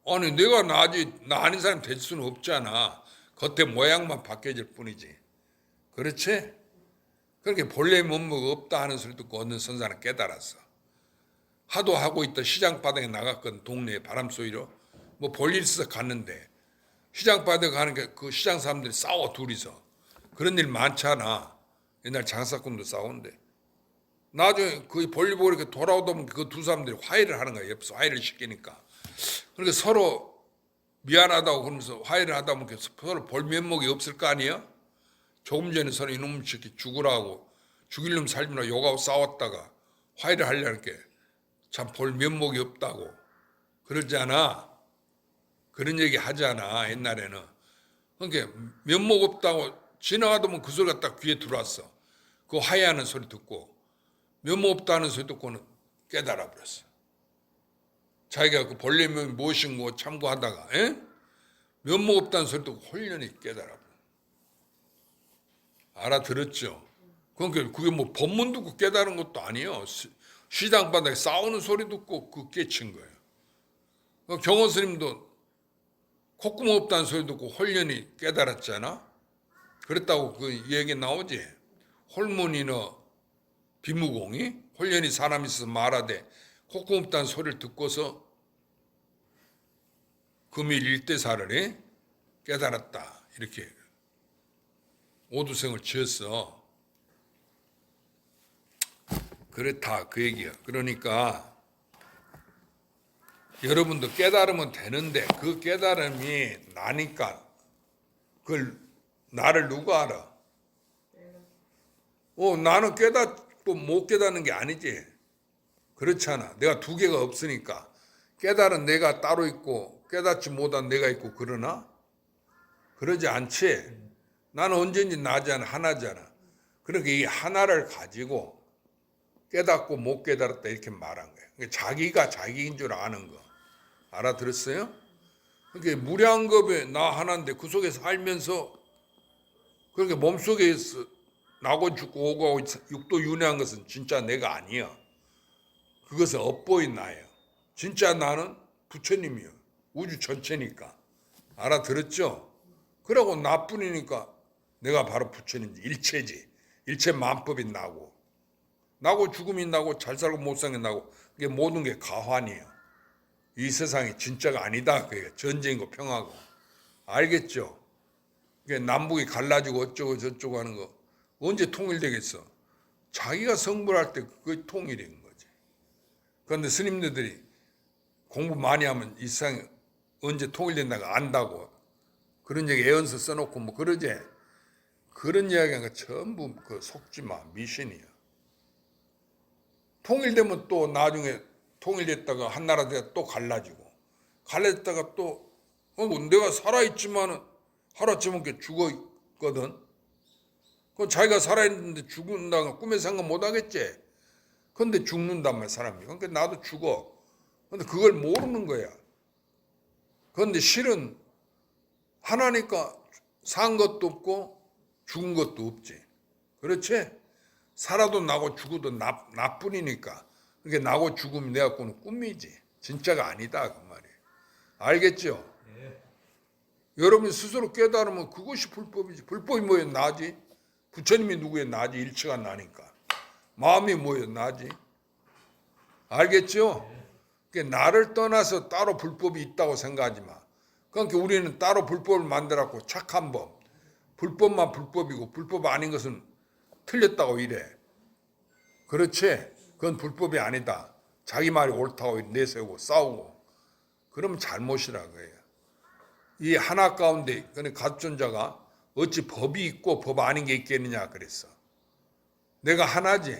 아니 내가 나지 나 아닌 사람 될 수는 없잖아. 겉에 모양만 바뀌어질 뿐이지. 그렇지? 그렇게 본래 면모가 없다 하는 소리 듣고 어느 선사는 깨달았어. 하도 하고 있다 시장바닥에 나갔거든. 동네에 바람 쏘이러. 뭐 볼일 있어서 갔는데 시장바닥에 가는 게 그 시장 사람들이 싸워 둘이서. 그런 일 많잖아. 옛날 장사꾼도 싸우는데. 나중에 그 볼일 보고 이렇게 돌아오다 보면 그 두 사람들이 화해를 하는 거야. 옆에서 화해를 시키니까. 그러니까 서로 미안하다고 그러면서 화해를 하다 보면 서로 볼 면목이 없을 거 아니야? 조금 전에 서로 이놈 새끼 죽으라고 죽일 놈 살리느라 욕하고 싸웠다가 화해를 하려는 게 참 볼 면목이 없다고 그러잖아. 그런 얘기 하잖아 옛날에는. 그러니까 면목 없다고 지나가다 보면 그 소리가 딱 귀에 들어왔어. 그 화해하는 소리 듣고 면목 없다는 소리 듣고는 깨달아 버렸어. 자기가 그 본래 면이 무엇인고 참고하다가 면목 없다는 소리 듣고 홀연히 깨달아 버렸어. 알아들었죠? 그러니까 그게 뭐 법문 듣고 깨달은 것도 아니에요. 시장 바닥에 싸우는 소리 듣고 그 깨친 거예요. 경원 스님도 콧구멍 없다는 소리 듣고 홀연히 깨달았잖아. 그랬다고 그 얘기 나오지. 홀문이너 비무공이 홀연히 사람이 있어서 말하되 콧구멍 없다는 소리를 듣고서 금일 일대사를 깨달았다. 이렇게 오두생을 지었어. 그렇다 그 얘기야. 그러니까 여러분도 깨달으면 되는데 그 깨달음이 나니까 그걸 나를 누가 알아? 나는 깨닫고 못 깨닫는 게 아니지. 그렇잖아. 내가 두 개가 없으니까. 깨달은 내가 따로 있고 깨닫지 못한 내가 있고 그러나? 그러지 않지. 나는 언제든지 나잖아. 하나잖아. 그러니까 이 하나를 가지고 깨닫고 못 깨달았다 이렇게 말한 거예요. 그러니까 자기가 자기인 줄 아는 거. 알아들었어요? 그러니까 무량겁에 나 하나인데 그 속에 살면서 그렇게 몸속에서 나고 죽고 오고 하고 육도 윤회한 것은 진짜 내가 아니야. 그것은 엇보인 나예요. 진짜 나는 부처님이요. 우주 전체니까. 알아들었죠? 그러고 나뿐이니까 내가 바로 부처님이지. 일체지. 일체 만법이 나고 죽음이 나고 잘 살고 못 살게 나고 그게 모든 게 가환이에요. 이 세상이 진짜가 아니다. 그게 전쟁이고 평화고. 알겠죠? 그게 남북이 갈라지고 어쩌고 저쩌고 하는 거 언제 통일되겠어? 자기가 성불할 때 그게 통일인 거지. 그런데 스님들이 공부 많이 하면 이 세상이 언제 통일된다고 안다고 그런 얘기 애언서 써놓고 뭐 그러지. 그런 이야기한 거 전부 그 속지 마. 미신이야. 통일되면 또 나중에 통일됐다가 한나라 돼가 또 갈라지고 갈라졌다가 또 내가 살아있지만은 하루아침에 죽었거든. 그 자기가 살아있는데 죽는다고 꿈에 생각 못 하겠지. 근데 죽는단 말이야, 사람이. 그러니까 나도 죽어. 근데 그걸 모르는 거야. 그런데 실은 하나니까 산 것도 없고 죽은 것도 없지. 그렇지? 살아도 나고 죽어도 나뿐이니까. 그러니까 나고 죽으면 내 갖고는 꿈이지. 진짜가 아니다 그 말이에요. 알겠죠? 예. 여러분이 스스로 깨달으면 그것이 불법이지. 불법이 뭐예요? 나지. 부처님이 누구예요? 나지. 일체가 나니까. 마음이 뭐예요? 나지. 알겠죠? 그러니까 나를 떠나서 따로 불법이 있다고 생각하지 마. 그러니까 우리는 따로 불법을 만들었고 착한 법. 불법만 불법이고 불법 아닌 것은 틀렸다고 이래. 그렇지? 그건 불법이 아니다. 자기 말이 옳다고 내세우고 싸우고. 그러면 잘못이라 그래요. 이 하나 가운데 가존자가 어찌 법이 있고 법 아닌 게 있겠느냐 그랬어. 내가 하나지.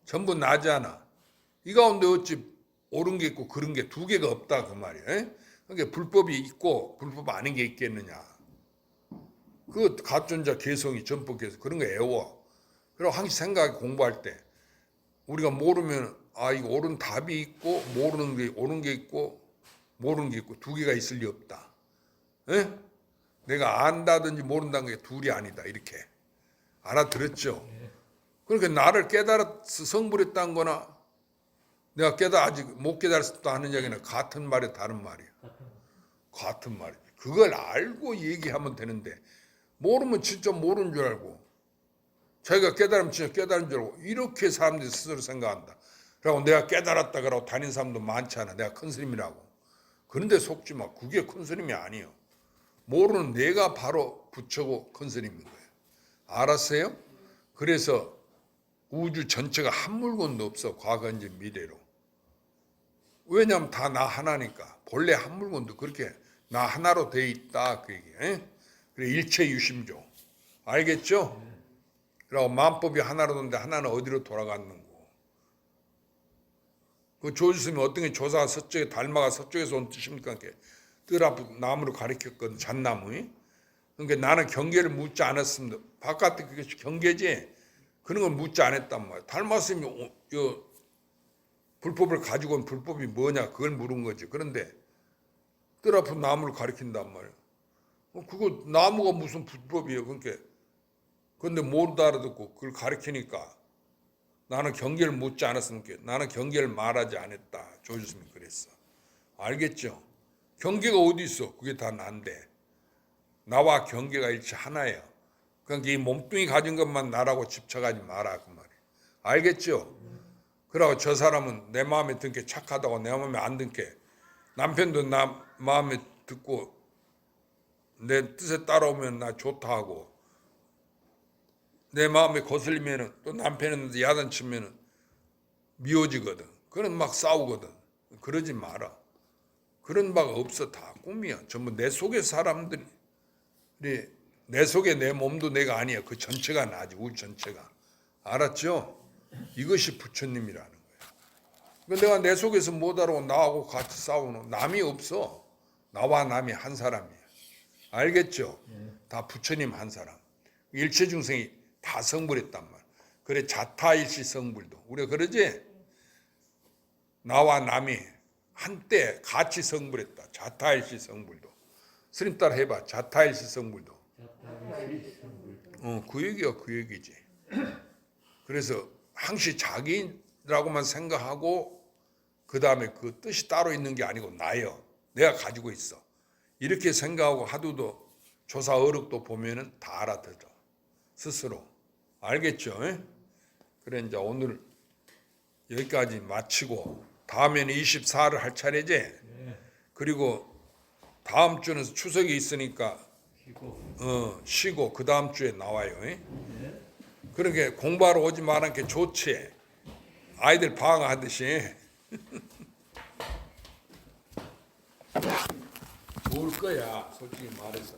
전부 나잖아. 이 가운데 어찌 옳은 게 있고 그런 게 두 개가 없다 그 말이에요. 그러니까 불법이 있고 불법 아닌 게 있겠느냐. 그 가존자 개성이 전법개서 그런 거 애워. 그리고 항상 생각하게 공부할 때 우리가 모르면 이거 옳은 답이 있고 모르는 게 옳은 게 있고 모르는 게 있고 두 개가 있을 리 없다. 에? 내가 안다든지 모른다는 게 둘이 아니다. 이렇게 알아들었죠? 그러니까 나를 깨달아서 성불했다는 거나 내가 아직 못 깨달았다 하는 얘기는 같은 말이 다른 말이야. 같은 말이지. 그걸 알고 얘기하면 되는데 모르면 진짜 모르는 줄 알고 자기가 깨달으면 진짜 깨달은 줄 알고 이렇게 사람들이 스스로 생각한다. 그리고 내가 깨달았다 그러고 다니는 사람도 많잖아. 내가 큰 스님이라고. 그런데 속지 마. 그게 큰 스님이 아니에요. 모르는 내가 바로 부처고 큰 스님인 거예요. 알았어요? 그래서 우주 전체가 한 물건도 없어. 과거인지 미래로. 왜냐하면 다 나 하나니까. 본래 한 물건도 그렇게 나 하나로 돼 있다. 그 얘기예요. 그래 일체 유심조. 알겠죠? 그리고 만법이 하나로 되는데 하나는 어디로 돌아갔는고. 그 조주스님이 어떤 게 조사가 서쪽에 달마가 서쪽에서 온 뜻입니까? 뜰 앞 나무를 가리켰거든. 잣나무. 그러니까 나는 경계를 묻지 않았습니다. 바깥에 그게 경계지. 그런 걸 묻지 않았단 말이야. 달마스님이 불법을 가지고 온 불법이 뭐냐 그걸 물은 거지. 그런데 뜰 앞 나무를 가리킨단 말이야. 그거 나무가 무슨 불법이에요. 그러니까 그런데 못 알아듣고 그걸 가리키니까 나는 경계를 묻지 않았으니까 나는 경계를 말하지 않았다. 조주스님이 그랬어. 알겠죠? 경계가 어디 있어? 그게 다 난데. 나와 경계가 일체 하나예요. 그러니까 이 몸뚱이 가진 것만 나라고 집착하지 마라 그 말이에요. 알겠죠? 그러고 저 사람은 내 마음에 든 게 착하다고 내 마음에 안 든 게 남편도 나 마음에 듣고 내 뜻에 따라오면 나 좋다 하고 내 마음에 거슬리면은 또 남편은 야단치면은 미워지거든. 그런 막 싸우거든. 그러지 마라. 그런 바가 없어. 다 꿈이야. 전부 내 속의 사람들이 내 속에 내 몸도 내가 아니야. 그 전체가 나지. 우주 전체가. 알았죠? 이것이 부처님이라는 거야. 그러니까 내가 내 속에서 못 알아고 나하고 같이 싸우는 남이 없어. 나와 남이 한 사람이야. 알겠죠? 다 부처님 한 사람. 일체 중생이 다 성불했단 말이야. 그래 자타일시 성불도. 우리가 그러지? 나와 남이 한때 같이 성불했다. 자타일시 성불도. 스님 따라 해봐. 자타일시 성불도. 그 얘기야 그 얘기지. 그래서 항시 자기라고만 생각하고 그 다음에 그 뜻이 따로 있는 게 아니고 나요. 내가 가지고 있어. 이렇게 생각하고 하도도 조사 어록도 보면은 다 알아들어. 스스로. 알겠죠? 그래 이제 오늘 여기까지 마치고 다음에는 24를 할 차례지. 그리고 다음 주는 추석이 있으니까 쉬고 그 다음 주에 나와요. 그렇게 공부하러 오지 말은 게 좋지. 아이들 방학하듯이. 좋을 거야 솔직히 말해서.